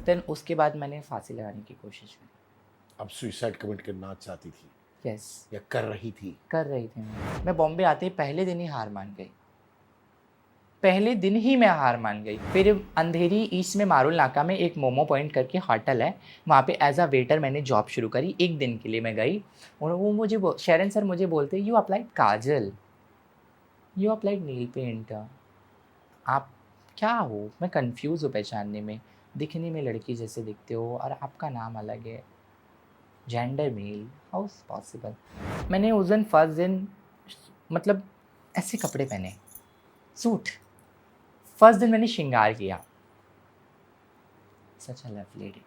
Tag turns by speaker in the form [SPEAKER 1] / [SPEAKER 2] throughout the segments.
[SPEAKER 1] Then उसके बाद मैंने फांसी लगाने की कोशिश करी।
[SPEAKER 2] अब सुसाइड कमिट करना चाहती थी
[SPEAKER 1] यस,
[SPEAKER 2] या कर रही थी?
[SPEAKER 1] कर रही थी मैं बॉम्बे आते ही पहले दिन ही हार मान गई। पहले दिन ही मैं हार मान गई। फिर अंधेरी ईस्ट में मारुल नाका में एक मोमो पॉइंट करके होटल है, वहाँ पे एज अ वेटर मैंने जॉब शुरू करी। एक दिन के लिए मैं गई और वो मुझे शरण सर मुझे बोलते, you applied kajal, you applied nail paint, आप क्या हो? मैं कंफ्यूज हूँ पहचानने में, दिखने में लड़की जैसे दिखते हो और आपका नाम अलग है, gender male, how is possible? मैंने उस दिन फर्स्ट दिन मतलब ऐसे कपड़े पहने, सूट। फर्स्ट दिन मैंने श्रृंगार किया, सच अ लव लेडी।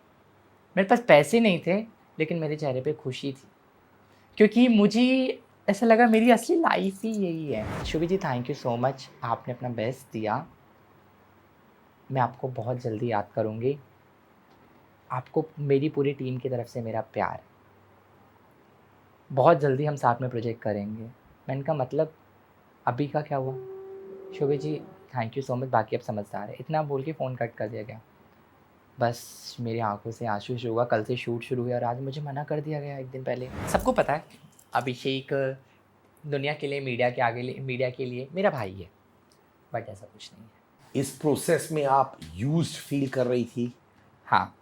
[SPEAKER 1] मेरे पास पैसे नहीं थे लेकिन मेरे चेहरे पे खुशी थी, क्योंकि मुझे ऐसा लगा मेरी असली लाइफ ही यही है। Shubhi ji, thank you so much, आपने अपना बेस्ट दिया। मैं आपको बहुत जल्दी याद करूँगी। आपको मेरी पूरी टीम की तरफ से मेरा प्यार। बहुत जल्दी हम साथ में प्रोजेक्ट करेंगे। मैंने कहा मतलब अभी का क्या हुआ? Shubhi ji, thank you so much, बाकी आप समझदार हैं। इतना बोल के फ़ोन कट कर दिया गया। बस मेरी आँखों से आँसू शुरू हुआ। कल से शूट शुरू हुई और आज मुझे मना कर दिया गया एक दिन पहले। सबको पता है अभिषेक दुनिया के लिए, मीडिया के लिए मेरा भाई है, बट ऐसा कुछ नहीं है।
[SPEAKER 2] इस प्रोसेस में आप यूज्ड फील कर रही थी?
[SPEAKER 1] हाँ,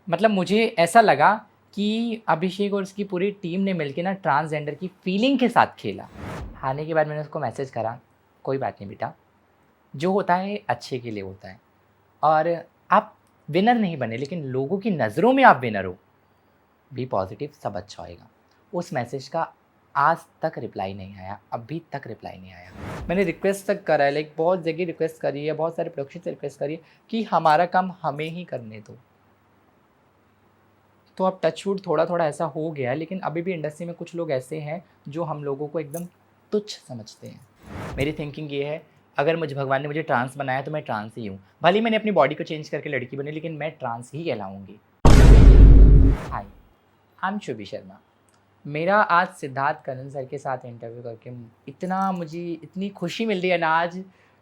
[SPEAKER 1] मतलब मुझे ऐसा लगा कि अभिषेक और उसकी पूरी टीम ने मिलके ना ट्रांसजेंडर की फीलिंग के साथ खेला। आने के बाद मैंने उसको मैसेज करा, कोई बात नहीं बेटा, जो होता है अच्छे के लिए होता है और आप विनर नहीं बने लेकिन लोगों की नज़रों में आप विनर हो। बी पॉजिटिव, सब अच्छा होएगा। उस मैसेज का आज तक रिप्लाई नहीं आया, अभी तक रिप्लाई नहीं आया। मैंने रिक्वेस्ट तक करा है, लाइक बहुत जगह रिक्वेस्ट करी है, बहुत सारे प्रोडक्शन से रिक्वेस्ट करी है कि हमारा काम हमें ही करने दो। तो अब टचवुड थोड़ा थोड़ा ऐसा हो गया है, लेकिन अभी भी इंडस्ट्री में कुछ लोग ऐसे हैं जो हम लोगों को एकदम तुच्छ समझते हैं। मेरी थिंकिंग ये है, अगर मुझे भगवान ने मुझे ट्रांस बनाया तो मैं ट्रांस ही हूँ। भले ही मैंने अपनी बॉडी को चेंज करके लड़की बनी, लेकिन मैं ट्रांस ही कहलाऊँगी। Hi, I am Shubhi Sharma. मेरा आज सिद्धार्थ कनन सर के साथ इंटरव्यू करके इतना मुझे इतनी खुशी मिल रही है ना आज,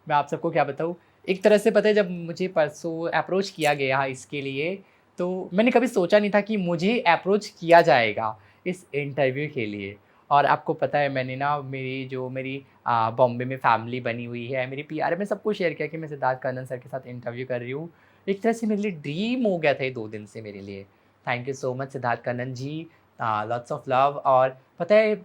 [SPEAKER 1] मैं आप सबको क्या बताऊँ। एक तरह से पता है, जब मुझे परसों अप्रोच किया गया इसके लिए, तो मैंने कभी सोचा नहीं था कि मुझे अप्रोच किया जाएगा इस इंटरव्यू के लिए। और आपको पता है मैंने ना मेरी बॉम्बे में फैमिली बनी हुई है, मेरी पीआर में सबको शेयर किया कि मैं सिद्धार्थ कनन सर के साथ इंटरव्यू कर रही हूँ। एक तरह से मेरे लिए ड्रीम हो गया था ये 2 दिन से मेरे लिए। Thank you so much Siddharth Kanan ji, lots of love. और पता है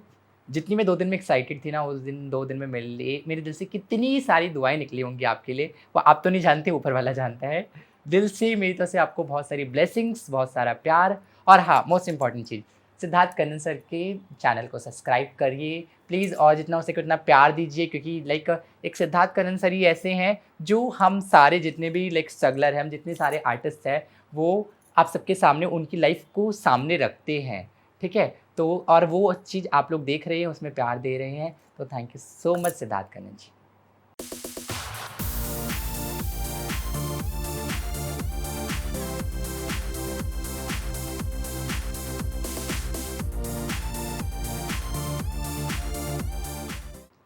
[SPEAKER 1] जितनी मैं 2 दिन में एक्साइटेड थी ना, उस दिन 2 दिन में मेरे दिल से कितनी सारी दुआएँ निकली होंगी आपके लिए, वो आप तो नहीं जानते, ऊपर वाला जानता है। दिल से मेरी तरफ से आपको बहुत सारी ब्लेसिंग्स, बहुत सारा प्यार। और हाँ, मोस्ट इम्पॉर्टेंट चीज़, सिद्धार्थ कनन सर के चैनल को सब्सक्राइब करिए प्लीज़, और जितना हो सके उतना प्यार दीजिए, क्योंकि लाइक एक सिद्धार्थ कनन सर ही ऐसे हैं जो हम सारे जितने भी लाइक स्ट्रगलर हैं, हम जितने सारे आर्टिस्ट हैं, वो आप सबके सामने उनकी लाइफ को सामने रखते हैं, ठीक है? तो और वो चीज़ आप लोग देख रहे हैं, उसमें प्यार दे रहे हैं, तो thank you so much Siddharth Kanan ji.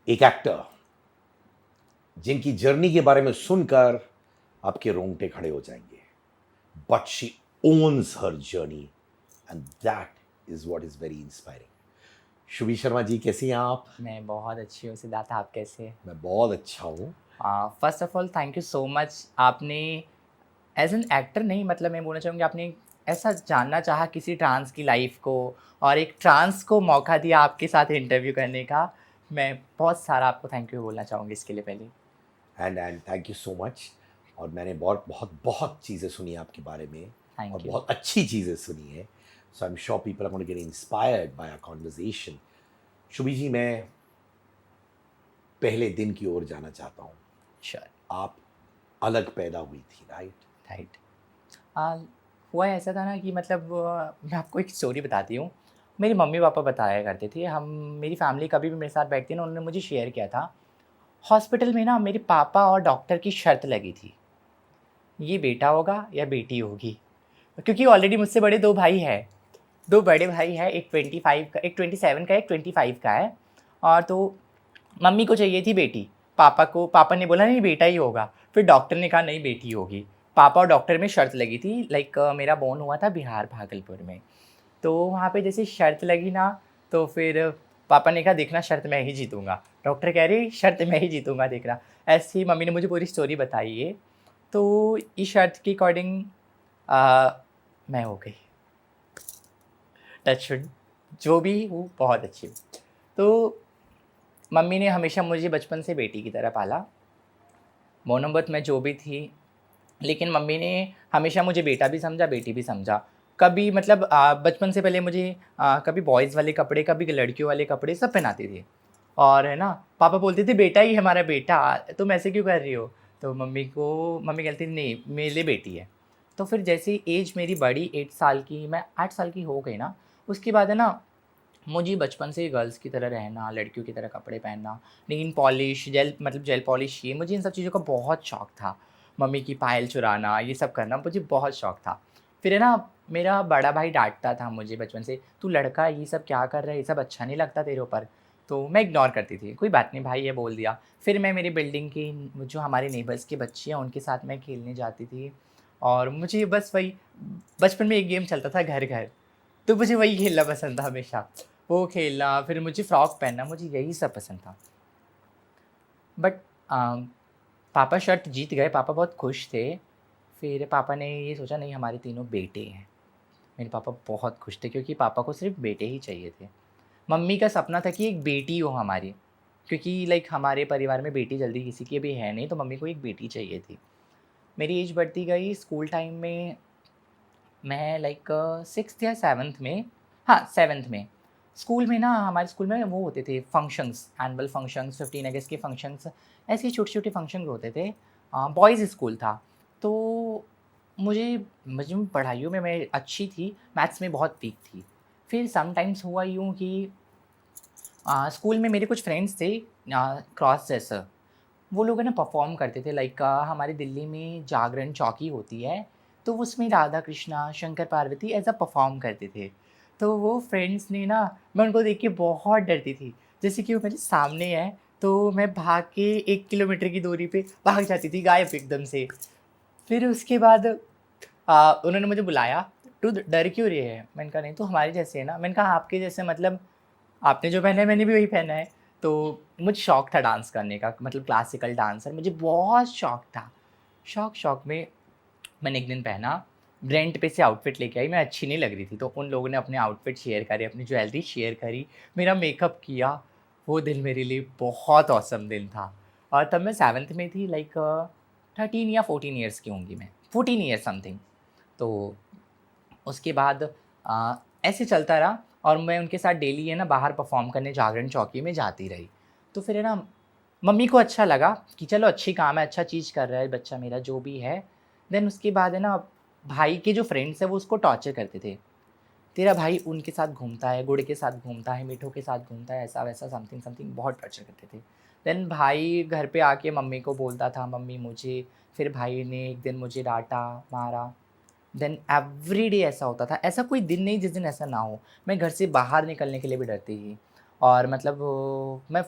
[SPEAKER 2] एक एक्टर जिनकी जर्नी के बारे में सुनकर आपके रोंगटे खड़े हो जाएंगे, but she owns her journey and that is what is very inspiring. Shubhi Sharma ji, कैसी हैं आप?
[SPEAKER 1] मैं बहुत अच्छी हूँ सिद्धार्थ, आप कैसे हैं?
[SPEAKER 2] मैं बहुत अच्छा हूँ।
[SPEAKER 1] First of all thank you so much, आपने एज एन एक्टर नहीं, मतलब मैं बोलना चाहूँगी आपने ऐसा जानना चाहा किसी ट्रांस की लाइफ को और एक ट्रांस को मौका दिया आपके साथ इंटरव्यू करने का। मैं बहुत सारा आपको थैंक यू बोलना चाहूँगी इसके लिए पहले।
[SPEAKER 2] And thank you so much. और मैंने बहुत बहुत बहुत चीज़ें सुनी आपके बारे में,
[SPEAKER 1] Thank
[SPEAKER 2] और
[SPEAKER 1] you.
[SPEAKER 2] बहुत अच्छी चीज़ें सुनी है। So I am sure people are going to get inspired by our conversation. Shubhi ji, मैं पहले दिन की ओर जाना चाहता हूँ।
[SPEAKER 1] श्योर।
[SPEAKER 2] आप अलग पैदा हुई थी, राइट?
[SPEAKER 1] राइट। हुआ ऐसा था ना कि मतलब मैं आपको एक स्टोरी बताती हूँ। मेरे मम्मी पापा बताया करते थे, हम मेरी फैमिली कभी भी मेरे साथ बैठती है ना, उन्होंने मुझे शेयर किया था, हॉस्पिटल में ना मेरे पापा और डॉक्टर की शर्त लगी थी, ये बेटा होगा या बेटी होगी, क्योंकि ऑलरेडी मुझसे बड़े 2 भाई हैं, 2 बड़े भाई हैं, एक 25 का, एक 27 का, एक 25 का है। और तो मम्मी को चाहिए थी बेटी, पापा ने बोला नहीं बेटा ही होगा, फिर डॉक्टर ने कहा नहीं बेटी होगी। पापा और डॉक्टर में शर्त लगी थी, लाइक मेरा बोर्न हुआ था बिहार भागलपुर में। तो वहाँ पे जैसे शर्त लगी ना, तो फिर पापा ने कहा देखना शर्त मैं ही जीतूँगा। डॉक्टर कह रहे शर्त मैं ही जीतूँगा देखना। ऐसे ही मम्मी ने मुझे पूरी स्टोरी बताई है। तो इस शर्त के अकॉर्डिंग मैं हो गई। टच वुड, जो भी हूँ बहुत अच्छी हूँ। तो मम्मी ने हमेशा मुझे बचपन से बेटी की तरह पाला। मोनोबत मैं जो भी थी, लेकिन मम्मी ने हमेशा मुझे बेटा भी समझा, बेटी भी समझा। कभी मतलब बचपन से पहले मुझे कभी बॉयज़ वाले कपड़े, कभी लड़कियों वाले कपड़े सब पहनाती थी। और है ना, पापा बोलते थे बेटा ही है हमारा बेटा, तुम ऐसे क्यों कर रही हो? तो मम्मी कहती थी नहीं मेरे लिए बेटी है। तो फिर जैसे ही एज मेरी बढ़ी 8 साल की, मैं 8 साल की हो गई ना, उसके बाद है ना मुझे बचपन से ही गर्ल्स की तरह रहना, लड़कियों की तरह कपड़े पहनना, नेल पॉलिश, जेल पॉलिश, ये मुझे इन सब चीज़ों का बहुत शौक था। मम्मी की पायल चुराना, ये सब करना मुझे बहुत शौक था। फिर है ना, मेरा बड़ा भाई डाँटता था मुझे बचपन से, "तू लड़का है, ये सब क्या कर रहा है? ये सब अच्छा नहीं लगता तेरे ऊपर।" तो मैं इग्नोर करती थी, कोई बात नहीं भाई ये बोल दिया। फिर मैं मेरी बिल्डिंग की जो हमारे नेबर्स की बच्ची हैं, उनके साथ मैं खेलने जाती थी और मुझे बस वही बचपन में एक गेम चलता था घर-घर, तो मुझे वही खेलना पसंद था हमेशा। वो खेलना, फिर मुझे फ्रॉक पहनना, मुझे यही सब पसंद था। बट पापा शर्त जीत गए, पापा बहुत खुश थे। फिर पापा ने ये सोचा नहीं हमारे तीनों बेटे हैं। मेरे पापा बहुत खुश थे क्योंकि पापा को सिर्फ़ बेटे ही चाहिए थे। मम्मी का सपना था कि एक बेटी हो हमारी, क्योंकि लाइक हमारे परिवार में बेटी जल्दी किसी की भी है नहीं, तो मम्मी को एक बेटी चाहिए थी। मेरी एज बढ़ती गई, स्कूल टाइम में मैं लाइक 6th या 7th में, हाँ 7th में, स्कूल में ना हमारे स्कूल में वो होते थे फंक्शंस, एनुअल फंक्शंस, 15 अगस्त के फंक्शंस, ऐसे ही छोटे-छोटे फंक्शन होते थे। बॉयज़ स्कूल था, तो मुझे मुझे पढ़ाइयों में मैं अच्छी थी, मैथ्स में बहुत वीक थी। फिर समटाइम्स हुआ यूँ कि स्कूल में मेरे कुछ फ्रेंड्स थे क्रॉस ड्रेसर, वो लोग है ना परफ़ॉर्म करते थे, लाइक हमारे दिल्ली में जागरण चौकी होती है, तो उसमें राधा कृष्णा, शंकर पार्वती ऐसा परफ़ॉर्म करते थे। तो वो फ्रेंड्स ने ना, मैं उनको देख के बहुत डरती थी। जैसे कि वो मेरे सामने है, तो मैं भाग के 1 किलोमीटर की दूरी पे भाग जाती थी गायब एकदम से। फिर उसके बाद उन्होंने मुझे बुलाया, "तू डर क्यों रही है?" मैंने कहा, "नहीं, तू हमारे जैसे है ना।" मैंने कहा, "आपके जैसे मतलब आपने जो पहना है मैंने भी वही पहना है।" तो मुझे शौक था डांस करने का, मतलब क्लासिकल डांसर मुझे बहुत शौक था। शौक में मैंने एक दिन पहना, रेंट पे से आउटफिट लेके आई, मैं अच्छी नहीं लग रही थी, तो उन लोगों ने अपने आउटफिट शेयर करे, अपनी ज्वेलरी शेयर करी, मेरा मेकअप किया। वो दिन मेरे लिए बहुत ऑसम दिन था। और तब मैं 7th में थी, लाइक 13 या 14 ईयर्स की होंगी मैं, 14 ईयर्स समथिंग। तो उसके बाद ऐसे चलता रहा और मैं उनके साथ डेली है ना बाहर परफ़ॉर्म करने जागरण चौकी में जाती रही। तो फिर है ना मम्मी को अच्छा लगा कि चलो अच्छी काम है, अच्छा चीज़ कर रहा है बच्चा मेरा जो भी है। देन उसके बाद है ना भाई के जो फ्रेंड्स हैं वो उसको टॉर्चर करते थे। तेरा भाई उनके साथ घूमता है, गुड़ के साथ घूमता है, मिठू के साथ घूमता है, ऐसा-वैसा समथिंग बहुत टॉर्चर करते थे। देन भाई घर पे आके मम्मी को बोलता था, मम्मी मुझे, फिर भाई ने एक दिन मुझे डाँटा, मारा। देन एवरीडे ऐसा होता था, ऐसा कोई दिन नहीं जिस दिन ऐसा ना हो। मैं घर से बाहर निकलने के लिए भी डरती थी और मतलब मैं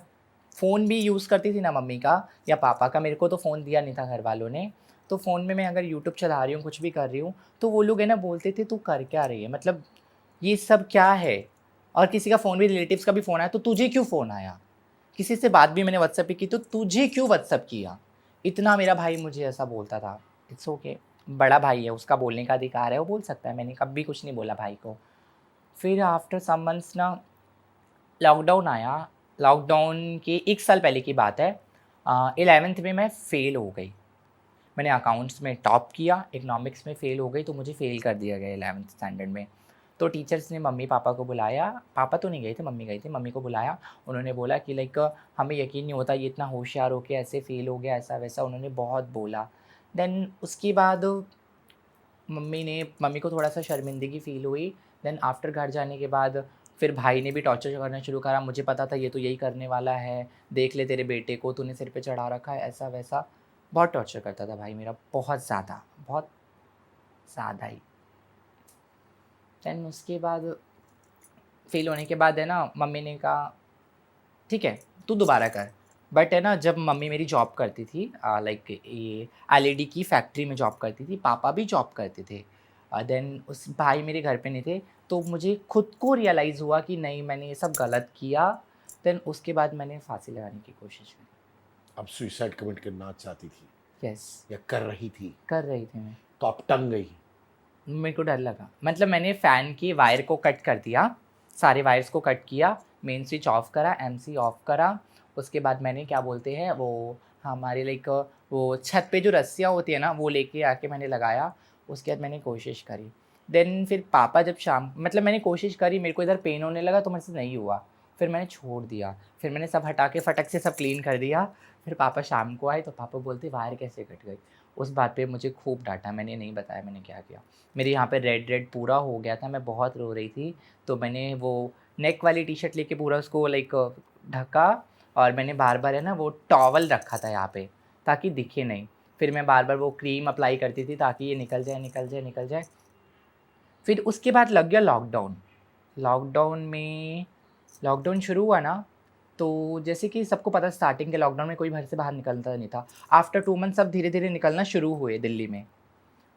[SPEAKER 1] फ़ोन भी यूज़ करती थी ना मम्मी का या पापा का, मेरे को तो फ़ोन दिया नहीं था घर वालों ने। तो फ़ोन में मैं अगर यूट्यूब चला रही हूँ, कुछ भी कर रही हूँ, तो वो लोग है ना बोलते थे, "तू कर क्या रही है? मतलब ये सब क्या है?" और किसी का फ़ोन भी, रिलेटिव्स का भी फ़ोन आया, "तो तुझे क्यों फ़ोन आया?" किसी से बात भी मैंने व्हाट्सएप पे की, "तो तुझे क्यों व्हाट्सएप किया?" इतना मेरा भाई मुझे ऐसा बोलता था। इट्स ओके, बड़ा भाई है, उसका बोलने का अधिकार है, वो बोल सकता है, मैंने कभी कुछ नहीं बोला भाई को। फिर आफ्टर सम मंथ्स ना लॉकडाउन आया, लॉकडाउन के 1 साल पहले की बात है। 11th में मैं फ़ेल हो गई। मैंने अकाउंट्स में टॉप किया, इकोनॉमिक्स में फ़ेल हो गई, तो मुझे फ़ेल कर दिया गया 11th स्टैंडर्ड में। तो टीचर्स ने मम्मी-पापा को बुलाया, पापा तो नहीं गए थे, मम्मी गई थी, मम्मी को बुलाया। उन्होंने बोला कि लाइक हमें यकीन नहीं होता ये इतना होशियार होके ऐसे फ़ेल हो गया, ऐसा-वैसा उन्होंने बहुत बोला। देन उसके बाद मम्मी को थोड़ा-सा शर्मिंदगी फ़ील हुई। देन आफ्टर घर जाने के बाद फिर भाई ने भी टॉर्चर करना शुरू करा, मुझे पता था ये तो यही करने वाला है, देख ले तेरे बेटे को, तूने सिर पे चढ़ा रखा है, ऐसा-वैसा। बहुत टॉर्चर करता था भाई मेरा, बहुत ज़्यादा ही। देन उसके बाद फ़ेल होने के बाद है ना मम्मी ने कहा, "ठीक है, तू दोबारा कर।" बट है ना, जब मम्मी मेरी जॉब करती थी लाइक ये एलईडी की फैक्ट्री में जॉब करती थी, पापा भी जॉब करते थे। देन उस भाई मेरे घर पे नहीं थे, तो मुझे खुद को रियलाइज़ हुआ कि नहीं, मैंने ये सब गलत किया। देन उसके बाद मैंने फांसी लगाने की कोशिश की।
[SPEAKER 2] अब सुसाइड कमिट करना चाहती थी
[SPEAKER 1] यस,
[SPEAKER 2] या कर रही थी?
[SPEAKER 1] कर रही थी मैं।
[SPEAKER 2] तो आप टंग गई।
[SPEAKER 1] मेरे को डर लगा, मतलब मैंने फ़ैन के वायर को कट कर दिया, सारे वायर्स को कट किया, मेन स्विच ऑफ करा, एमसी ऑफ करा। उसके बाद मैंने क्या बोलते हैं वो हमारे लाइक वो छत पे जो रस्सियाँ होती है ना, वो लेके आके मैंने लगाया। उसके बाद मैंने कोशिश करी। देन फिर पापा जब शाम, मतलब मैंने कोशिश करी, मेरे को इधर पेन होने लगा तो मेरे से नहीं हुआ, फिर मैंने छोड़ दिया। फिर मैंने सब हटा के फटक से सब क्लीन कर दिया। फिर पापा शाम को आए तो पापा बोलते वायर कैसे कट गई। उस बात पे मुझे खूब डाँटा, मैंने नहीं बताया मैंने क्या किया। मेरे यहाँ पे रेड रेड पूरा हो गया था, मैं बहुत रो रही थी। तो मैंने वो नेक वाली टी-शर्ट लेके पूरा उसको लाइक ढका, और मैंने बार-बार है ना वो टॉवल रखा था यहाँ पे ताकि दिखे नहीं। फिर मैं बार-बार वो क्रीम अप्लाई करती थी ताकि ये निकल जाए, निकल जाए, निकल जाए। फिर उसके बाद लग गया लॉकडाउन। लॉकडाउन में लॉकडाउन शुरू हुआ ना, तो जैसे कि सबको पता है स्टार्टिंग के लॉकडाउन में कोई घर से बाहर निकलता नहीं था। आफ्टर 2 मंथ्स सब धीरे-धीरे निकलना शुरू हुए दिल्ली में।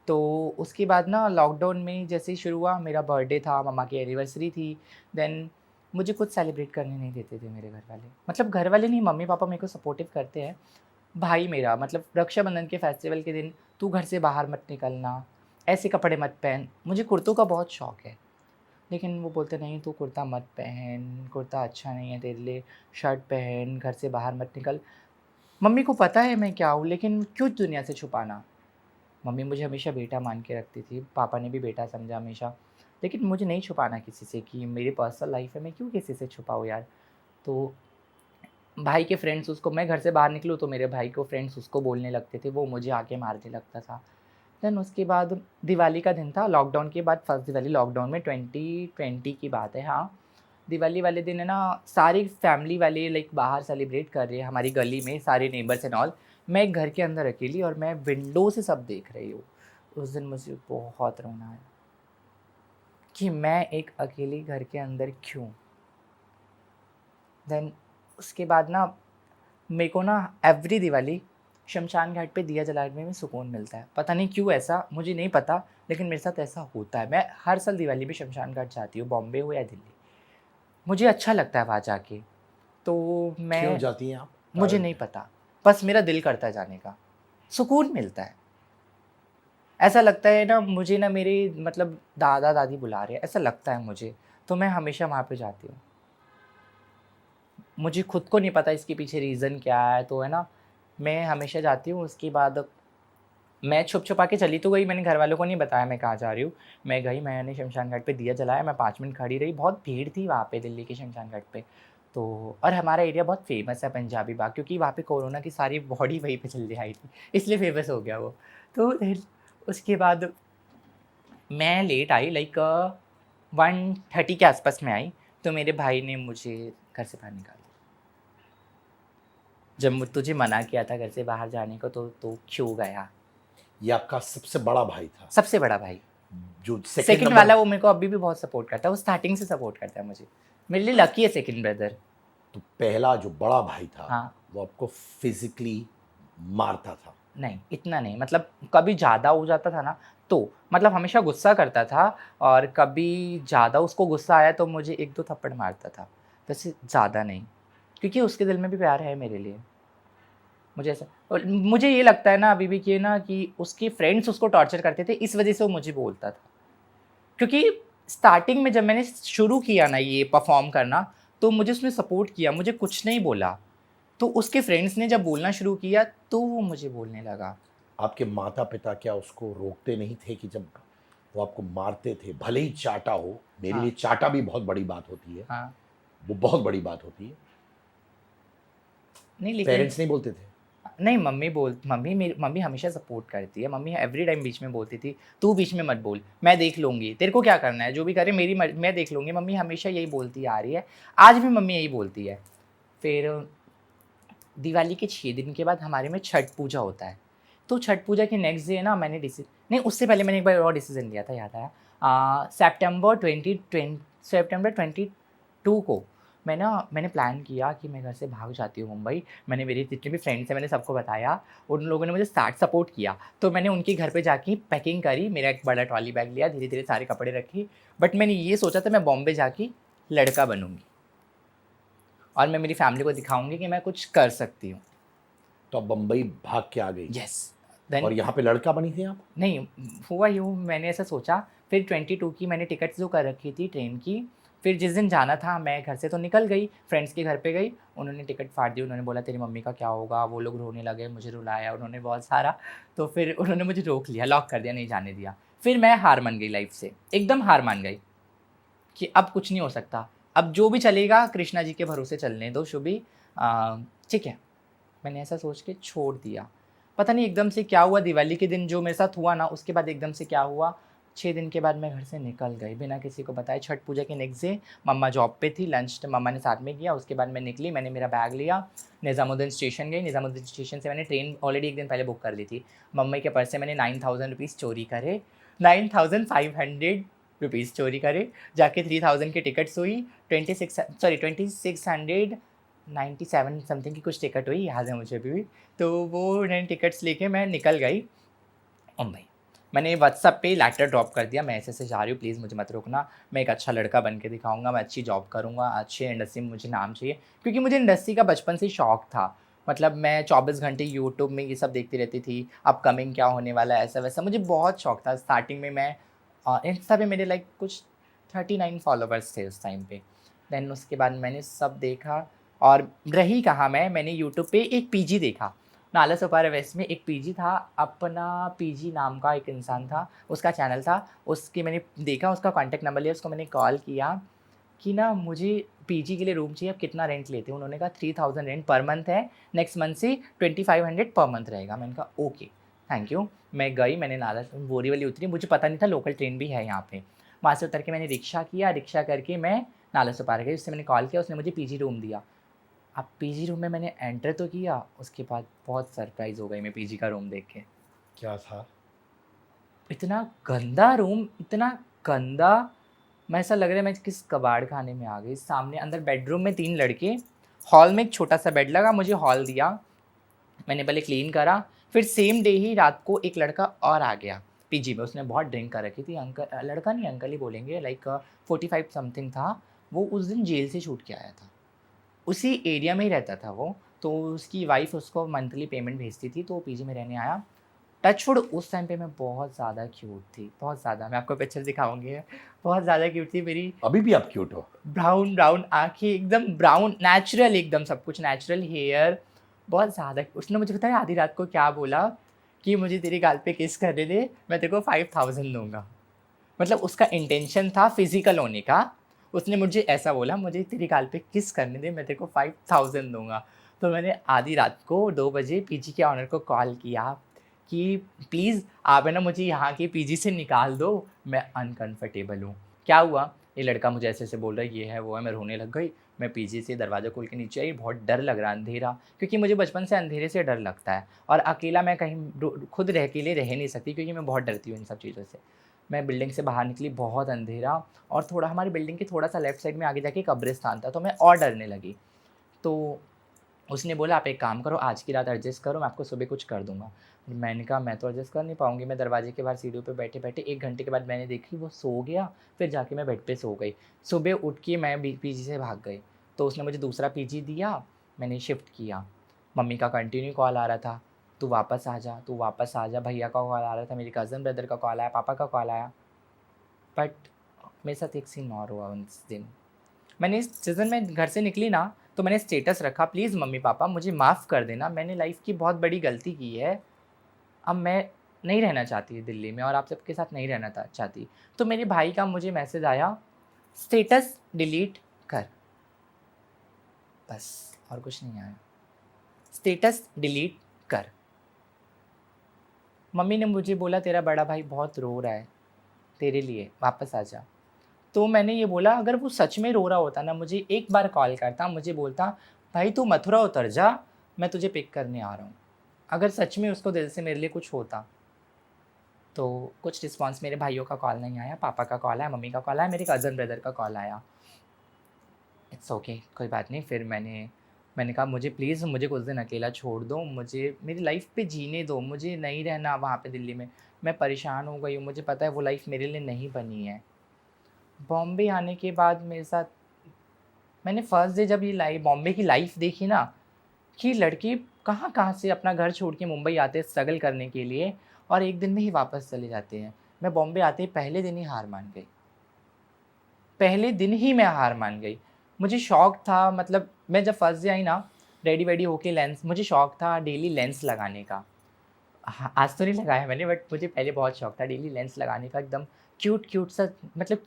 [SPEAKER 1] तो उसके बाद ना लॉकडाउन में जैसे ही शुरू हुआ, मेरा बर्थडे था, मम्मा की एनिवर्सरी थी। देन मुझे कुछ सेलिब्रेट करने नहीं देते थे मेरे घर वाले। मतलब घर वाले नहीं, मम्मी-पापा मेरे को सपोर्टिव करते हैं। भाई मेरा मतलब रक्षाबंधन के फेस्टिवल के दिन तू घर से बाहर मत निकलना, ऐसे कपड़े मत पहन। मुझे कुर्तों का बहुत शौक है, लेकिन वो बोलते नहीं तू कुर्ता मत पहन, कुर्ता अच्छा नहीं है तेरे लिए, शर्ट पहन, घर से बाहर मत निकल। मम्मी को पता है मैं क्या हूँ, लेकिन क्यों दुनिया से छुपाना। मम्मी मुझे हमेशा बेटा मान के रखती थी, पापा ने भी बेटा समझा हमेशा। लेकिन मुझे नहीं छुपाना किसी से कि मेरी पर्सनल लाइफ है, मैं क्यों किसी से छुपाऊँ यार। तो भाई के फ्रेंड्स उसको, मैं घर से बाहर निकलूँ तो मेरे भाई को फ्रेंड्स उसको बोलने लगते थे, वो मुझे आके मारने लगता था। देन उसके बाद दिवाली का दिन था, लॉकडाउन के बाद फर्स्ट दिवाली लॉकडाउन में 2020 की बात है, हाँ। दिवाली वाले दिन है ना, सारी फैमिली वाले लाइक बाहर सेलिब्रेट कर रहे हैं हमारी गली में, सारे नेबर्स एंड ऑल। मैं एक घर के अंदर अकेली, और मैं विंडो से सब देख रही हूँ। उस दिन मुझे बहुत रोना आया कि मैं एक अकेली घर के अंदर क्यों। देन उसके बाद ना मेरे को ना एवरी दिवाली शमशान घाट पे दिया जलाने में सुकून मिलता है। पता नहीं क्यों, ऐसा मुझे नहीं पता, लेकिन मेरे साथ ऐसा होता है। मैं हर साल दिवाली पे शमशान घाट जाती हूँ, बॉम्बे हो या दिल्ली। मुझे अच्छा लगता है वहाँ जाके। तो
[SPEAKER 2] क्यों
[SPEAKER 1] मैं,
[SPEAKER 2] जाती हैं आप?
[SPEAKER 1] मुझे
[SPEAKER 2] कारण
[SPEAKER 1] नहीं
[SPEAKER 2] क्या?
[SPEAKER 1] पता, बस मेरा दिल करता है जाने का, सुकून मिलता है। ऐसा लगता है ना मुझे, ना मेरे मतलब दादा-दादी बुला रहे हैं, ऐसा लगता है मुझे। तो मैं हमेशा वहाँ पे जाती हूँ। मुझे खुद को नहीं पता इसके पीछे रीज़न क्या है, तो है ना, मैं हमेशा जाती हूँ। उसके बाद मैं छुप-छुपा के चली तो गई, मैंने घरवालों को नहीं बताया मैं कहाँ जा रही हूँ। मैं गई, मैंने शमशान घाट पे दिया जलाया, मैं 5 मिनट खड़ी रही, बहुत भीड़ थी वहाँ पे दिल्ली के शमशान घाट पे। तो और हमारा एरिया बहुत फ़ेमस है पंजाबी बाग, क्योंकि वहाँ पे कोरोना की सारी बॉडी वहीं पे चली आई थी, इसलिए फ़ेमस हो गया वो। तो फिर उसके बाद मैं लेट आई, लाइक 1:30 के आस-पास में आई, तो मेरे भाई ने मुझे घर से बाहर निकाल दिया। जब तुझे मना किया था घर से बाहर जाने को, तो क्यों गया?
[SPEAKER 2] ये आपका सबसे बड़ा भाई था?
[SPEAKER 1] सबसे बड़ा भाई।
[SPEAKER 2] जो
[SPEAKER 1] सेकंड वाला वो मेरे को अभी भी बहुत सपोर्ट करता है, वो स्टार्टिंग से सपोर्ट करता है मुझे। मेरे लिए लकी है सेकंड ब्रदर।
[SPEAKER 2] तो पहला जो बड़ा भाई था,
[SPEAKER 1] हाँ।
[SPEAKER 2] वो आपको फिजिकली मारता था?
[SPEAKER 1] नहीं, इतना नहीं, मतलब कभी ज़्यादा हो जाता था ना, तो मतलब हमेशा गुस्सा करता था, और कभी ज़्यादा उसको गुस्सा आया तो मुझे 1-2 थप्पड़ मारता था, वैसे ज़्यादा नहीं। क्योंकि उसके दिल में भी प्यार है मेरे लिए। मुझे ऐसा, और मुझे ये लगता है ना अभी भी कि ना कि उसके फ्रेंड्स उसको टॉर्चर करते थे, इस वज़ह से वो मुझे बोलता था। क्योंकि स्टार्टिंग में जब मैंने शुरू किया ना ये परफ़ॉर्म करना, तो मुझे उसने सपोर्ट किया, मुझे कुछ नहीं बोला। तो उसके फ्रेंड्स ने जब बोलना शुरू किया, तो वो मुझे बोलने लगा।
[SPEAKER 2] आपके माता-पिता क्या उसको रोकते नहीं थे कि जब वो आपको मारते थे, भले ही चाटा हो, मेरे
[SPEAKER 1] हाँ,
[SPEAKER 2] लिए चाटा भी बहुत बड़ी बात होती है,
[SPEAKER 1] हाँ।
[SPEAKER 2] वो बहुत बड़ी बात होती है।
[SPEAKER 1] नहीं, लेकिन
[SPEAKER 2] पेरेंट्स नहीं बोलते थे?
[SPEAKER 1] नहीं, मम्मी हमेशा सपोर्ट करती है। मम्मी एवरी टाइम बीच में बोलती थी, "तू बीच में मत बोल, मैं देख लूँगी, तेरे को क्या करना है, जो भी करे मेरी मैं देख लूँगी।" मम्मी हमेशा यही बोलती आ रही है, आज भी मम्मी यही बोलती है। फिर दिवाली के 6 दिन के बाद हमारे में छठ पूजा होता है। तो छठ पूजा के नेक्स्ट डे ना मैंने नहीं, उससे पहले मैंने एक बार और डिसीज़न लिया था, याद आया। सितंबर 22 को मैंने प्लान किया कि मैं घर से भाग जाती हूँ मुंबई। मैंने मेरे जितने भी फ्रेंड्स हैं मैंने सबको बताया, उन लोगों ने मुझे स्टार्ट सपोर्ट किया। तो मैंने उनके घर पे जाके पैकिंग करी, मेरा एक बड़ा ट्रॉली बैग लिया, धीरे-धीरे सारे कपड़े रखे। बट मैंने ये सोचा था मैं बॉम्बे जाके लड़का बनूँगी और मैं मेरी फैमिली को दिखाऊँगी कि मैं कुछ कर सकती हूँ।
[SPEAKER 2] तो अब बंबई भाग के आ गई
[SPEAKER 1] येस।
[SPEAKER 2] और
[SPEAKER 1] देन
[SPEAKER 2] यहाँ पे लड़का बनी थी आप?
[SPEAKER 1] नहीं, हुआ यूँ मैंने ऐसा सोचा, फिर 22 की मैंने टिकट्स जो कर रखी थी ट्रेन की, फिर जिस दिन जाना था मैं घर से तो निकल गई, फ्रेंड्स के घर पे गई, उन्होंने टिकट फाड़ दी, उन्होंने बोला तेरी मम्मी का क्या होगा? वो लोग रोने लगे, मुझे रुलाया उन्होंने बहुत सारा, तो फिर उन्होंने मुझे रोक लिया, लॉक कर दिया, नहीं जाने दिया। फिर मैं हार मान गई लाइफ़ से, एकदम हार मान गई कि अब कुछ नहीं हो सकता, अब जो भी चलेगा कृष्णा जी के भरोसे चलने दो शुभी, ठीक है। मैंने ऐसा सोच के छोड़ दिया। पता नहीं एकदम से क्या हुआ, दिवाली के दिन जो मेरे साथ हुआ ना, उसके बाद एकदम से क्या हुआ, 6 दिन के बाद मैं घर से निकल गई बिना किसी को बताए। छठ पूजा के नेक्स्ट डे मम्मा जॉब पे थी, लंच मम्मा ने साथ में किया, उसके बाद मैं निकली, मैंने मेरा बैग लिया, निज़ामुद्दीन स्टेशन गई, निज़ामुद्दीन स्टेशन से मैंने ट्रेन ऑलरेडी एक दिन पहले बुक कर ली थी। मम्मी के पर्स से मैंने 9000 रुपीज़ चोरी करे, 9500 रुपीज़ चोरी करे, जाके 3000 की टिकट्स हुई, 2697 समथिंग की कुछ टिकट हुई, याद है मुझे अभी भी। तो वो मैंने टिकट्स लेके मैं निकल गई मुंबई। मैंने व्हाट्सएप पे लेटर ड्रॉप कर दिया, मैं ऐसे-ऐसे जा रही हूँ, प्लीज़ मुझे मत रोकना, मैं एक अच्छा लड़का बन के दिखाऊँगा, मैं अच्छी जॉब करूँगा, अच्छे इंडस्ट्री में मुझे नाम चाहिए। क्योंकि मुझे इंडस्ट्री का बचपन से ही शौक था। मतलब मैं 24 घंटे यूट्यूब में ये सब देखती रहती थी, अपकमिंग क्या होने वाला है, ऐसा-वैसा, मुझे बहुत शौक था। स्टार्टिंग में मैं इंस्टा पे मेरे लाइक कुछ 39 फॉलोवर्स थे उस टाइम पे। देन उसके बाद मैंने सब देखा और रही कहाँ मैंने यूट्यूब पे एक पीजी देखा। नालासोपारा वेस्ट में एक पीजी था, अपना पीजी नाम का एक इंसान था, उसका चैनल था, उसकी मैंने देखा, उसका कॉन्टैक्ट नंबर लिया, उसको मैंने कॉल किया कि ना मुझे पीजी के लिए रूम चाहिए, आप कितना रेंट लेते हो? उन्होंने कहा 3000 रेंट पर मंथ है, नेक्स्ट मंथ से 2500 पर मंथ रहेगा। मैंने कहा ओके, थैंक यू। मैं गई, मैंने नाला बोरीवली उतरी, मुझे पता नहीं था लोकल ट्रेन भी है यहाँ पे। वहाँ से उतर के मैंने रिक्शा किया, रिक्शा करके मैं नालासोपारा गई, उससे मैंने कॉल किया, उसने मुझे पीजी रूम दिया। अब पीजी रूम में मैंने एंटर तो किया, उसके बाद बहुत सरप्राइज़ हो गई मैं पीजी का रूम देख के।
[SPEAKER 2] क्या था?
[SPEAKER 1] इतना गंदा रूम, इतना गंदा, मैं ऐसा लग रहा है मैं किस कबाड़ खाने में आ गई। सामने अंदर बेडरूम में 3 लड़के, हॉल में एक छोटा-सा बेड लगा, मुझे हॉल दिया, मैंने पहले क्लीन करा, फिर सेम डे ही रात को एक लड़का और आ गया पीजी में, उसने बहुत ड्रिंक कर रखी थी, लड़का नहीं अंकल ही बोलेंगे, लाइक 45 समथिंग था, वो उस दिन जेल से छूट के आया था। उसी एरिया में ही रहता था वो, तो उसकी वाइफ़ उसको मंथली पेमेंट भेजती थी, तो वो पीजी में रहने आया। टचवुड उस टाइम पे मैं बहुत ज़्यादा क्यूट थी, बहुत ज़्यादा, मैं आपको पिक्चर दिखाऊँगी, बहुत ज़्यादा क्यूट थी मेरी,
[SPEAKER 2] अभी भी आप क्यूट हो।
[SPEAKER 1] ब्राउन ब्राउन आँखें, एकदम ब्राउन, नेचुरल एकदम सब कुछ, नेचुरल हेयर, बहुत ज़्यादा। उसने मुझे पता है आधी रात को क्या बोला कि मुझे तेरे गाल पे किस करने दे, मैं तेरे को 5000 दूँगा। मतलब उसका इंटेंशन था फिज़िकल होने का। उसने मुझे ऐसा बोला, मुझे तेरी गाल पे किस करने दे, मैं तेरे को 5000 दूँगा। तो मैंने आधी रात को 2 बजे पीजी के ऑनर को कॉल किया कि प्लीज़ आप है ना मुझे यहाँ के पीजी से निकाल दो, मैं अनकम्फ़र्टेबल हूँ। क्या हुआ, ये लड़का मुझे ऐसे-ऐसे बोल रहा है, ये है, वो है, मैं रोने लग गई। मैं पीजी से दरवाज़ा खोल के नीचे आई, बहुत डर लग रहा, अंधेरा, क्योंकि मुझे बचपन से अंधेरे से डर लगता है और अकेला मैं कहीं खुद अकेले रह नहीं सकती क्योंकि मैं बहुत डरती हूँ इन सब चीज़ों से। मैं बिल्डिंग से बाहर निकली, बहुत अंधेरा, और थोड़ा हमारी बिल्डिंग के थोड़ा-सा लेफ्ट साइड में आगे जाके कब्रिस्तान था, तो मैं और डरने लगी। तो उसने बोला आप एक काम करो, आज की रात एडजस्ट करो, मैं आपको सुबह कुछ कर दूँगा। मैंने कहा मैं तो एडजस्ट कर नहीं पाऊँगी, मैं दरवाजे के बाहर सीढ़ियों पे बैठे-बैठे 1 घंटे के बाद मैंने देखी वो सो गया, फिर जाके मैं बेड पे सो गई। सुबह उठ के मैं पीजी से भाग गई, तो उसने मुझे दूसरा पीजी दिया, मैंने शिफ्ट किया। मम्मी का कंटिन्यू कॉल आ रहा था, तू वापस आ जा, तू वापस आ जा, भैया का कॉल आ रहा था, मेरे कज़न ब्रदर का कॉल आया, पापा का कॉल आया। बट मेरे साथ एक सीन और हुआ उस दिन। जिस दिन मैं घर से निकली ना, तो मैंने स्टेटस रखा, प्लीज़ मम्मी पापा मुझे माफ़ कर देना, मैंने लाइफ़ की बहुत बड़ी गलती की है। अब मैं नहीं रहना चाहती दिल्ली में और आप सबके साथ नहीं रहना चाहती। तो मेरे भाई का मुझे मैसेज आया, स्टेटस डिलीट कर, बस और कुछ नहीं आया। स्टेटस डिलीट कर। मम्मी ने मुझे बोला तेरा बड़ा भाई बहुत रो रहा है, तेरे लिए वापस आ जा। तो मैंने ये बोला अगर वो सच में रो रहा होता ना, मुझे एक बार कॉल करता, मुझे बोलता भाई तू मथुरा उतर जा, मैं तुझे पिक करने आ रहा हूँ। अगर सच में उसको दिल से मेरे लिए कुछ होता। तो कुछ रिस्पॉन्स, मेरे भाइयों का कॉल नहीं आया, पापा का कॉल आया, मम्मी का कॉल आया, मेरे कज़न ब्रदर का कॉल आया। इट्स ओके, कोई बात नहीं। फिर मैंने कहा मुझे प्लीज़ मुझे कुछ दिन अकेला छोड़ दो, मुझे मेरी लाइफ़ पे जीने दो, मुझे नहीं रहना वहाँ पे दिल्ली में। मैं परेशान हो गई हूँ, मुझे पता है वो लाइफ़ मेरे लिए नहीं बनी है। बॉम्बे आने के बाद मेरे साथ मैंने फर्स्ट डे जब ये बॉम्बे की लाइफ़ देखी ना, कि लड़के कहाँ-कहाँ से अपना घर छोड़ के मुंबई आते हैं स्ट्रगल करने के लिए और एक दिन में ही वापस चले जाते हैं। मैं बॉम्बे आते ही पहले दिन ही हार मान गई। पहले दिन ही मैं हार मान गई। मुझे शौक था, मतलब मैं जब फर्स्ट डे आई ना, रेडी-वेडी होके लेंस, मुझे शौक था डेली लेंस लगाने का। हाँ, आज तो नहीं लगाया मैंने, बट मुझे पहले बहुत शौक था डेली लेंस लगाने का, एकदम क्यूट-क्यूट सा, मतलब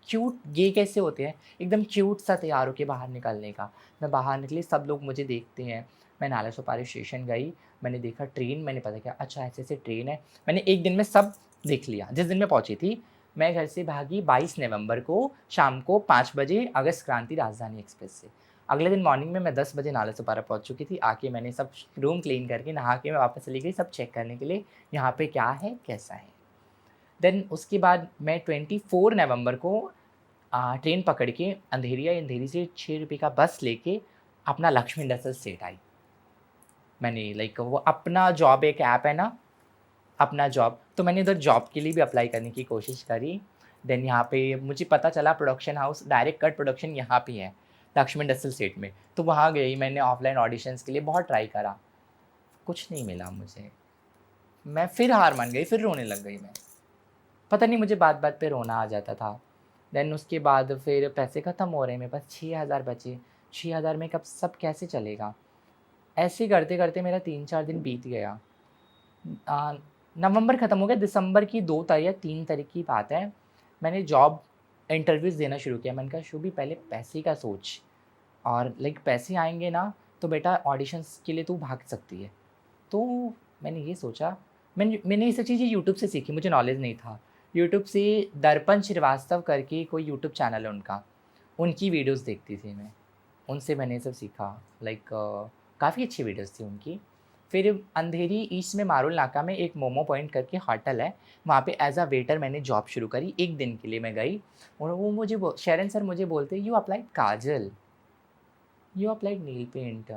[SPEAKER 1] क्यूट गे कैसे होते हैं, एकदम क्यूट सा तैयार होके बाहर निकलने का। मैं बाहर निकली, सब लोग मुझे देखते हैं। मैं नाला सोपारा स्टेशन गई, मैंने देखा ट्रेन, मैंने पता किया अच्छा ऐसे-ऐसे ट्रेन है। मैंने एक दिन में सब देख लिया। जिस दिन मैं पहुँची थी, मैं घर से भागी 22 नवंबर को शाम को 5 बजे अगस्त क्रांति राजधानी एक्सप्रेस से। अगले दिन मॉर्निंग में मैं 10 बजे नाला सोपारा पहुँच चुकी थी। आके मैंने सब रूम क्लीन करके नहा के मैं वापस चली गई सब चेक करने के लिए, यहाँ पे क्या है, कैसा है। देन उसके बाद मैं 24 नवंबर को ट्रेन पकड़ के अंधेरी आई, अंधेरी से ₹6 का बस लेके अपना लक्ष्मी इंडस्ट्रियल एस्टेट आई। मैंने लाइक वो अपना जॉब एक ऐप है ना, अपना जॉब, तो मैंने इधर जॉब के लिए भी अप्लाई करने की कोशिश करी। देन यहाँ पे मुझे पता चला production house direct cut production यहाँ पे है, लक्ष्मी इंडस्ट्रियल एस्टेट में। तो वहाँ गई, मैंने ऑफलाइन ऑडिशंस के लिए बहुत ट्राई करा, कुछ नहीं मिला मुझे। मैं फिर हार मान गई, फिर रोने लग गई मैं। पता नहीं मुझे बात-बात पे रोना आ जाता था। देन उसके बाद फिर पैसे ख़त्म हो रहे हैं, मेरे पास 6000 बचे, 6000 में कब सब कैसे चलेगा? ऐसे करते-करते मेरा 3-4 दिन बीत गया। अ, नवंबर ख़त्म हो गया, दिसंबर की 2 तारीख या 3 तारीख की बात है, मैंने जॉब इंटरव्यूज़ देना शुरू किया। मैंने कहा शुभी पहले पैसे का सोच, और लाइक पैसे आएँगे ना, तो बेटा ऑडिशंस के लिए तू भाग सकती है। तो मैंने ये सोचा, मैंने ये सब चीज़ें यूट्यूब से सीखी, मुझे नॉलेज नहीं था। यूट्यूब से दर्पण श्रीवास्तव करके कोई यूट्यूब चैनल है उनका, उनकी वीडियोज़ देखती थी मैं, उनसे मैंने ये सब सीखा। लाइक काफ़ी अच्छी वीडियोज़ थी उनकी। फिर अंधेरी ईस्ट में मारुल नाका में एक मोमो पॉइंट करके होटल है, वहाँ पे एज़ अ वेटर मैंने जॉब शुरू करी। 1 दिन के लिए मैं गई और वो मुझे शरण सर मुझे बोलते, "you applied kajal, you applied nail paint,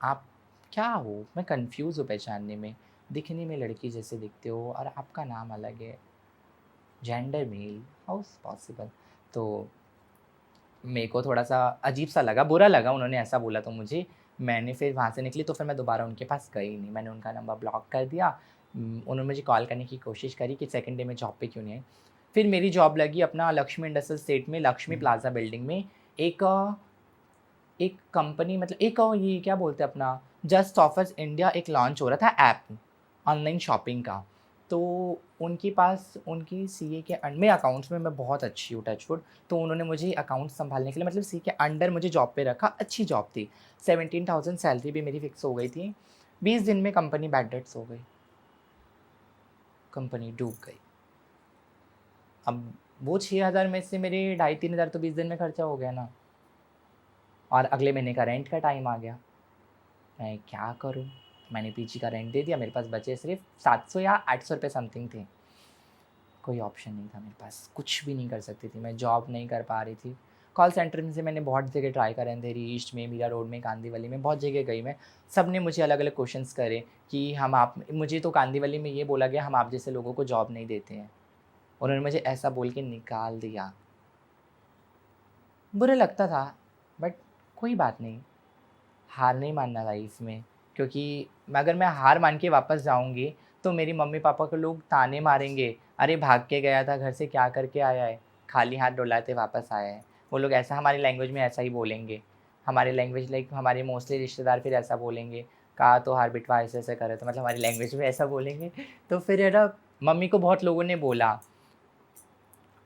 [SPEAKER 1] आप क्या हो?" मैं कन्फ्यूज़ हूँ पहचानने में, दिखने में लड़की जैसे दिखते हो और आपका नाम अलग है, gender male, how is possible? तो मेरे को थोड़ा-सा अजीब-सा लगा, बुरा लगा उन्होंने ऐसा बोला तो मुझे। मैंने फिर वहाँ से निकली तो फिर मैं दोबारा उनके पास गई नहीं, मैंने उनका नंबर ब्लॉक कर दिया। उन्होंने मुझे कॉल करने की कोशिश करी कि सेकंड डे में जॉब पे क्यों नहीं आई। फिर मेरी जॉब लगी अपना लक्ष्मी इंडस्ट्रियल एस्टेट में, लक्ष्मी प्लाज़ा बिल्डिंग में। एक एक कंपनी, मतलब एक ये क्या बोलते हैं अपना, जस्ट ऑफर्स इंडिया एक लॉन्च हो रहा था ऐप, ऑनलाइन शॉपिंग का। तो उनके पास उनकी सीए के मेरे अकाउंट्स में मैं बहुत अच्छी हूँ टचवुड, तो उन्होंने मुझे अकाउंट्स सँभालने के लिए, मतलब सीए के अंडर मुझे जॉब पे रखा, अच्छी जॉब थी। 17,000 सैलरी भी मेरी फिक्स हो गई थी। 20 दिन में कंपनी बैड डेट्स हो गई, कंपनी डूब गई। अब वो 6,000 में से मेरे 2,500-3,000 तो 20 दिन में खर्चा हो गया ना, और अगले महीने का रेंट का टाइम आ गया। मैं क्या करूँ? मैंने पीजी का रेंट दे दिया, मेरे पास बचे सिर्फ़ 700 या 800 रुपए समथिंग थे। कोई ऑप्शन नहीं था मेरे पास, कुछ भी नहीं कर सकती थी, मैं जॉब नहीं कर पा रही थी। कॉल सेंटर में से मैंने बहुत जगह ट्राई करा, अंधेरी ईस्ट में, मीरा रोड में, कांदीवली में, बहुत जगह गई मैं। सब ने मुझे अलग-अलग क्वेश्चंस करे कि हम आप मुझे तो कांदीवली में ये बोला गया, हम आप जैसे लोगों को जॉब नहीं देते हैं। उन्होंने मुझे ऐसा बोल के निकाल दिया। बुरा लगता था, बट कोई बात नहीं, हार नहीं मानना लाइफ में, क्योंकि अगर मैं हार मान के वापस जाऊँगी, तो मेरी मम्मी-पापा को लोग ताने मारेंगे, "अरे! भाग के गया था घर से, क्या करके आया है? खाली हाथ डोलाते वापस आया है।" वो लोग ऐसा हमारी लैंग्वेज में ऐसा ही बोलेंगे। हमारी लैंग्वेज लाइक हमारे मोस्टली रिश्तेदार फिर ऐसा बोलेंगे, "कहा तो हार बिटवा ऐसे-ऐसे करे", तो मतलब हमारी लैंग्वेज में ऐसा बोलेंगे। तो फिर है ना, मम्मी को बहुत लोगों ने बोला,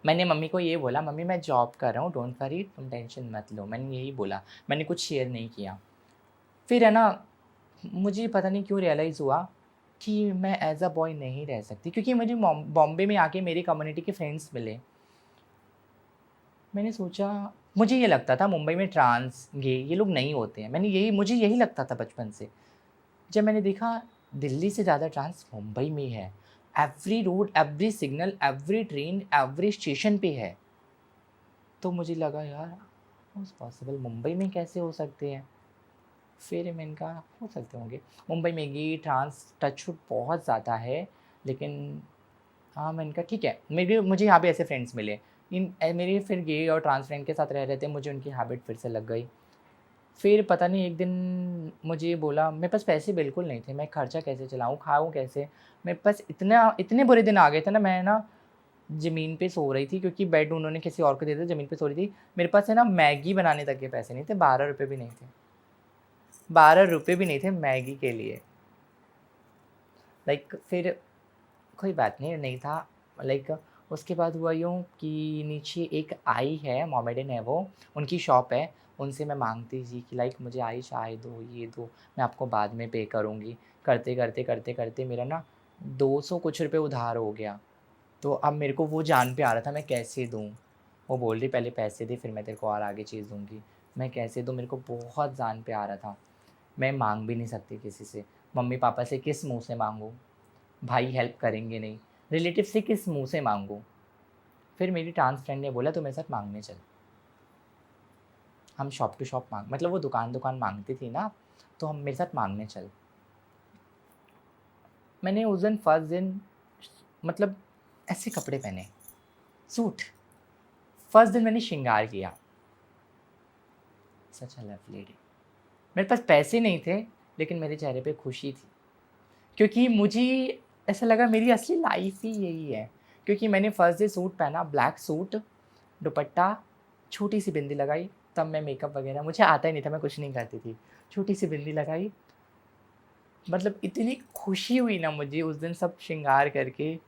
[SPEAKER 1] मैंने मम्मी को ये बोला, "मम्मी मैं जॉब कर रहा हूँ, डोंट वरी, तुम टेंशन मत लो।" मैंने यही बोला, मैंने कुछ शेयर नहीं किया। फिर है ना, मुझे पता नहीं क्यों रियलाइज़ हुआ कि मैं एज़ अ बॉय नहीं रह सकती, क्योंकि मुझे बॉम्बे में आके मेरी कम्युनिटी के फ्रेंड्स मिले। मैंने सोचा, मुझे ये लगता था मुंबई में ट्रांस, गे ये लोग नहीं होते हैं। मुझे यही लगता था बचपन से। जब मैंने देखा दिल्ली से ज़्यादा ट्रांस मुंबई में है। Every road, every signal, every train, every station पे है। तो मुझे लगा यार, हाउ इज़ पॉसिबल, मुंबई में कैसे हो सकते हैं? फिर मैंने कहा हो सकते होंगे। मुंबई में ये ट्रांस टचवुड बहुत ज़्यादा है, लेकिन हाँ, मैंने कहा ठीक है, मुझे यहाँ पे ऐसे फ्रेंड्स मिले। मेरे फिर गे और ट्रांस फ्रेंड के साथ रह थे, मुझे उनकी हैबिट फिर से लग गई। फिर पता नहीं एक दिन मुझे बोला, मेरे पास पैसे बिल्कुल नहीं थे, मैं खर्चा कैसे चलाऊँ, खाऊँ कैसे? मेरे पास इतने बुरे दिन आ गए थे ना, मैं ना ज़मीन पे सो रही थी क्योंकि बेड उन्होंने किसी और को दे दिया, ज़मीन पे सो रही थी। मेरे पास है ना मैगी बनाने तक के पैसे नहीं थे, ₹12 भी नहीं थे। ₹12 भी नहीं थे मैगी के लिए। लाइक फिर कोई बात नहीं, नहीं था। लाइक उसके बाद हुआ यूँ कि नीचे एक आई है, मोमेडिन है वो, उनकी शॉप है, उनसे मैं माँगती थी कि लाइक मुझे आई चाय दो, ये दो, मैं आपको बाद में पे करूँगी। करते मेरा ना 200 कुछ रुपए उधार हो गया। तो अब मेरे को वो जान पे आ रहा था मैं कैसे दूँ? वो बोल रही पहले पैसे दे, फिर मैं तेरे को और आगे चीज़ दूँगी। मैं कैसे दूँ? मेरे को बहुत जान पे आ रहा था। मैं माँग भी नहीं सकती किसी से। मम्मी-पापा से किस मुँह से माँगूँ? भाई हेल्प करेंगे नहीं। रिलेटिव से किस मुँह से माँगूँ? फिर मेरी ट्रांस फ्रेंड ने बोला तू मेरे साथ माँगने चल। हम शॉप टू शॉप माँग मतलब वो दुकान-दुकान माँगती थी ना, तो हम मेरे साथ माँगने चल। मैंने उस दिन फर्स्ट दिन मतलब ऐसे कपड़े पहने, सूट। फर्स्ट दिन मैंने श्रृंगार किया। सच अ लवली डे। मेरे पास पैसे नहीं थे, लेकिन मेरे चेहरे पे खुशी थी। क्योंकि मुझे ऐसा लगा मेरी असली लाइफ़ ही यही है। क्योंकि मैंने फर्स्ट डे सूट पहना, ब्लैक सूट, दुपट्टा, छोटी-सी बिंदी लगाई, तब मैं मेकअप वगैरह मुझे आता ही नहीं था, मैं कुछ नहीं करती थी। छोटी-सी बिंदी लगाई, मतलब इतनी खुशी हुई ना मुझे उस दिन सब श्रृंगार करके,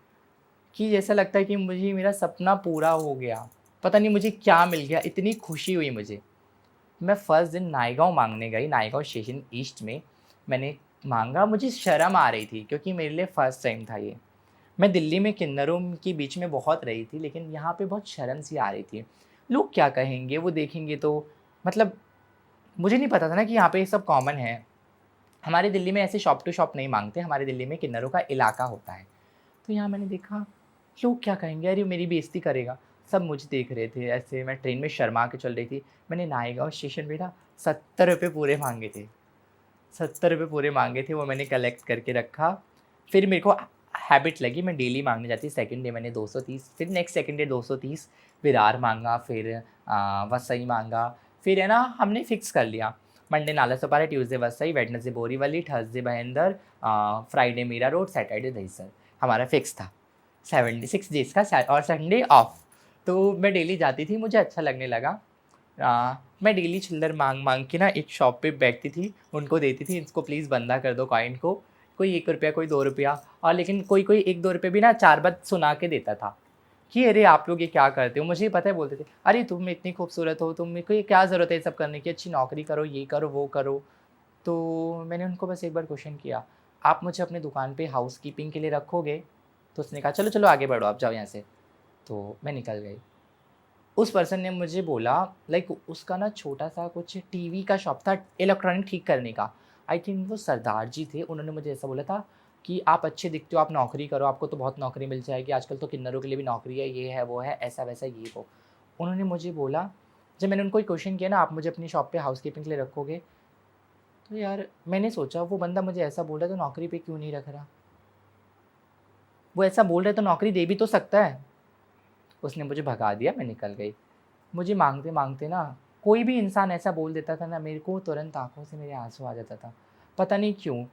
[SPEAKER 1] कि जैसा लगता है कि मुझे मेरा सपना पूरा हो गया। पता नहीं मुझे क्या मिल गया, इतनी खुशी हुई मुझे। मैं फर्स्ट दिन नायगाँव माँगने गई, नायगाँव स्टेशन ईस्ट में। मैंने माँगा, मुझे शर्म आ रही थी क्योंकि मेरे लिए फर्स्ट टाइम था ये। मैं दिल्ली में किन्नरों के बीच में बहुत रही थी, लेकिन यहाँ पे बहुत शर्म सी आ रही थी। लोग क्या कहेंगे, वो देखेंगे तो मतलब मुझे नहीं पता था ना कि यहाँ पे ये सब कॉमन है। हमारे दिल्ली में ऐसे शॉप टू शॉप नहीं माँगते, हमारे दिल्ली में किन्नरों का इलाका होता है। तो यहाँ मैंने देखा, लोग क्या कहेंगे? अरे! मेरी बेइज़्ज़ती करेगा। सब मुझे देख रहे थे ऐसे, मैं ट्रेन में शर्मा के चल रही थी। मैंने नायगाँव स्टेशन पे ना ₹70 पूरे माँगे थे। ₹70 पूरे माँगे थे, वो मैंने कलेक्ट करके रखा। फिर मेरे को हैबिट लगी, मैं डेली माँगने जाती। सेकंड डे मैंने 230, फिर नेक्स्ट सेकंड डे 230, विरार माँगा, फिर वसई माँगा। फिर है ना हमने फिक्स कर लिया, Monday Nalasopara, Tuesday Vasai, Wednesday Borivali, Thursday Bhayandar, Friday Mira Road, Saturday Dahisar. हमारा फिक्स था। 6 डेज़ का और संडे ऑफ। तो मैं डेली जाती थी, मुझे अच्छा लगने लगा। मैं डेली चिल्लर माँग-माँग के ना एक शॉप पे बैठती थी, उनको देती थी, इसको प्लीज़ बंधा कर दो कॉइन को। कोई ₹1, कोई ₹2 और लेकिन कोई-कोई ₹1-2 भी ना 4 बात सुना के देता था, कि अरे आप लोग ये क्या करते हो? मुझे ही पता है बोलते थे, "अरे तुम इतनी खूबसूरत हो, तुम को ये क्या ज़रूरत है ये सब करने की? अच्छी नौकरी करो, ये करो, वो करो।" तो मैंने उनको बस एक बार क्वेश्चन किया, "आप मुझे अपनी दुकान पे हाउसकीपिंग के लिए रखोगे?" तो उसने कहा, "चलो, चलो आगे बढ़ो, आप जाओ यहाँ से।" तो मैं निकल गई। उस पर्सन ने मुझे बोला, लाइक उसका ना छोटा-सा कुछ टीवी का शॉप था, इलेक्ट्रॉनिक ठीक करने का। आई थिंक वो सरदार जी थे, उन्होंने मुझे ऐसा बोला था कि आप अच्छे दिखते हो, आप नौकरी करो, आपको तो बहुत नौकरी मिल जाएगी, आजकल तो किन्नरों के लिए भी नौकरी है, ये है, वो है, ऐसा-वैसा ये वो। उन्होंने मुझे बोला, जब मैंने उनको एक क्वेश्चन किया ना, आप मुझे अपनी शॉप पे हाउसकीपिंग के लिए रखोगे? तो यार मैंने सोचा वो बंदा मुझे ऐसा बोल रहा है तो नौकरी पे क्यों नहीं रख रहा? वो ऐसा बोल रहा है तो नौकरी दे भी तो सकता है। उसने मुझे भगा दिया, मैं निकल गई। मुझे माँगते-माँगते ना कोई भी इंसान ऐसा बोल देता था ना, मेरे को तुरंत आँखों से मेरे आँसू आ जाता था। पता नहीं क्यों?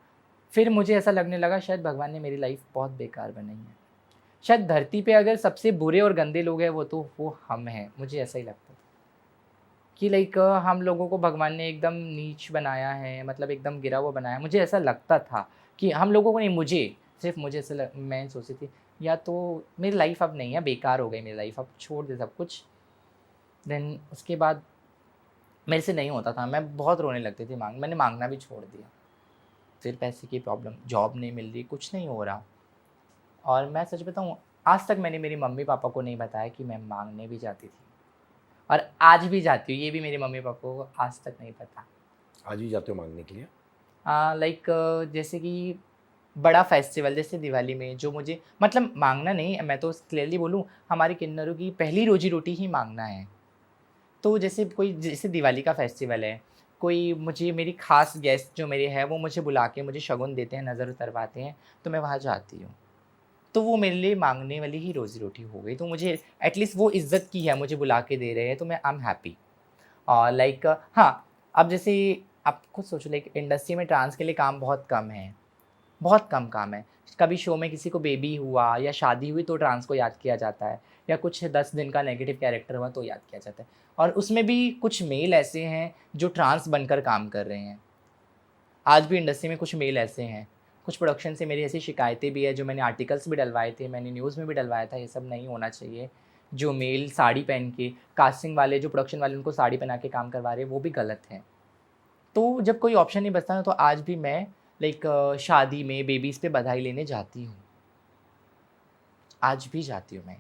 [SPEAKER 1] फिर मुझे ऐसा लगने लगा शायद भगवान ने मेरी लाइफ़ बहुत बेकार बनाई है। शायद धरती पे अगर सबसे बुरे और गंदे लोग हैं वो हम हैं, मुझे ऐसा ही लगता था। कि लाइक हम लोगों को भगवान ने एकदम नीच बनाया है, मतलब एकदम गिरा हुआ बनाया है। मुझे ऐसा लगता था कि हम लोगों को नहीं, मुझे, सिर्फ़ मुझे ऐसा मैं सोचती थी या तो मेरी लाइफ़ अब नहीं है, बेकार हो गई मेरी लाइफ़, अब छोड़ दे सब कुछ। देन उसके बाद मेरे से नहीं होता था, मैं बहुत रोने लगती थी, मैंने माँगना भी छोड़ दिया। फिर पैसे की प्रॉब्लम, जॉब नहीं मिल रही, कुछ नहीं हो रहा। और मैं सच बताऊँ, आज तक मैंने मेरी मम्मी-पापा को नहीं बताया कि मैं माँगने भी जाती थी और आज भी जाती हूँ, ये भी मेरे मम्मी-पापा को आज तक नहीं पता।
[SPEAKER 2] आज भी जाते हो माँगने के लिए?
[SPEAKER 1] लाइक जैसे कि बड़ा फेस्टिवल जैसे दिवाली में जो मुझे मतलब माँगना नहीं, मैं तो क्लियरली बोलूँ, हमारे किन्नरों की पहली रोज़ी-रोटी ही माँगना है। तो जैसे दिवाली का फेस्टिवल है, कोई मुझे मेरी ख़ास गेस्ट जो मेरे हैं वो मुझे बुला के मुझे शगुन देते हैं, नज़र उतरवाते हैं, तो मैं वहाँ जाती हूँ। तो वो मेरे लिए माँगने वाली ही रोज़ी-रोटी हो गई। तो मुझे एटलीस्ट वो इज़्ज़त की है, मुझे बुला के दे रहे हैं, तो मैं आई एम हैप्पी। और लाइक हाँ, अब जैसे आप खुद सोचो, लाइक इंडस्ट्री में ट्रांस के लिए काम बहुत कम है, बहुत कम काम है। कभी शो में किसी को बेबी हुआ या शादी हुई तो ट्रांस को याद किया जाता है, या कुछ 10 दिन का नेगेटिव कैरेक्टर हुआ तो याद किया जाता है। और उसमें भी कुछ मेल ऐसे हैं जो ट्रांस बनकर काम कर रहे हैं। आज भी इंडस्ट्री में कुछ मेल ऐसे हैं। कुछ प्रोडक्शन से मेरी ऐसी शिकायतें भी है, जो मैंने आर्टिकल्स भी डलवाए थे, मैंने न्यूज़ में भी डलवाया था, ये सब नहीं होना चाहिए। जो मेल साड़ी पहन के, कास्टिंग वाले जो प्रोडक्शन वाले उनको साड़ी पहना के काम करवा रहे हैं, वो भी गलत है। तो जब कोई ऑप्शन नहीं बचता ना, तो आज भी मैं लाइक शादी में बेबीज़ पे बधाई लेने जाती हूँ। आज भी जाती हूँ मैं।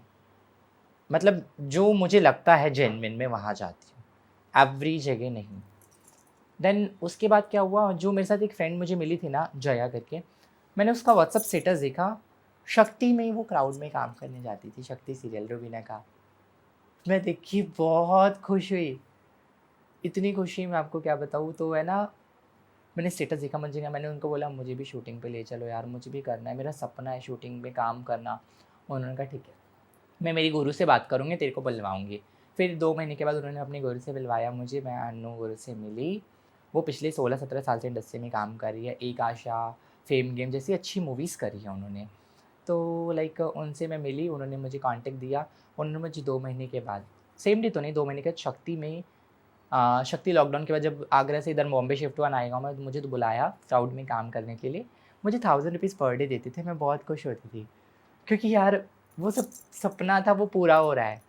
[SPEAKER 1] मतलब जो मुझे लगता है जेन्युइन, मैं वहाँ जाती हूँ, एवरी जगह नहीं। देन उसके बाद क्या हुआ, जो मेरे साथ एक फ्रेंड मुझे मिली थी ना, जया करके, मैंने उसका व्हाट्सएप स्टेटस देखा, शक्ति में ही वो क्राउड में काम करने जाती थी, शक्ति सीरियल रुबीना का। मैं देख के बहुत खुश हुई, इतनी खुशी मैं आपको क्या बताऊँ। तो है ना, मैंने स्टेटस देखा, मैंने उनको बोला मुझे भी शूटिंग पे ले चलो यार, मुझे भी करना है, मेरा सपना है शूटिंग में काम करना। उन्होंने कहा ठीक है, मैं मेरी गुरु से बात करूँगी, तेरे को बुलवाऊँगी। फिर 2 महीने के बाद उन्होंने अपने गुरु से बुलवाया मुझे, मैं अन्नू गुरु से मिली। वो पिछले 16-17 साल से इंडस्ट्री में काम कर रही है। एक आशा, फेम गेम जैसी अच्छी मूवीज़ करी है उन्होंने। तो लाइक उनसे मैं मिली, उन्होंने मुझे कॉन्टैक्ट दिया। उन्होंने मुझे 2 महीने के बाद, सेम डे तो नहीं, 2 महीने के बाद शक्ति में शक्ति लॉकडाउन के बाद जब आगरा से इधर बॉम्बे शिफ्ट हुआ नायगाँव में, मुझे तो बुलाया क्राउड में काम करने के लिए। मुझे 1000 रुपीज़ पर डे देते थे, मैं बहुत खुश होती थी। क्योंकि यार वो सब सपना था, वो पूरा हो रहा है।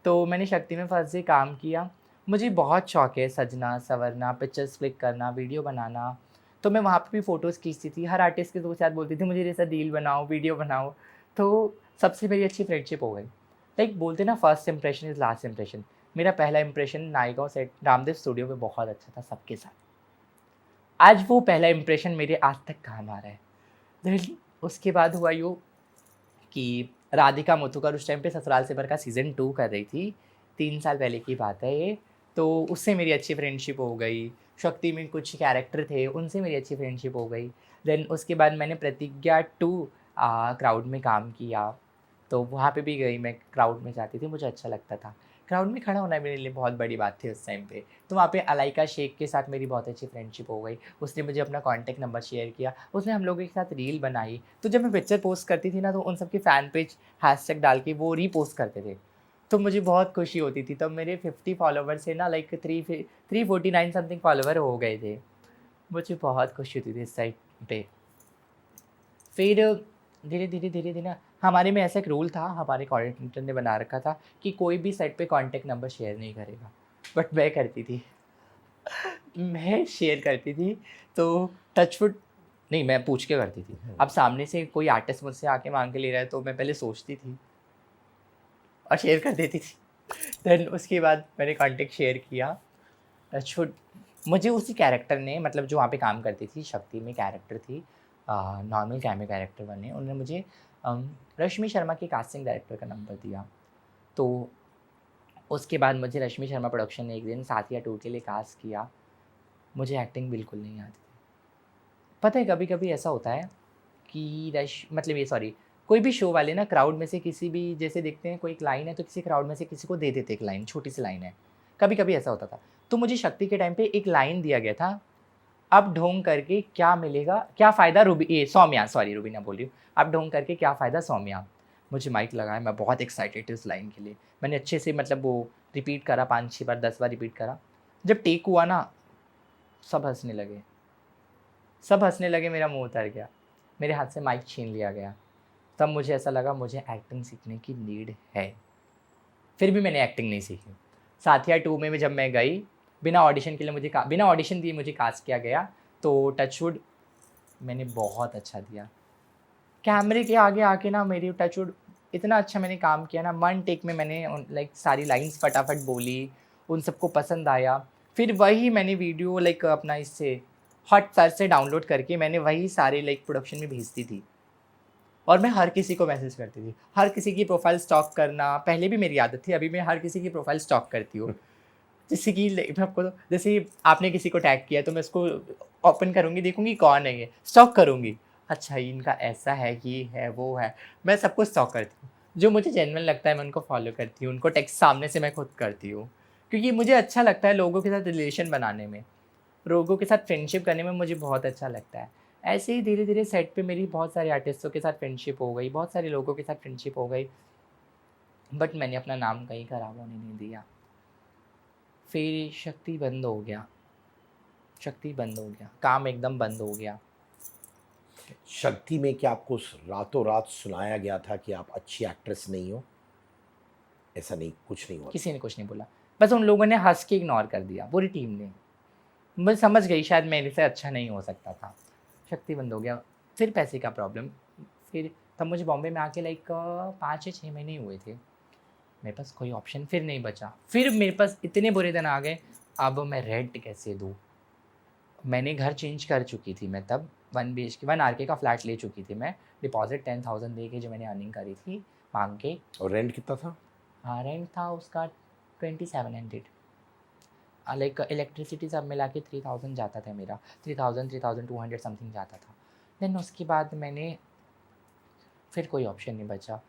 [SPEAKER 1] तो मैंने शक्ति में फर्स्ट डे काम किया। मुझे बहुत शौक है सजना, संवरना, पिक्चर्स क्लिक करना, वीडियो बनाना। तो मैं वहाँ पे भी फ़ोटोज़ खींचती थी। हर आर्टिस्ट के साथ बोलती थी मुझे जैसा रील बनाओ, वीडियो बनाओ। तो सबसे मेरी अच्छी फ्रेंडशिप हो गई। लाइक बोलते ना, first impression is last impression. मेरा पहला impression Naigaon set Ramdev studio में बहुत अच्छा था सबके साथ। आज वो पहला इंप्रेशन मेरे आज तक काम आ रहा है। देन उसके बाद हुआ यूँ कि राधिका मुथुकर उस टाइम पे ससुराल से का सीज़न 2 कर रही थी। 3 साल पहले की बात है ये। तो उससे मेरी अच्छी फ्रेंडशिप हो गई। शक्ति में कुछ कैरेक्टर थे, उनसे मेरी अच्छी फ्रेंडशिप हो गई। देन उसके बाद मैंने प्रतिज्ञा 2 क्राउड में काम किया। तो वहाँ पे भी गई मैं, क्राउड में जाती थी, मुझे अच्छा लगता था। क्राउड में खड़ा होना मेरे लिए बहुत बड़ी बात थी उस टाइम पे। तो वहाँ पे अलाइका शेख के साथ मेरी बहुत अच्छी फ्रेंडशिप हो गई। उसने मुझे अपना कॉन्टैक्ट नंबर शेयर किया, उसने हम लोगों के साथ रील बनाई। तो जब मैं पिक्चर पोस्ट करती थी ना, तो उन सबके फ़ैन पेज हैशटैग डाल के वो रीपोस्ट करते थे। तो मुझे बहुत खुशी होती थी। तब मेरे 50 फॉलोवर से ना लाइक 349 समथिंग फॉलोवर हो गए थे। मुझे बहुत खुशी होती थी इस साइड पे। फिर धीरे-धीरे ना, हमारे में ऐसा एक रूल था, हमारे कोऑर्डिनेटर ने बना रखा था कि कोई भी सेट पे कॉन्टैक्ट नंबर शेयर नहीं करेगा। बट मैं करती थी। मैं शेयर करती थी। तो टचवुड नहीं, मैं पूछ के करती थी। अब सामने से कोई आर्टिस्ट मुझसे आके माँग के ले रहा है, तो मैं पहले सोचती थी और शेयर कर देती थी। देन उसके बाद मैंने कॉन्टैक्ट शेयर किया। टचवुड मुझे उसी कैरेक्टर ने, मतलब जो वहाँ पे काम करती थी, शक्ति में कैरेक्टर थी, नॉर्मल कैमियो कैरेक्टर बने, उन्होंने मुझे रश्मि शर्मा के कास्टिंग डायरेक्टर का नंबर दिया। तो उसके बाद मुझे रश्मि शर्मा प्रोडक्शन ने एक दिन साथिया 2 के लिए कास्ट किया। मुझे एक्टिंग बिल्कुल नहीं आती थी। पता है, कभी-कभी ऐसा होता है कि मतलब ये सॉरी, कोई भी शो वाले ना क्राउड में से किसी भी, जैसे देखते हैं कोई एक लाइन है तो किसी क्राउड में से किसी को दे देते एक लाइन, छोटी-सी लाइन है। कभी-कभी ऐसा होता था। तो मुझे शक्ति के टाइम पे एक लाइन दिया गया था, अब ढोंग करके क्या मिलेगा, क्या फ़ायदा सौम्या, सॉरी रुबीना बोल रही हूँ। अब ढोंग करके क्या फ़ायदा सौम्या। मुझे माइक लगाया, मैं बहुत एक्साइटेड थी उस लाइन के लिए। मैंने अच्छे से मतलब वो रिपीट करा, 5-6 बार, 10 बार रिपीट करा। जब टेक हुआ ना, सब हँसने लगे। सब हँसने लगे, मेरा मुँह उतर गया। मेरे हाथ से माइक छीन लिया गया। तब मुझे ऐसा लगा मुझे एक्टिंग सीखने की नीड है। फिर भी मैंने एक्टिंग नहीं सीखी। साथिया 2 में भी जब मैं गई, बिना ऑडिशन के लिए बिना ऑडिशन दिए मुझे कास्ट किया गया। तो टचवुड मैंने बहुत अच्छा दिया। कैमरे के आगे आके ना मेरी टचवुड इतना अच्छा मैंने काम किया ना, 1 टेक में मैंने लाइक सारी लाइन्स फटाफट बोली, उन सबको पसंद आया। फिर वही मैंने वीडियो लाइक अपना इससे हॉटस्टार से डाउनलोड करके मैंने वही सारे लाइक प्रोडक्शन में भेजती थी। और मैं हर किसी को मैसेज करती थी। हर किसी की प्रोफ़ाइल स्टॉक करना, पहले भी मेरी आदत थी, अभी मैं हर किसी की प्रोफ़ाइल स्टॉक करती हूँ। जैसे कि मैं आपको जैसे आपने किसी को टैग किया तो मैं उसको ओपन करूँगी, देखूँगी कौन है ये, स्टॉक करूँगी। अच्छा इनका ऐसा है, ये है, वो है, मैं सबको स्टॉक करती हूँ। जो मुझे जेन्युइन लगता है मैं उनको फॉलो करती हूँ, उनको टेक्स्ट सामने से मैं खुद करती हूँ। क्योंकि मुझे अच्छा लगता है लोगों के साथ रिलेशन बनाने में, लोगों के साथ फ्रेंडशिप करने में मुझे बहुत अच्छा लगता है। ऐसे ही धीरे-धीरे सेट पे मेरी बहुत सारे आर्टिस्टों के साथ फ्रेंडशिप हो गई, बहुत सारे लोगों के साथ फ्रेंडशिप हो गई, बट मैंने अपना नाम कहीं खराब होने नहीं दिया। फिर शक्ति बंद हो गया, शक्ति बंद हो गया, काम एकदम बंद हो गया।
[SPEAKER 2] शक्ति में क्या आपको रातों रात सुनाया गया था कि आप अच्छी एक्ट्रेस नहीं हो? ऐसा नहीं, कुछ नहीं हुआ था।
[SPEAKER 1] किसी ने कुछ नहीं बोला। बस उन लोगों ने हँस के इग्नोर कर दिया, पूरी टीम ने। मैं समझ गई शायद मेरे से अच्छा नहीं हो सकता था। शक्ति बंद हो गया, फिर पैसे का प्रॉब्लम, फिर तब मुझे बॉम्बे में आके लाइक 5 या 6 महीने ही हुए थे। मेरे पास कोई ऑप्शन फिर नहीं बचा। फिर मेरे पास इतने बुरे दिन आ गए, अब मैं रेंट कैसे दूँ? मैंने घर चेंज कर चुकी थी मैं तब, 1 बीएचके 1 आरके का फ्लैट ले चुकी थी मैं। डिपॉज़िट 10,000 दे के जो मैंने अर्निंग करी थी माँग के।
[SPEAKER 2] और रेंट कितना था?
[SPEAKER 1] हाँ, रेंट था उसका 2700। लाइक इलेक्ट्रिसिटी सब मिला के 3000 जाता था मेरा, 3000 3200 समथिंग जाता था। देन उसके बाद मैंने फिर कोई ऑप्शन नहीं बचा,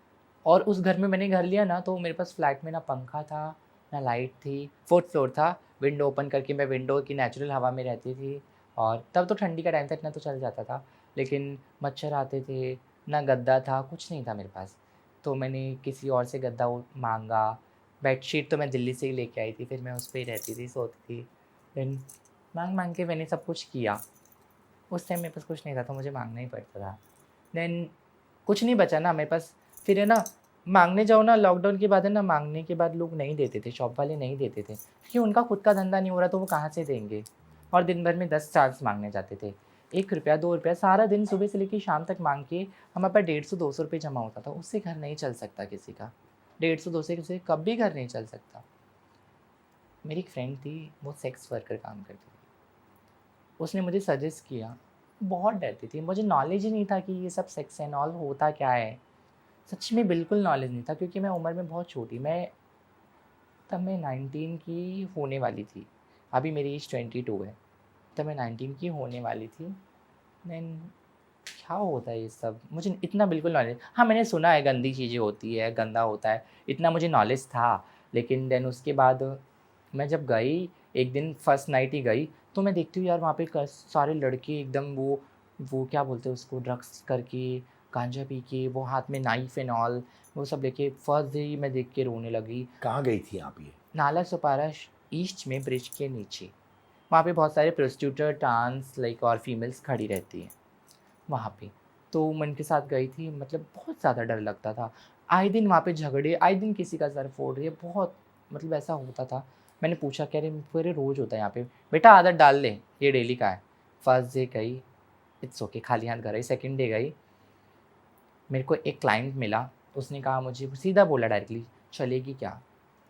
[SPEAKER 1] और उस घर में मैंने घर लिया ना तो मेरे पास फ्लैट में ना पंखा था, ना लाइट थी, 4th फ्लोर था, विंडो ओपन करके मैं विंडो की नेचुरल हवा में रहती थी, और तब तो ठंडी का टाइम था, इतना तो चल जाता था, लेकिन मच्छर आते थे, ना गद्दा था, कुछ नहीं था मेरे पास। तो मैंने किसी और से गद्दा माँगा, बेडशीट तो मैं दिल्ली से ही लेके आई थी, फिर मैं उस पे ही रहती थी, सोती थी। देन माँग-माँग के मैंने सब कुछ किया। उस टाइम मेरे पास कुछ नहीं था तो मुझे माँगना ही पड़ता था। देन कुछ नहीं बचा ना मेरे पास, फिर है ना, माँगने जाओ ना, लॉकडाउन के बाद है ना, माँगने के बाद लोग नहीं देते थे, शॉप वाले नहीं देते थे, क्योंकि उनका खुद का धंधा नहीं हो रहा तो वो कहाँ से देंगे? और दिन भर में 10 चार्ज माँगने जाते थे। ₹1 ₹2 सारा दिन सुबह से लेके शाम तक माँग के हमारे पास 150-200 रुपए जमा होता था, उससे घर नहीं चल सकता किसी का। 150-200 से कभी घर नहीं चल सकता। मेरी एक फ्रेंड थी, वो सेक्स वर्कर काम करती थी। उसने मुझे सजेस्ट किया, बहुत डरती थी, मुझे नॉलेज ही नहीं था कि ये सब सेक्स एंड ऑल होता क्या है? सच में बिल्कुल नॉलेज नहीं था, क्योंकि मैं उम्र में बहुत छोटी, तब मैं 19 की होने वाली थी। अभी मेरी एज 22 है, तब मैं 19 की होने वाली थी। देन क्या होता है ये सब? मुझे इतना बिल्कुल नॉलेज, हाँ, मैंने सुना है गंदी चीज़ें होती है, गंदा होता है, इतना मुझे नॉलेज था। लेकिन देन उसके बाद मैं जब गई, एक दिन फर्स्ट नाइट ही गई, तो मैं देखती हूँ यार वहाँ पे क सारे लड़के एकदम वो क्या बोलते हैं उसको, ड्रग्स करके, गांजा पी के, वो हाथ में नाइफ एंड ऑल, वो सब लेके, फर्स्ट डे ही मैं देख के रोने लगी।
[SPEAKER 2] कहाँ गई थी आप ये?
[SPEAKER 1] नाला सुपारा ईस्ट में ब्रिज के नीचे, वहाँ पे बहुत सारे प्रोस्टिट्यूटर, ट्रांस लाइक और फीमेल्स खड़ी रहती हैं वहाँ पे। तो मैं उनके साथ गई थी, मतलब बहुत ज़्यादा डर लगता था। आए दिन वहाँ पे झगड़े, आए दिन किसी का सर फोड़ रही है, बहुत मतलब ऐसा होता था। मैंने पूछा, कह रहे मेरे रोज़ होता है यहाँ पे। बेटा आदत डाल ले, ये डेली का है। फर्स्ट डे गई, इट्स ओके, खाली हाथ घर आई। सेकंड डे गई, मेरे को एक क्लाइंट मिला, उसने कहा मुझे, सीधा बोला डायरेक्टली, चलेगी क्या?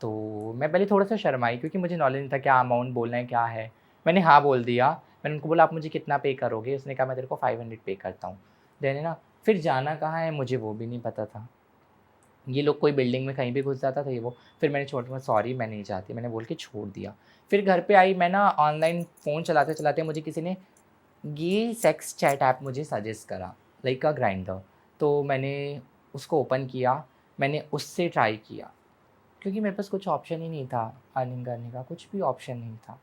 [SPEAKER 1] तो मैं पहले थोड़ा-सा शर्माई, क्योंकि मुझे नॉलेज नहीं था क्या अमाउंट बोलना है, क्या है। मैंने हाँ बोल दिया। मैंने उनको बोला आप मुझे कितना पे करोगे? उसने कहा मैं तेरे को 500 पे करता हूँ। देन है ना, फिर जाना कहाँ है मुझे वो भी नहीं पता था। ये लोग कोई बिल्डिंग में कहीं भी घुस जाता था ये वो। फिर मैंने छोड़ दिया, सॉरी मैं नहीं जाती, मैंने बोल के छोड़ दिया। फिर घर पे आई, मैं ना ऑनलाइन फ़ोन चलाते-चलाते मुझे किसी ने ये सेक्स चैट ऐप मुझे सजेस्ट करा, लाइक अ ग्राइंडर। तो मैंने उसको ओपन किया, मैंने उससे ट्राई किया, क्योंकि मेरे पास कुछ ऑप्शन ही नहीं था अर्निंग करने का, कुछ भी ऑप्शन नहीं था।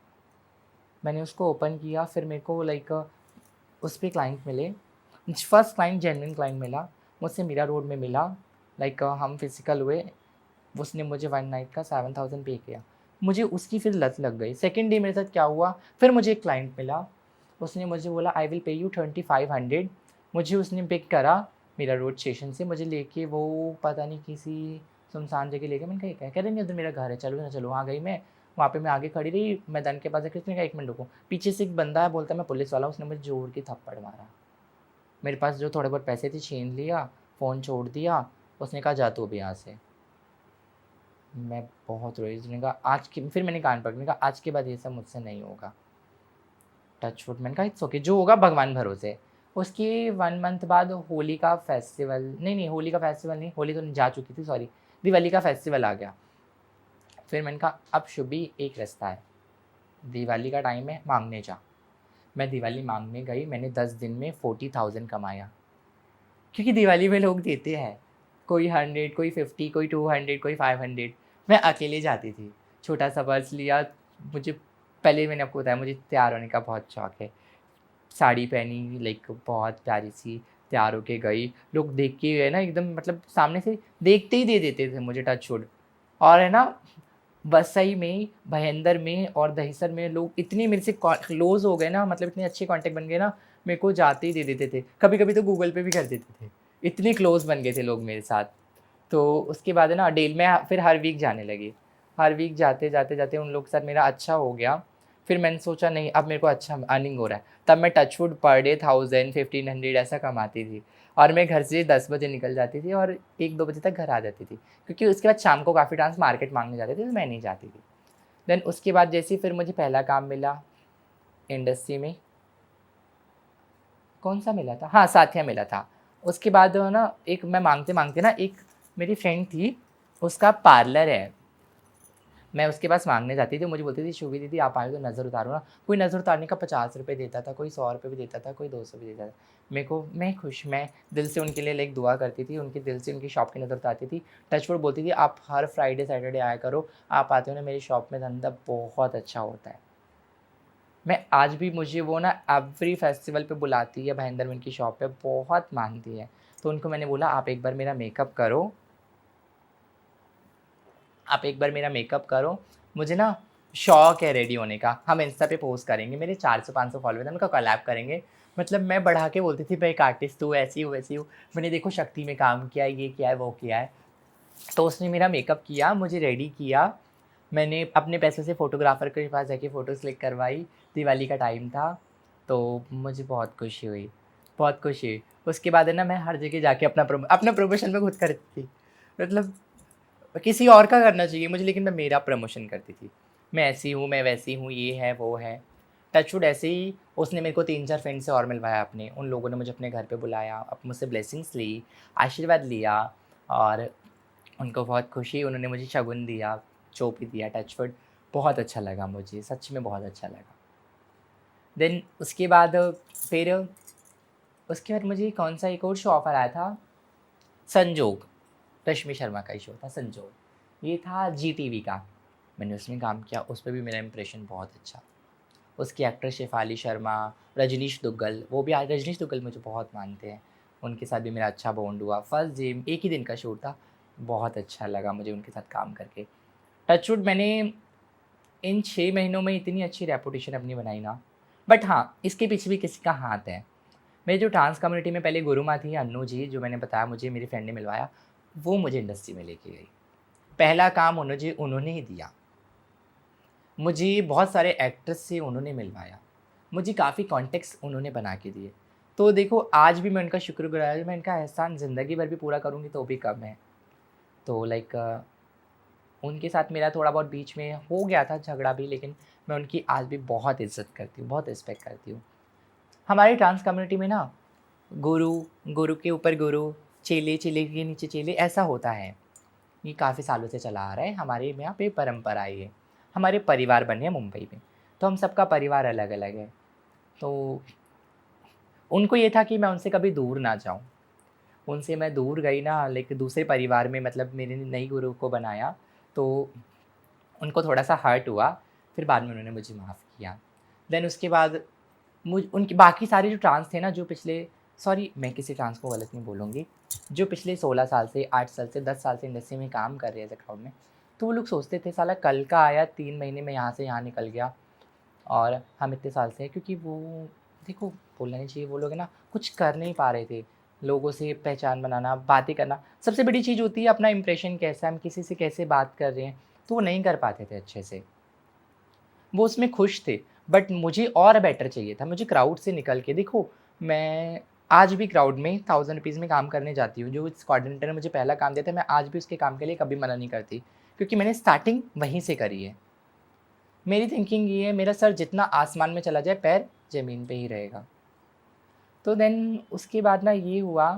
[SPEAKER 1] मैंने उसको ओपन किया, फिर मेरे को लाइक उस पे क्लाइंट मिले। फर्स्ट क्लाइंट जेन्युइन क्लाइंट मिला, मुझसे मीरा रोड में मिला, लाइक हम फिज़िकल हुए। उसने मुझे 1 नाइट का 7000 पे किया। मुझे उसकी फिर लत लग गई। सेकंड डे मेरे साथ क्या हुआ, फिर मुझे एक क्लाइंट मिला, उसने मुझे बोला आई विल पे यू 2500। मुझे उसने पिक करा मीरा रोड स्टेशन से, मुझे लेके वो पता नहीं किसी सुनसान जगह ले गया। मैंने कहा ये क्या है? कह रहे नहीं उधर मेरा घर है, चलो ना चलो। वहाँ गई मैं, वहाँ पे मैं आगे खड़ी रही, मैदान के पास जाके उसने कहा 1 मिनट रुको। पीछे से एक बंदा है, बोलता है मैं पुलिस वाला हूँ, उसने मुझे ज़ोर की थप्पड़ मारा। मेरे पास जो थोड़े बहुत पैसे थे छीन लिया, फ़ोन छोड़ दिया, उसने कहा जा तू अभी यहाँ से। मैं बहुत रोई, उसने कहा आज के, फिर मैंने कान पकड़, मैंने कहा आज के बाद ये सब मुझसे नहीं होगा, टच वुड। मैंने कहा इट्स ओके, जो होगा भगवान भरोसे। उसके 1 मंथ बाद होली का फेस्टिवल, नहीं होली का फेस्टिवल नहीं, होली तो जा चुकी थी, सॉरी, दिवाली का फेस्टिवल आ गया। फिर मैंने कहा अब शुभी एक रास्ता है, दिवाली का टाइम है, मांगने जा। मैं दिवाली मांगने गई, मैंने 10 दिन में 40,000 कमाया, क्योंकि दिवाली में लोग देते हैं, कोई 100, कोई 50, कोई 200, कोई 500। मैं अकेले जाती थी, छोटा सा पर्स लिया। मुझे पहले मैंने आपको बताया मुझे तैयार होने का बहुत शौक है। साड़ी पहनी, लाइक बहुत प्यारी सी, तैयार होके गई। लोग देख के है ना एकदम, मतलब सामने से देखते ही दे देते थे मुझे टचवुड। और है ना, वसई में, भयंदर में और दहिसर में लोग इतने मेरे से क्लोज हो गए ना, मतलब इतने अच्छे कांटेक्ट बन गए ना, मेरे को जाते ही दे देते थे। कभी कभी तो गूगल पे भी कर देते थे, इतने क्लोज बन गए थे लोग मेरे साथ। तो उसके बाद है ना डेल में फिर हर वीक जाने लगी। हर वीक जाते जाते जाते उन लोग के साथ मेरा अच्छा हो गया। फिर मैंने सोचा नहीं, अब मेरे को अच्छा अर्निंग हो रहा है। तब मैं टचवुड पर डे 1000 1500 ऐसा कमाती थी। और मैं घर से 10 बजे निकल जाती थी और 1 2 बजे तक घर आ जाती थी, क्योंकि उसके बाद शाम को काफ़ी डांस मार्केट मांगने जाते थे तो मैं नहीं जाती थी। देन उसके बाद जैसे ही फिर मुझे पहला काम मिला इंडस्ट्री में, कौन सा मिला था, हाँ साथिया मिला था। उसके बाद ना एक मैं मांगते मांगते ना, एक मेरी फ्रेंड थी, उसका पार्लर है, मैं उसके पास मांगने जाती थी। मुझे बोलती थी शुभी दीदी आप आए तो नज़र उतारो ना। कोई नज़र उतारने का 50 रुपये देता था, कोई 100 रुपये भी देता था, कोई 200 भी देता था। मेरे को, मैं खुश, मैं दिल से उनके लिए लाइक दुआ करती थी, उनके दिल से उनकी शॉप की नज़र उतारती थी। टचवुड बोलती थी आप हर फ्राइडे सैटरडे आया करो, आप आते हो ना मेरी शॉप में धंधा बहुत अच्छा होता है। मैं आज भी, मुझे वो ना एवरी फेस्टिवल पे बुलाती है, महेंद्र में उनकी शॉप पे बहुत मानती है। तो उनको मैंने बोला आप एक बार मेरा मेकअप करो, आप एक बार मेरा मेकअप करो, मुझे ना शौक है रेडी होने का, हम इंस्टा पे पोस्ट करेंगे, मेरे 400 500 फॉलोअर हैं, उनका कोलैब करेंगे। मतलब मैं बढ़ा के बोलती थी मैं एक आर्टिस्ट हूँ, ऐसी हूँ वैसी हूँ, मैंने देखो शक्ति में काम किया है, ये किया है वो किया है। तो उसने मेरा मेकअप किया, मुझे रेडी किया, मैंने अपने पैसों से फ़ोटोग्राफ़र के पास जाके फ़ोटोज़ क्लिक करवाई। दिवाली का टाइम था, तो मुझे बहुत खुशी हुई, बहुत खुशी हुई। उसके बाद है ना मैं हर जगह जाके अपना प्रमोशन मैं खुद करती थी। मतलब किसी और का करना चाहिए मुझे, लेकिन मैं मेरा प्रमोशन करती थी। मैं ऐसी हूँ, मैं वैसी हूँ, ये है वो है। टचवुड ऐसे ही उसने मेरे को 3 4 फ्रेंड से और मिलवाया अपने, उन लोगों ने मुझे अपने घर पे बुलाया, अब मुझसे ब्लेसिंग्स ली, आशीर्वाद लिया। और उनको बहुत खुशी, उन्होंने मुझे शगुन दिया, चोपी दिया। टचवुड बहुत अच्छा लगा मुझे, सच में बहुत अच्छा लगा। देन उसके बाद फिर उसके बाद मुझे कौन सा एक और शो ऑफ़र आया था, संजोग, रश्मि शर्मा का ही शो था संजोग। ये था जी टीवी का, मैंने उसमें काम किया, उस पे भी मेरा इंप्रेशन बहुत अच्छा। उसकी एक्ट्रेस शेफाली शर्मा, रजनीश दुग्गल, वो भी आज रजनीश दुग्गल मुझे बहुत मानते हैं, उनके साथ भी मेरा अच्छा बॉन्ड हुआ। फर्स्ट डे एक ही दिन का शूट था, बहुत अच्छा लगा मुझे उनके साथ काम करके। टचवुड मैंने इन 6 महीनों में इतनी अच्छी रेपुटेशन अपनी बनाई ना। बट हाँ, इसके पीछे भी किसी का हाथ है। मेरी जो डांस कम्युनिटी में पहले गुरु माँ थी अन्नू जी, जो मैंने बताया मुझे मेरी फ्रेंड ने मिलवाया, वो मुझे इंडस्ट्री में लेके गई। पहला काम उन्होंने ही दिया। मुझे बहुत सारे एक्टर्स से उन्होंने मिलवाया। मुझे काफ़ी कॉन्टेक्ट्स उन्होंने बना के दिए। तो देखो आज भी मैं उनका शुक्रगुज़ार हूँ, मैं इनका एहसान ज़िंदगी भर भी पूरा करूँगी तो भी कम है। तो लाइक उनके साथ मेरा थोड़ा बहुत बीच में हो गया था झगड़ा भी, लेकिन मैं उनकी आज भी बहुत इज़्ज़त करती हूँ, बहुत रिस्पेक्ट करती हूँ। हमारी ट्रांस कम्युनिटी में ना गुरु, गुरु के ऊपर गुरु, चेले, चेले के नीचे चेले, ऐसा होता है। ये काफ़ी सालों से चला आ रहा है, हमारे यहाँ पे परंपरा ये है। हमारे परिवार बने हैं मुंबई में, तो हम सबका परिवार अलग-अलग है। तो उनको ये था कि मैं उनसे कभी दूर ना जाऊँ। उनसे मैं दूर गई ना, लेकिन दूसरे परिवार में, मतलब मेरे नई गुरु को बनाया, तो उनको थोड़ा-सा हर्ट हुआ। फिर बाद में उन्होंने मुझे माफ़ किया। देन उसके बाद उनके बाकी सारे जो ट्रांस थे ना, जो पिछले, सॉरी मैं किसी ट्रांस को गलत नहीं बोलूँगी, जो पिछले 16 साल से, 8 साल से, 10 साल से इंडस्ट्री में काम कर रहे हैं एज़ अ क्राउड में, तो वो लोग सोचते थे साला कल का आया 3 महीने में यहाँ से यहाँ निकल गया और हम इतने साल से हैं, क्योंकि वो, देखो बोलना नहीं चाहिए, वो लोग है ना कुछ कर नहीं पा रहे थे। लोगों से पहचान बनाना, बातें करना, सबसे बड़ी चीज़ होती है अपना इंप्रेशन कैसा है, हम किसी से कैसे बात कर रहे हैं, तो वो नहीं कर पाते थे अच्छे से। वो उसमें खुश थे, बट मुझे और बेटर चाहिए था। मुझे क्राउड से निकल के, देखो मैं आज भी क्राउड में 1000 रुपीज़ में काम करने जाती हूँ। जो इस कोऑर्डिनेटर ने मुझे पहला काम दिया था, मैं आज भी उसके काम के लिए कभी मना नहीं करती, क्योंकि मैंने स्टार्टिंग वहीं से करी है। मेरी थिंकिंग ये है, मेरा सर जितना आसमान में चला जाए, पैर ज़मीन पे ही रहेगा। तो देन उसके बाद ना ये हुआ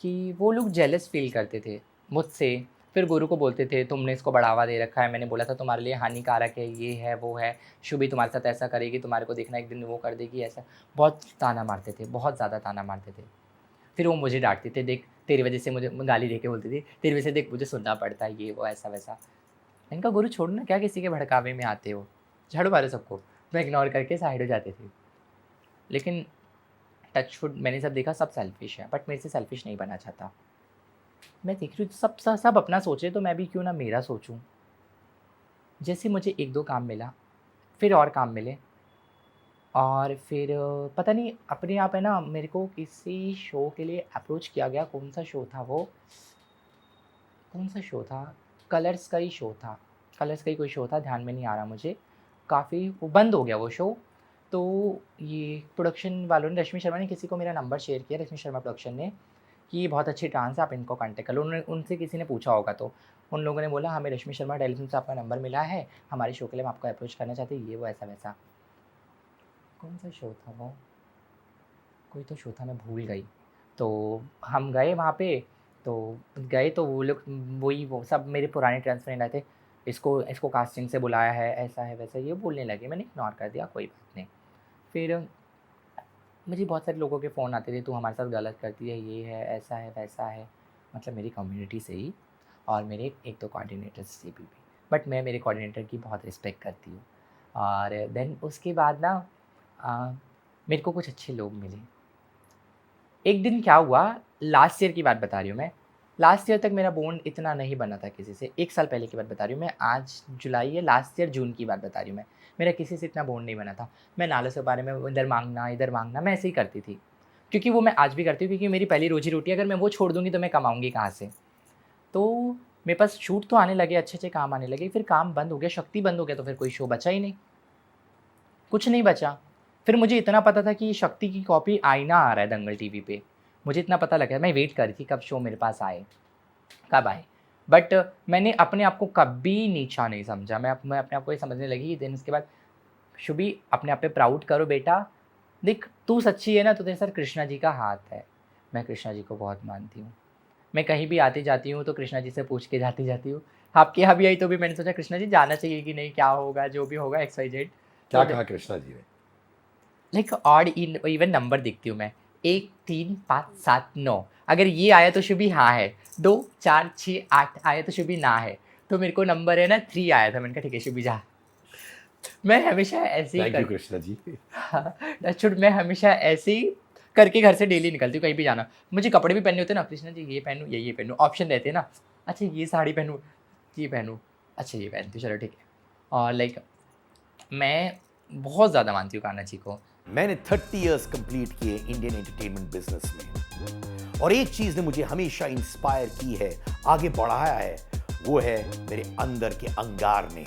[SPEAKER 1] कि वो लोग जेलस फ़ील करते थे मुझसे, फिर गुरु को बोलते थे तुमने इसको बढ़ावा दे रखा है, मैंने बोला था तुम्हारे लिए हानिकारक है, ये है वो है, शुभी तुम्हारे साथ ऐसा करेगी, तुम्हारे को देखना एक दिन वो कर देगी, ऐसा बहुत ताना मारते थे, बहुत ज़्यादा ताना मारते थे। फिर वो मुझे डांटते थे, देख तेरी वजह से मुझे गाली दे के बोलती थी, तेरी वजह से देख मुझे सुनना पड़ता है, ये वो ऐसा वैसा। मैंने कहा गुरु छोड़ो ना, क्या किसी के भड़कावे में आते हो, झाड़ू मारो सबको। मैं इग्नोर करके साइड हो जाती थी। लेकिन टचवुड मैंने सब देखा, सब सेल्फिश है, बट मेरे से सेल्फिश नहीं बनना चाहता। मैं देख रही हूँ सब अपना सोच रहे, तो मैं भी क्यों ना मेरा सोचूं। जैसे मुझे 1-2 काम मिला, फिर और काम मिले, और फिर पता नहीं अपने आप है ना, मेरे को किसी शो के लिए अप्रोच किया गया। कौन सा शो था वो, कौन सा शो था, कलर्स का ही शो था, कलर्स का ही कोई शो था, ध्यान में नहीं आ रहा मुझे। काफ़ी वो बंद हो गया वो शो। तो ये प्रोडक्शन वालों ने, रश्मि शर्मा ने किसी को मेरा नंबर शेयर किया, रश्मि शर्मा प्रोडक्शन ने, कि ये बहुत अच्छी डांस है, आप इनको कांटेक्ट कर लो। उन्होंने, उनसे किसी ने पूछा होगा, तो उन लोगों ने बोला हमें रश्मि शर्मा टेलीविज़न से आपका नंबर मिला है, हमारे शो के लिए हम आपको अप्रोच करना चाहते हैं, ये वो ऐसा वैसा। कौन सा शो था वो, कोई तो शो था, मैं भूल गई। तो हम गए वहाँ पे, तो गए तो वो लोग, वही वो सब मेरे पुराने ट्रेंड्स फ्रेंड आए थे, इसको इसको कास्टिंग से बुलाया है, ऐसा है वैसा, ये बोलने लगे। मैंने इग्नोर कर दिया, कोई बात नहीं। फिर मुझे बहुत सारे लोगों के फ़ोन आते थे, तू हमारे साथ गलत करती है, ये है, ऐसा है वैसा है, मतलब मेरी कम्युनिटी से ही, और मेरे 1-2 कोऑर्डिनेटर्स से भी। बट मैं मेरे कोऑर्डिनेटर की बहुत रिस्पेक्ट करती हूँ। और देन उसके बाद ना अ, मेरे को कुछ अच्छे लोग मिले। एक दिन क्या हुआ, लास्ट ईयर की बात बता रही हूँ मैं। लास्ट ईयर तक मेरा बॉन्ड इतना नहीं बना था किसी से। 1 साल पहले की बात बता रही हूँ मैं, आज जुलाई है, लास्ट ईयर जून की बात बता रही हूँ मैं। मेरा किसी से इतना बॉन्ड नहीं बना था। मैं नालों से बारे में इधर माँगना, मैं ऐसे ही करती थी। क्योंकि वो मैं आज भी करती हूँ, क्योंकि मेरी पहली रोज़ी-रोटी है, अगर मैं वो छोड़ दूँगी तो मैं कमाऊँगी कहाँ से? तो मेरे पास शूट तो आने लगे, अच्छे-अच्छे काम आने लगे, फिर काम बंद हो गया, शक्ति बंद हो गया, तो फिर कोई शो बचा ही नहीं, कुछ नहीं बचा। फिर मुझे इतना पता था कि शक्ति की कॉपी आईना आ रहा है दंगल टीवी पे। मुझे इतना पता लगा, मैं वेट कर रही थी कब शो मेरे पास आए, कब आए। बट मैंने अपने आप को कभी नीचा नहीं समझा। मैं अपने आप को ये समझने लगी, देन उसके बाद, शुभी अपने आप पे प्राउड करो बेटा। देख तू सच्ची है ना, तो तेरे साथ कृष्णा जी का हाथ है। मैं कृष्णा जी को बहुत मानती हूँ। मैं कहीं भी आती-जाती हूँ तो कृष्णा जी से पूछ के जाती हूँ। आपके यहाँ भी आई तो भी मैंने सोचा कृष्णा जी जाना चाहिए कि नहीं, क्या होगा, जो भी होगा XYZ।
[SPEAKER 2] क्या
[SPEAKER 1] तो
[SPEAKER 2] कहा कृष्णा जी ने?
[SPEAKER 1] लाइक ऑड इवन नंबर देखती हूँ मैं, 1 3 5 7 9, अगर ये आया तो शुभी हाँ है, 2 4 6 8 आया तो शुभी ना है। तो मेरे को नंबर है ना 3 आया था, मैंने कहा ठीक है शुभी जा। मैं हमेशा ऐसे ही
[SPEAKER 2] थैंक यू
[SPEAKER 1] कर
[SPEAKER 2] कृष्णा जी।
[SPEAKER 1] टचवुड, मैं हमेशा ऐसे ही करके घर से डेली निकलती हूँ, कहीं भी जाना। मुझे कपड़े भी पहनने होते हैं ना, कृष्णा जी ये पहनूँ या ये पहनूँ, ऑप्शन रहते हैं ना। अच्छा ये साड़ी पहनूँ, ये पहनूँ, अच्छा ये पहनती हूँ, चलो ठीक है। और लाइक मैं बहुत ज़्यादा मानती हूँ कान्हा जी को।
[SPEAKER 2] मैंने 30 इयर्स कंप्लीट किए इंडियन एंटरटेनमेंट बिजनेस में, और एक चीज ने मुझे हमेशा इंस्पायर की है, आगे बढ़ाया है, वो है मेरे अंदर के अंगार ने।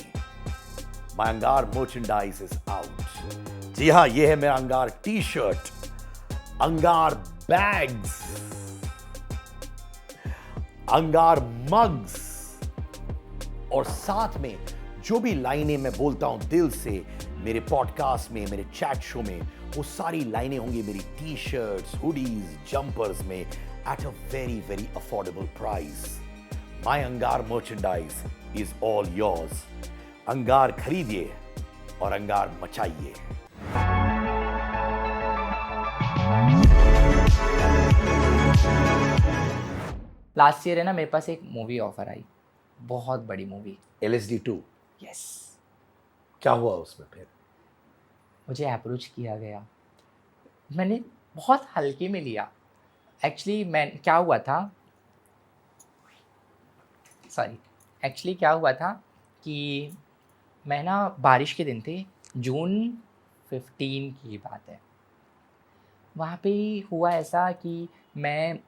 [SPEAKER 2] माय अंगार मर्चेंडाइज इज आउट। जी हाँ, ये है मेरा अंगार टी शर्ट, अंगार बैग्स, अंगार मग्स, और साथ में जो भी लाइनें मैं बोलता हूं दिल से मेरे पॉडकास्ट में, मेरे चैट शो में, वो सारी लाइनें होंगी मेरी टी शर्ट्स, हुडीज, जंपर्स में, at a very very affordable price. My अंगार मर्चेंडाइज इज ऑल योर्स। अंगार खरीदिए और अंगार मचाइए।
[SPEAKER 1] लास्ट ईयर है ना, मेरे पास एक मूवी ऑफर आई, बहुत बड़ी मूवी।
[SPEAKER 2] LSD 2
[SPEAKER 1] यस,
[SPEAKER 2] क्या हुआ उसमें फिर?
[SPEAKER 1] मुझे अप्रोच किया गया, मैंने बहुत हल्के में लिया। एक्चुअली मैं क्या हुआ था, सॉरी, एक्चुअली क्या हुआ था कि मैं ना, बारिश के दिन थे, जून 15 की बात है। वहाँ पे हुआ ऐसा कि मैं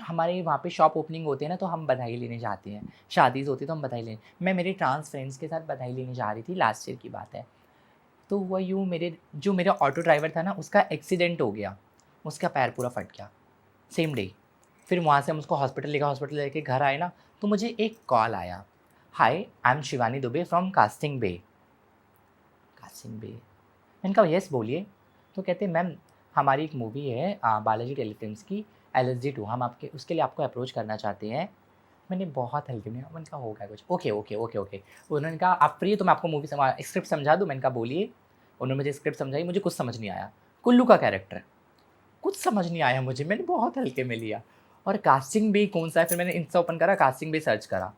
[SPEAKER 1] हमारे वहाँ पे शॉप ओपनिंग होते हैं ना, तो हम बधाई लेने जाते हैं, शादीज़ होती है तो हम बधाई लेने, मैं मेरे ट्रांस फ्रेंड्स के साथ बधाई लेने जा रही थी, लास्ट ईयर की बात है। तो हुआ यूँ, मेरा ऑटो ड्राइवर था ना, उसका एक्सीडेंट हो गया, उसका पैर पूरा फट गया सेम डे। फिर वहाँ से हम उसको हॉस्पिटल लेके घर आए ना, तो मुझे एक कॉल आया, hi I am Shivani Dubey from Casting Bay. मैंने कहा यस बोलिए। तो कहते मैम हमारी एक मूवी है बालाजी टेलीफिल्म्स की, LSD 2, हम आपके उसके लिए आपको अप्रोच करना चाहते हैं। मैंने बहुत हल्के में, मैंने कहा हो गया कुछ, ओके ओके ओके ओके। उन्होंने कहा आप फ्री हो तो मैं आपको मूवी स्क्रिप्ट समझा दूँ? मैंने कहा बोलिए। उन्होंने मुझे स्क्रिप्ट समझाई, मुझे कुछ समझ नहीं आया। कुल्लू का कैरेक्टर है, कुछ समझ नहीं आया मुझे, मैंने बहुत हल्के में लिया। और कास्टिंग भी कौन-सा है, फिर मैंने इंस्टा ओपन करा, कास्टिंग भी सर्च करा।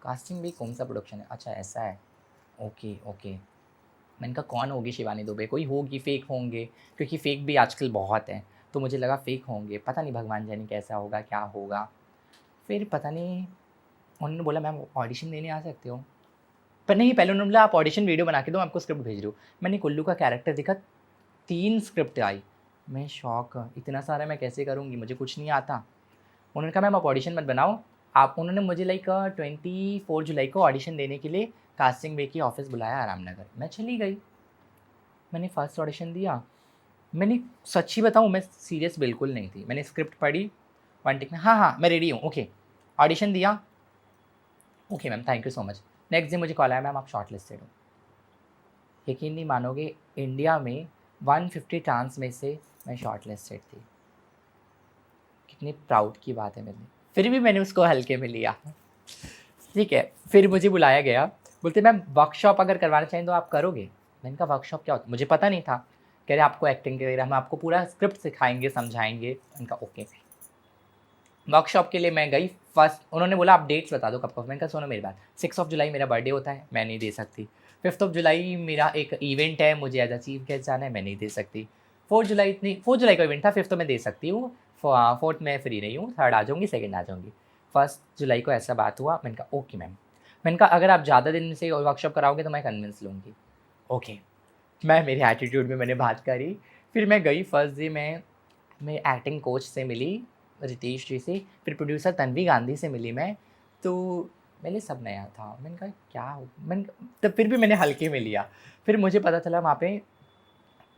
[SPEAKER 1] कास्टिंग भी कौन-सा प्रोडक्शन है, अच्छा ऐसा है, ओके, ओके। मैंने कहा कौन होगी शिवानी दुबे, कोई होगी, फेक होंगे, क्योंकि फेक भी आजकल बहुत हैं। तो मुझे लगा फेक होंगे, पता नहीं भगवान जाने कैसा होगा, क्या होगा। फिर पता नहीं, उन्होंने बोला मैम ऑडिशन देने आ सकते हो? पर नहीं, पहले उन्होंने बोला आप ऑडिशन वीडियो बना के दो, मैं आपको स्क्रिप्ट भेज रही हूँ। मैंने कुल्लू का कैरेक्टर देखा, 3 स्क्रिप्ट आई। मैं शॉक, इतना सारा मैं कैसे करूँगी, मुझे कुछ नहीं आता। उन्होंने कहा मैम आप ऑडिशन मत बनाओ, आप, उन्होंने मुझे लाइक 24 जुलाई को ऑडिशन देने के लिए कास्टिंग वे की ऑफ़िस बुलाया आरामनगर। मैं चली गई, मैंने फर्स्ट ऑडिशन दिया। मैंने सच्ची बताऊँ, मैं सीरियस बिल्कुल नहीं थी। मैंने स्क्रिप्ट पढ़ी, 1 टेक में हाँ, हाँ, मैं रेडी हूँ, ओके। ऑडिशन दिया, okay ma'am, thank you so much. Next day मुझे कॉल आया, मैम आप शॉर्टलिस्टेड हो। यकीन नहीं मानोगे, इंडिया में 150 ट्रांस में से मैं शॉर्टलिस्टेड थी। कितनी प्राउड की बात है मेरे लिए। फिर भी मैंने उसको हल्के में लिया। ठीक है, फिर मुझे बुलाया गया, बोलते मैम वर्कशॉप अगर करवाना चाहें तो आप करोगे? मैंने कहा वर्कशॉप क्या होता है? मुझे पता नहीं था। कह रहे आपको एक्टिंग वगैरह हम आपको पूरा स्क्रिप्ट सिखाएँगे, समझाएँगे। मैंने कहा ओके। वर्कशॉप के लिए मैं गई, फर्स्ट उन्होंने बोला आप डेट्स बता दो कब-कब। मैंने कहा सुनो मेरी बात, 6 ऑफ जुलाई मेरा बर्थडे होता है, मैं नहीं दे सकती। 5th ऑफ जुलाई मेरा एक इवेंट है, मुझे एज़ अ चीफ गेस्ट जाना है, मैं नहीं दे सकती। 4 जुलाई का इवेंट था, 5th तो मैं दे सकती हूँ, 4th मैं फ्री नहीं हूँ, 3rd आ जाऊँगी, 2nd आ जाऊँगी। 1st जुलाई को ऐसा बात हुआ, मैंने कहा ओके मैम। मैंने कहा अगर आप ज़्यादा दिन से वर्कशॉप कराओगे तो मैं कन्विंस लूँगी। ओके, मैं मेरे एटीट्यूड में मैंने बात करी, फिर मैं गई फर्स्ट डे मैं एक्टिंग कोच से मिली, रितेश जी से, फिर प्रोड्यूसर तन्वी गांधी से मिली मैं, तो मेरे लिए सब नया था। मैंने कहा क्या हो, मैंने तब फिर भी मैंने हल्के में लिया। फिर मुझे पता चला वहाँ पे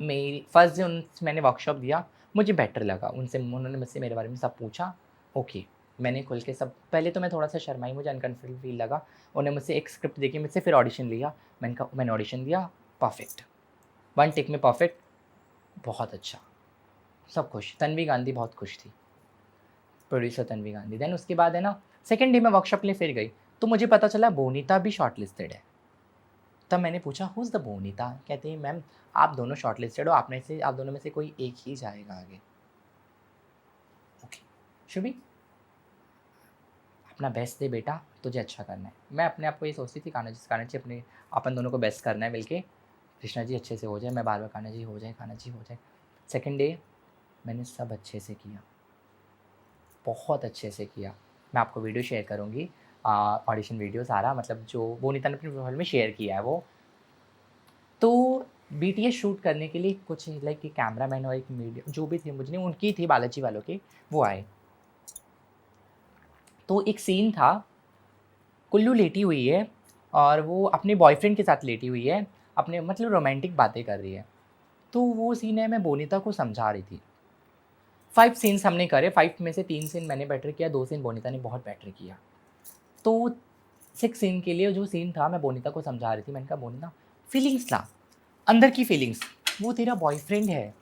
[SPEAKER 1] मेरी फर्स्ट डे उनसे मैंने वर्कशॉप दिया, मुझे बेटर लगा, उनसे उन्होंने मुझसे मेरे बारे में सब पूछा, ओके। मैंने खुल के सब, पहले तो मैं थोड़ा-सा शर्माई, मुझे अनकम्फर्टेबल फ़ील लगा। उन्होंने मुझसे एक स्क्रिप्ट देखी मुझसे, फिर ऑडिशन लिया। मैंने ऑडिशन दिया, परफेक्ट, 1 टेक में परफेक्ट, बहुत अच्छा, सब खुश। तन्वी गांधी बहुत खुश थी, प्रोड्यूसर तन्वी गांधी। देन उसके बाद है ना, सेकंड डे मैं वर्कशॉप के लिए फिर गई, तो मुझे पता चला बोनीता भी शॉर्टलिस्टेड है। तब मैंने पूछा हू इज़ द बोनीता? कहते हैं मैम आप दोनों शॉर्टलिस्टेड हो, आप दोनों में से कोई एक ही जाएगा आगे। ओके, शुभी अपना बेस्ट दे बेटा, तुझे अच्छा करना है। मैं अपने आप को ये सोचती थी कान्हा जी अपने अपन दोनों को बेस्ट करना है मिलके, कृष्णा जी अच्छे से हो जाए, मैं बार-बार कान्हा जी हो जाए, कान्हा जी हो जाए। सेकंड डे मैंने सब अच्छे से किया, बहुत अच्छे से किया। मैं आपको वीडियो शेयर करूँगी, ऑडिशन वीडियो सारा, मतलब जो बोनीता ने अपने प्रोफाइल में शेयर किया है वो। तो बीटीएस शूट करने के लिए कुछ लाइक एक कैमरामैन और एक मीडिया जो भी थे, मुझे नहीं, उनकी थी बालाजी वालों की, वो आए। तो एक सीन था, कुल्लू लेटी हुई है और वो अपने बॉयफ्रेंड के साथ लेटी हुई है, अपने मतलब रोमांटिक बातें कर रही है। तो वो सीन है, मैं बोनीता को समझा रही थी। 5 सीन्स हमने करे, 5 में से 3 सीन मैंने बेटर किया, 2 सीन बोनीता ने बहुत बेटर किया। तो 6 सीन के लिए जो सीन था, मैं बोनीता को समझा रही थी। मैंने कहा बोनीता फीलिंग्स ला, अंदर की फीलिंग्स, वो तेरा बॉयफ्रेंड है,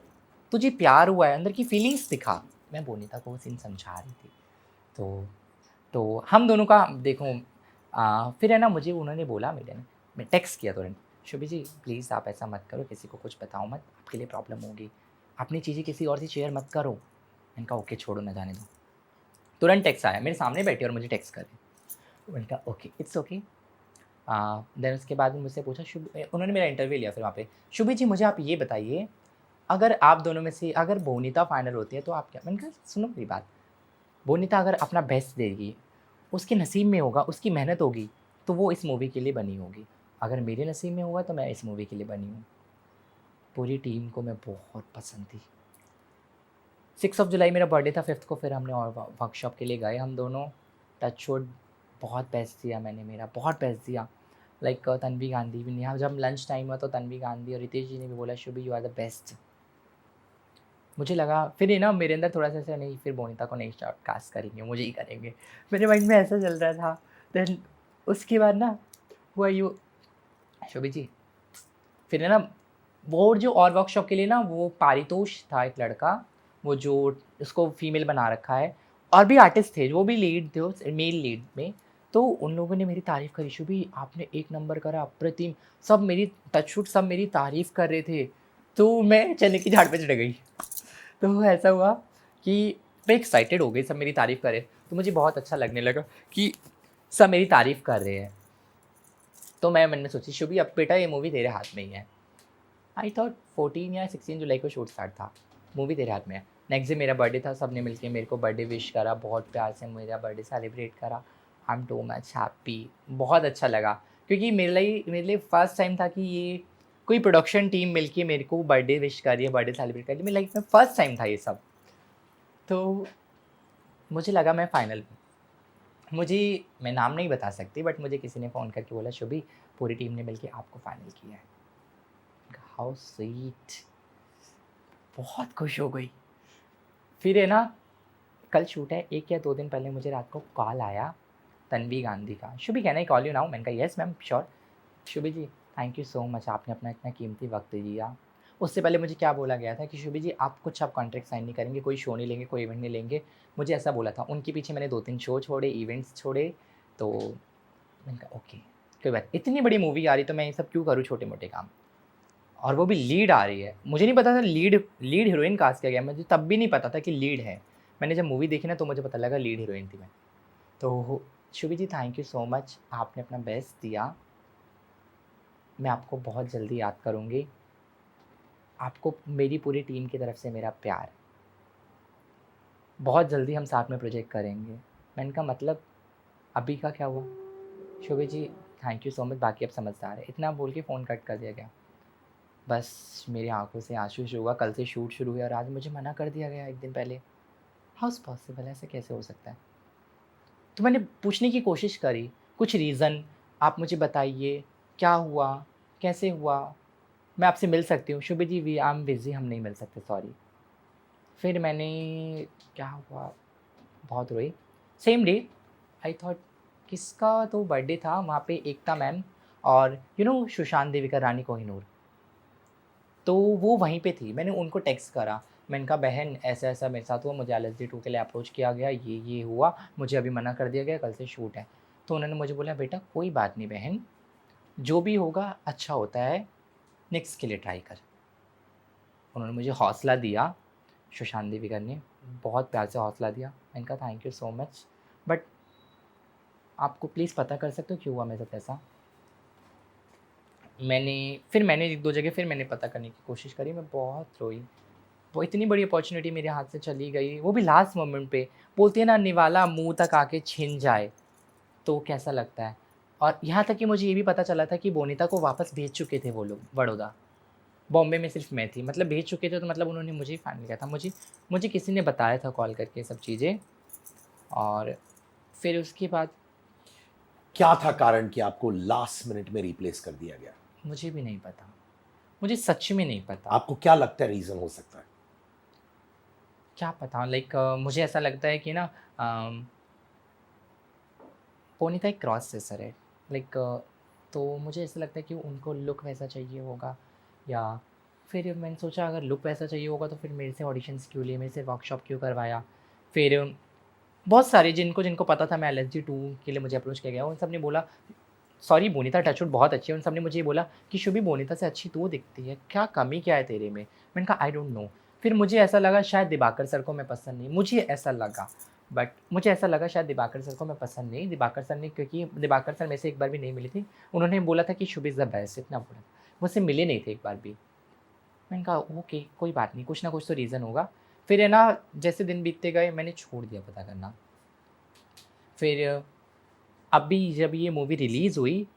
[SPEAKER 1] तुझे प्यार हुआ है, अंदर की फीलिंग्स दिखा। मैं बोनीता को वो सीन समझा रही थी। तो हम दोनों का देखो, फिर है ना, मुझे उन्होंने बोला, मैं टेक्स्ट किया तुरंत, शुभी जी प्लीज़ आप ऐसा मत करो, किसी को कुछ बताओ मत, आपके लिए प्रॉब्लम होगी, अपनी चीज़ें किसी और से शेयर मत करो। मैंने कहा ओके छोड़ो ना, जाने दो। तुरंत टेक्स्ट आया, मेरे सामने बैठी और मुझे टेक्स्ट करे। मैंने कहा ओके, इट्स ओके। देन उसके बाद मुझसे पूछा, उन्होंने मेरा इंटरव्यू लिया फिर वहाँ पे, शुभी जी मुझे आप ये बताइए, अगर आप दोनों में से अगर बोनीता फाइनल होती है तो आप क्या? मैंने कहा सुनो मेरी बात, बोनीता अगर अपना बेस्ट देगी, उसके नसीब में होगा, उसकी मेहनत होगी, तो वो इस मूवी के लिए बनी होगी। अगर मेरे नसीब में होगा तो मैं इस मूवी के लिए बनी हूँ। पूरी टीम को मैं बहुत पसंद थी। 6 ऑफ जुलाई मेरा बर्थडे था, 5th को फिर हमने और वर्कशॉप के लिए गए हम दोनों। टचवुड बहुत बेस्ट दिया मैंने, मेरा बहुत बेस्ट दिया। लाइक तन्वी गांधी भी नहीं, हाँ जब लंच टाइम हुआ तो तन्वी गांधी और रितेश जी ने भी बोला Shubhi you are the best. मुझे लगा फिर ना मेरे अंदर थोड़ा सा ऐसा, नहीं फिर बोनीता को नहीं स्टार्ट कास्ट करेंगे, मुझे ही करेंगे, मेरे माइंड में ऐसा चल रहा था। देन उसके बाद ना हुआ यू, शोभी जी फिर है ना, वो जो और वर्कशॉप के लिए ना, वो पारितोष था एक लड़का, वो जो उसको फीमेल बना रखा है, और भी आर्टिस्ट थे, वो भी लीड थे उस मेल लीड में। तो उन लोगों ने मेरी तारीफ़ करी, शुभी आपने एक नंबर करा, अप्रतिम। सब मेरी टचवुड सब मेरी तारीफ़ कर रहे थे। तो मैं चने की झाड़ पे चढ़ गई। तो ऐसा हुआ कि मैं एक्साइटेड हो गई, सब मेरी तारीफ़ कर रहे। तो मुझे बहुत अच्छा लगने लगा कि सब मेरी तारीफ़ कर रहे हैं। तो मैं मन में सोची, शुभी अब बेटा ये मूवी तेरे हाथ में ही है। आई थॉट 14 या 16 जुलाई को शूट स्टार्ट था, मूवी तेरे हाथ में है। नेक्स्ट डे मेरा बर्थडे था, सबने मिलके मेरे को बर्थडे विश करा, बहुत प्यार से मेरा बर्थडे सेलिब्रेट करा। I am too much happy, बहुत अच्छा लगा। क्योंकि मेरे लिए फर्स्ट टाइम था कि ये कोई प्रोडक्शन टीम मिलके मेरे को बर्थडे विश कर रही है, बर्थडे सेलिब्रेट कर रही है। मेरी लाइफ में फर्स्ट टाइम था ये सब। तो मुझे लगा मैं फाइनल, मुझे, मैं नाम नहीं बता सकती, बट मुझे किसी ने फ़ोन करके बोला, शुभी पूरी टीम ने मिलके आपको फाइनल किया है। हाउ स्वीट, बहुत खुश हो गई। फिर है ना, कल शूट है, 1 या 2 दिन पहले मुझे रात को कॉल आया तन्वी गांधी का, Shubhi can I call you now? मैंने कहा yes ma'am sure. Shubhi ji thank you so much, आपने अपना इतना कीमती वक्त दिया। उससे पहले मुझे क्या बोला गया था कि शुभी जी आप कुछ आप कॉन्ट्रैक्ट साइन नहीं करेंगे, कोई शो नहीं लेंगे, कोई इवेंट नहीं लेंगे, मुझे ऐसा बोला था। उनके पीछे मैंने 2-3 शो छोड़े, इवेंट्स छोड़े। तो मैंने कहा ओके कोई बात, इतनी बड़ी मूवी आ रही तो मैं ये सब क्यों करूँ छोटे मोटे काम, और वो भी लीड आ रही है। मुझे नहीं पता था लीड लीड हीरोइन कास्ट किया गया, मुझे तब भी नहीं पता था कि लीड है। मैंने जब मूवी देखी ना तो मुझे पता लगा लीड हीरोइन थी मैं। तो Shubhi ji thank you so much, आपने अपना बेस्ट दिया। मैं आपको बहुत जल्दी याद करूँगी। आपको मेरी पूरी टीम की तरफ से मेरा प्यार। बहुत जल्दी हम साथ में प्रोजेक्ट करेंगे। मैंने कहा मतलब अभी का क्या हुआ? Shubhi ji thank you so much, बाकी अब समझदार है। इतना बोल के फ़ोन कट कर दिया गया। बस मेरी आँखों से आँसू शुरू हुआ, कल से शूट शुरू हुआ और आज मुझे मना कर दिया गया 1 दिन पहले। हाउ इज़ पॉसिबल, ऐसे कैसे हो सकता है? तो मैंने पूछने की कोशिश करी, कुछ रीज़न आप मुझे बताइए, क्या हुआ? कैसे हुआ? मैं आपसे मिल सकती हूँ? शुभी जी वी आई एम बिज़ी, हम नहीं मिल सकते, सॉरी। फिर मैंने, क्या हुआ? बहुत रोई। सेम डे आई थॉट किसका तो बर्थडे था, वहाँ पे एकता मैम और सुशांत देविका रानी कोहिनूर, तो वो वहीं पे थी। मैंने उनको टेक्स्ट करा, मैंने कहा बहन ऐसा-ऐसा मेरे साथ हुआ, मुझे LSD 2 के लिए अप्रोच किया गया, ये हुआ, मुझे अभी मना कर दिया गया, कल से शूट है। तो उन्होंने मुझे बोला बेटा कोई बात नहीं बहन, जो भी होगा अच्छा होता है, नेक्स्ट के लिए ट्राई कर। उन्होंने मुझे हौसला दिया, सुशांत देविका ने बहुत प्यार से हौसला दिया। मैंने कहा thank you so much, but आपको प्लीज़ पता कर सकते हो क्यों हुआ मेरे साथ ऐसा? मैंने 1-2 जगह फिर मैंने पता करने की कोशिश करी, मैं बहुत रोई। वो इतनी बड़ी अपॉर्च्युनिटी मेरे हाथ से चली गई, वो भी लास्ट मोमेंट पे। बोलती है ना निवाला मुँह तक आके छिन जाए, तो कैसा लगता है। और यहाँ तक कि मुझे ये भी पता चला था कि बोनीता को वापस भेज चुके थे वो लोग बड़ौदा। बॉम्बे में सिर्फ मैं थी, मतलब भेज चुके थे तो मतलब उन्होंने मुझे ही फाइनल किया था। मुझे किसी ने बताया था कॉल करके सब चीज़ें। और फिर उसके बाद
[SPEAKER 2] क्या था कारण कि आपको लास्ट मिनट में रिप्लेस कर दिया गया?
[SPEAKER 1] मुझे भी नहीं पता, मुझे सच में नहीं पता।
[SPEAKER 2] आपको क्या लगता है रीजन हो सकता है?
[SPEAKER 1] क्या पता, लाइक मुझे ऐसा लगता है कि ना पोनीता एक क्रॉस ड्रेसर है, लाइक तो मुझे ऐसा लगता है कि उनको लुक वैसा चाहिए होगा, या फिर मैंने सोचा अगर लुक वैसा चाहिए होगा तो फिर मेरे से ऑडिशंस क्यों लिए, मेरे से वर्कशॉप क्यों करवाया। फिर बहुत सारे जिनको जिनको पता था मैं LSD 2 के लिए मुझे अप्रोच किया गया, उन सब ने बोला सॉरी बोनीता टचवुड बहुत अच्छी है, उन सब ने मुझे ये बोला कि शुभी बोनीता से अच्छी तू दिखती है, क्या कमी क्या है तेरे में? मैंने कहा आई डोंट नो। फिर मुझे ऐसा लगा शायद दिबाकर सर को मैं पसंद नहीं, मुझे ऐसा लगा, बट मुझे ऐसा लगा शायद दिबाकर सर को मैं पसंद नहीं। दिबाकर सर ने, क्योंकि दिबाकर सर मेरे से एक बार भी नहीं मिली थी, उन्होंने बोला था कि शुभी इज़ द बेस्ट, इतना बोला, मुझसे मिले नहीं थे एक बार भी। मैंने कहा ओके कोई बात नहीं, कुछ ना कुछ तो रीज़न होगा। फिर है ना, जैसे दिन बीतते गए मैंने छोड़ दिया पता करना। फिर अभी जब ये मूवी रिलीज़ हुई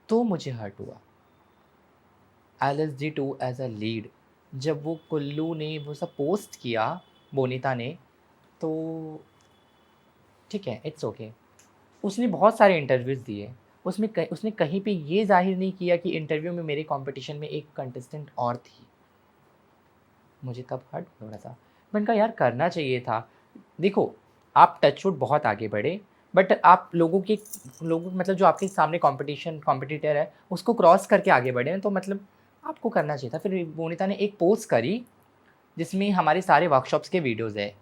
[SPEAKER 1] तो मुझे हर्ट हुआ। LSD 2 एज़ अ लीड, जब वो कुल्लू ने वो सब पोस्ट किया, बोनीता ने, तो ठीक है इट्स ओके। उसने बहुत सारे इंटरव्यूज़ दिए, उसने कहीं पे ये ज़ाहिर नहीं किया कि इंटरव्यू में मेरे कॉम्पिटिशन में एक कंटेस्टेंट और थी। मुझे तब हर्ट थोड़ा सा, मैंने कहा यार करना चाहिए था। देखो आप टचवुड बहुत आगे बढ़े, बट आप लोगों मतलब जो आपके सामने कॉम्पिटिटर है उसको क्रॉस करके आगे बढ़े हैं, तो मतलब आपको करना चाहिए था। फिर बोनीता ने एक पोस्ट करी जिसमें हमारे सारे वर्कशॉप्स के वीडियोज़ है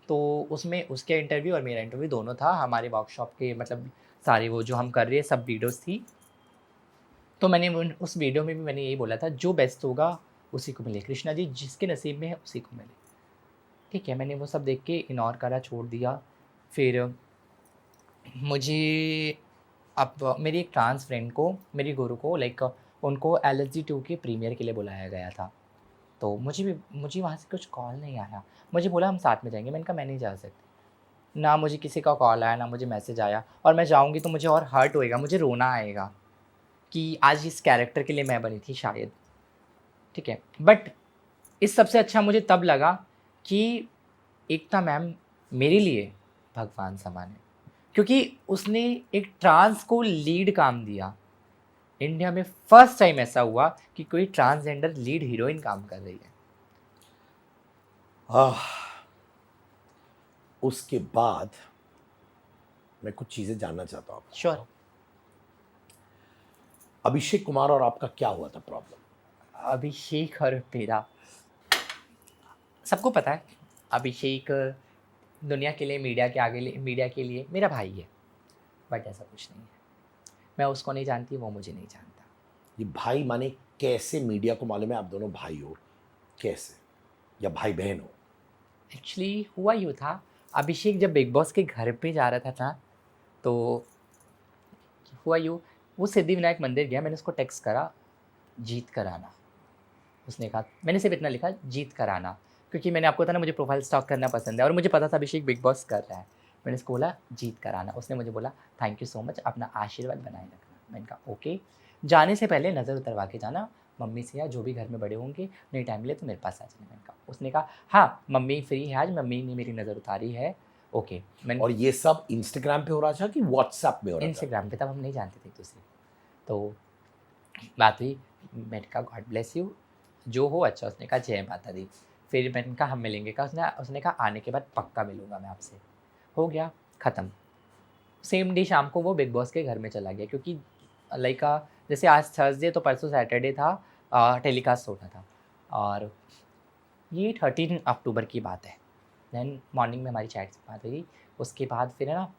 [SPEAKER 1] तो उसमें उसके इंटरव्यू और मेरा इंटरव्यू दोनों था। हमारे वर्कशॉप के मतलब सारे वो जो हम कर रहे हैं सब वीडियोज़ थी। तो मैंने उस वीडियो में भी मैंने यही बोला था, जो बेस्ट होगा उसी को मिले। कृष्णा जी जिसके नसीब में है उसी को मिले। ठीक है, मैंने वो सब देख के इग्नोर करा, छोड़ दिया। फिर मुझे अब मेरी एक ट्रांस फ्रेंड को, मेरी गुरु को लाइक उनको LSD 2 के प्रीमियर के लिए बुलाया गया था। तो मुझे वहाँ से कुछ कॉल नहीं आया। मुझे बोला हम साथ में जाएँगे, मैंने कहा मैं नहीं जा सकती। ना मुझे किसी का कॉल आया, ना मुझे मैसेज आया, और मैं जाऊँगी तो मुझे और हर्ट होएगा, मुझे रोना आएगा कि आज इस कैरेक्टर के लिए मैं बनी थी शायद। ठीक है, बट इस सबसे अच्छा मुझे तब लगा कि एकता मैम मेरे लिए भगवान समान है, क्योंकि उसने एक ट्रांस को लीड काम दिया। इंडिया में फर्स्ट टाइम ऐसा हुआ कि कोई ट्रांसजेंडर लीड हीरोइन काम कर रही है।
[SPEAKER 2] आह, उसके बाद मैं कुछ चीजें जानना चाहता हूँ आपसे।
[SPEAKER 1] श्योर।
[SPEAKER 2] अभिषेक कुमार और आपका क्या हुआ था प्रॉब्लम?
[SPEAKER 1] अभिषेक और मेरा, सबको पता है, अभिषेक दुनिया के लिए, मीडिया के लिए मेरा भाई है, बट ऐसा कुछ नहीं है। मैं उसको नहीं जानती, वो मुझे नहीं जानता।
[SPEAKER 2] ये भाई माने कैसे? मीडिया को मालूम है आप दोनों भाई हो, कैसे? या भाई बहन हो?
[SPEAKER 1] एक्चुअली हुआ यूँ था, अभिषेक जब बिग बॉस के घर पे जा रहा था ना, तो हुआ यूँ, वो सिद्धिविनायक मंदिर गया, मैंने उसको टेक्स्ट करा जीत कर आना। उसने कहा, मैंने सिर्फ इतना लिखा जीत कर आना, क्योंकि मैंने आपको बताया ना मुझे प्रोफाइल स्टॉक करना पसंद है और मुझे पता था अभिषेक बिग बॉस कर रहा है। मैंने उसको बोला जीत कर आना। उसने मुझे बोला थैंक यू सो मच, अपना आशीर्वाद बनाए रखना। मैंने कहा ओके, जाने से पहले नज़र उतरवा के जाना मम्मी से, या जो भी घर में बड़े होंगे, नहीं टाइम मिले तो मेरे पास आ जाना। मैंने कहा, उसने कहा हाँ मम्मी फ्री है आज, मम्मी ने मेरी नज़र उतारी है, ओके। मैंने
[SPEAKER 2] और ये सब इंस्टाग्राम पे हो रहा था कि व्हाट्सएप में हो रहा था?
[SPEAKER 1] इंस्टाग्राम पे, तब हम नहीं जानते थे एक दूसरे को। तो बात हुई, मैंने कहा गॉड ब्लेस यू, जो हो अच्छा। उसने कहा जय माता दी। फिर मैंने कहा हम मिलेंगे, कहा उसने कहा आने के बाद पक्का मिलूंगा मैं आपसे। हो गया, ख़त्म। सेम डे शाम को वो बिग बॉस के घर में चला गया, क्योंकि लाइक जैसे आज थर्सडे तो परसों सैटरडे था, टेलीकास्ट होना था, और ये 13 अक्टूबर की बात है। देन मॉर्निंग में हमारी चैट से बात हुई। उसके बाद फिर है ना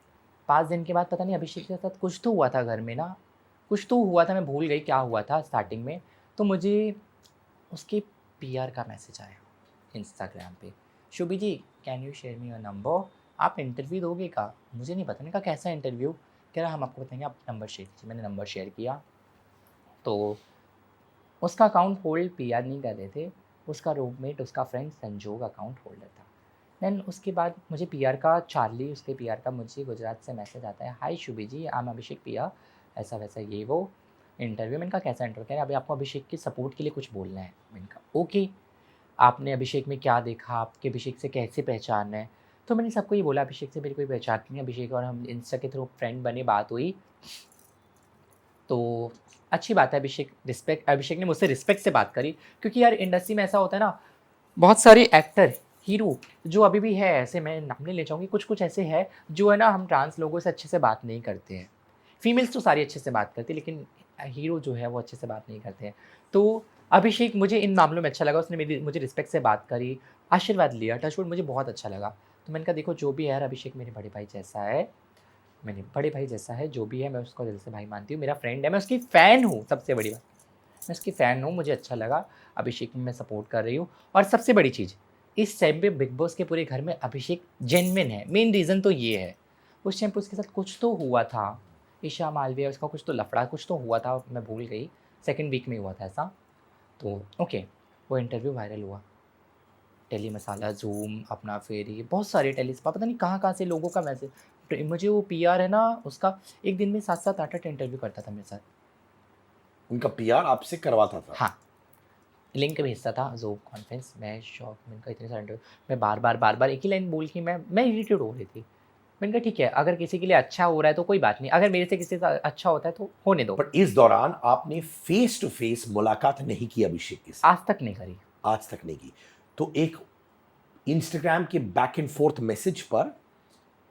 [SPEAKER 1] 5 दिन के बाद पता नहीं अभिषेक के साथ कुछ तो हुआ था घर में ना, कुछ तो हुआ था, मैं भूल गई क्या हुआ था स्टार्टिंग में। तो मुझे उसके PR का मैसेज आया इंस्टाग्राम पे, Shubhi ji can you share me your number, आप इंटरव्यू दोगे का? मुझे नहीं पता, नहीं कहा कैसा इंटरव्यू? कह रहा हम आपको बताएंगे, आप नंबर शेयर कीजिए। मैंने नंबर शेयर किया तो उसका अकाउंट होल्ड PR नहीं कर रहे थे, उसका रूममेट, उसका फ्रेंड संजोग अकाउंट होल्डर था। देन उसके बाद मुझे PR का चार्ली, उसके PR का मुझे गुजरात से मैसेज आता है, हाय शुभी जी आई एम अभिषेक PR, ऐसा वैसा ये वो इंटरव्यू। मैंने कहा कैसा इंटरव्यू? कह रहे अभी आपको अभिषेक के सपोर्ट के लिए कुछ बोलना है। मैंने कहा ओके, आपने अभिषेक में क्या देखा, आपके अभिषेक से कैसे पहचान है? तो मैंने सबको ये बोला अभिषेक से मेरी कोई पहचान नहीं है, अभिषेक और हम इंस्टा के थ्रू फ्रेंड बने, बात हुई तो अच्छी बात है। अभिषेक ने मुझसे रिस्पेक्ट से बात करी, क्योंकि यार इंडस्ट्री में ऐसा होता है ना, बहुत सारे एक्टर हीरो जो अभी भी है, ऐसे मैं नाम नहीं ले जाऊँगी, कुछ कुछ ऐसे हैं जो है ना, हम ट्रांस लोगों से अच्छे से बात नहीं करते हैं। फीमेल्स तो सारी अच्छे से बात करती है, लेकिन हीरो जो है वो अच्छे से बात नहीं करते हैं। तो अभिषेक मुझे इन मामलों में अच्छा लगा, उसने मुझे रिस्पेक्ट से बात करी, आशीर्वाद लिया, टच वुड, मुझे बहुत अच्छा लगा। तो मैंने कहा देखो जो भी है यार, अभिषेक मेरे बड़े भाई जैसा है, मेरे बड़े भाई जैसा है, जो भी है मैं उसको दिल से भाई मानती हूँ, मेरा फ्रेंड है, मैं उसकी फ़ैन हूँ, सबसे बड़ी बात, मैं उसकी फ़ैन हूँ, मुझे अच्छा लगा, अभिषेक में मैं सपोर्ट कर रही हूँ। और सबसे बड़ी चीज़, इस टाइम पे बिग बॉस के पूरे घर में अभिषेक जेन्युइन है, मेन रीज़न तो ये है। उस टाइम पे उसके साथ कुछ तो हुआ था, ईशा मालविया, उसका कुछ तो लफड़ा, कुछ तो हुआ था, मैं भूल गई, सेकंड वीक में हुआ था ऐसा। तो ओके, वो इंटरव्यू वायरल हुआ, टेली मसाला, ज़ूम, अपना फिर ये बहुत सारे पता नहीं कहाँ-कहाँ से लोगों का मैसेज। तो मुझे वो PR है ना उसका, एक दिन में 7-7 8-8 इंटरव्यू करता था मेरे साथ।
[SPEAKER 2] उनका PR आपसे करवाता था?
[SPEAKER 1] हाँ, लिंक भेजता था ज़ूम कॉन्फ्रेंस, मैं शॉक, मैंने कहा इतने सारे इंटरव्यू, मैं बार-बार एक ही लाइन बोल के मैं इरिटेट हो रही थी। मैंने कहा ठीक है, अगर किसी के लिए अच्छा हो रहा है तो कोई बात नहीं, अगर मेरे से किसी का अच्छा होता है तो होने दो।
[SPEAKER 2] पर इस दौरान आपने फेस टू फेस मुलाकात नहीं की अभिषेक के साथ?
[SPEAKER 1] आज तक नहीं करी।
[SPEAKER 2] आज तक नहीं की। तो एक इंस्टाग्राम के बैक एंड फोर्थ मैसेज पर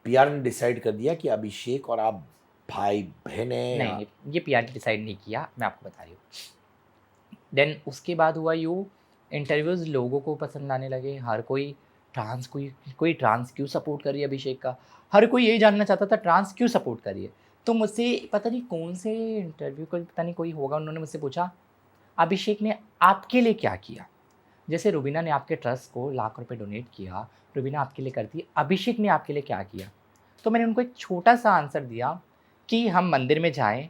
[SPEAKER 2] PR ने डिसाइड कर दिया कि अभिषेक और आप भाई बहन हैं?
[SPEAKER 1] नहीं, ये PR ने डिसाइड नहीं किया, मैं आपको बता रही हूँ। देन उसके बाद हुआ यूँ, इंटरव्यूज़ लोगों को पसंद आने लगे, हर कोई ट्रांस कोई ट्रांस क्यों सपोर्ट कर रही है अभिषेक का? हर कोई यही जानना चाहता था ट्रांस क्यों सपोर्ट कर रही है? तो मुझसे पता नहीं कौन से इंटरव्यू को पता नहीं कोई होगा, उन्होंने मुझसे पूछा, अभिषेक ने आपके लिए क्या किया? जैसे रुबीना ने आपके ट्रस्ट को लाख रुपए डोनेट किया, रुबीना आपके लिए करती है, अभिषेक ने आपके लिए क्या किया? तो मैंने उनको एक छोटा-सा आंसर दिया कि हम मंदिर में जाएँ,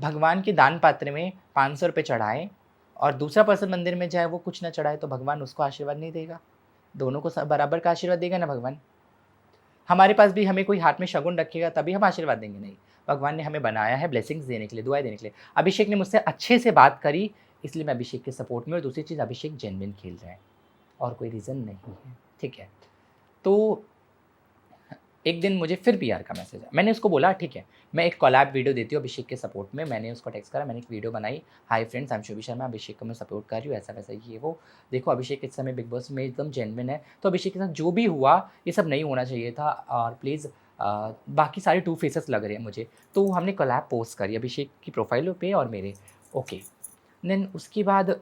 [SPEAKER 1] भगवान के दान पात्र में 500 रुपए चढ़ाएँ और दूसरा पर्सन मंदिर में जाए वो कुछ ना चढ़ाए तो भगवान उसको आशीर्वाद नहीं देगा? दोनों को स बराबर का आशीर्वाद देगा ना भगवान। हमारे पास भी हमें कोई हाथ में शगुन रखेगा तभी हम आशीर्वाद देंगे, नहीं। भगवान ने हमें बनाया है ब्लेसिंग्स देने के लिए, दुआएँ देने के लिए। अभिषेक ने मुझसे अच्छे से बात करी, इसलिए मैं अभिषेक के सपोर्ट में, और दूसरी चीज़ अभिषेक जेन्युइन खेल रहा है और कोई रीज़न नहीं है, ठीक है। तो एक दिन मुझे फिर पीआर का मैसेज आया। मैंने उसको बोला ठीक है, मैं एक कोलैब वीडियो देती हूँ अभिषेक के सपोर्ट में। मैंने उसको टेक्स्ट करा, मैंने एक वीडियो बनाई, hi friends I am Shubhi Sharma, Abhishek को मैं सपोर्ट कर रही हूँ, ऐसा-वैसा ये वो। देखो अभिषेक इस समय बिग बॉस में एकदम जेन्युइन है, तो अभिषेक के साथ जो भी हुआ ये सब नहीं होना चाहिए था और प्लीज़ बाकी सारे टू फेसेस लग रहे हैं मुझे। तो हमने कोलैब पोस्ट करी अभिषेक की प्रोफाइल पे और मेरे, ओके। देन उसके बाद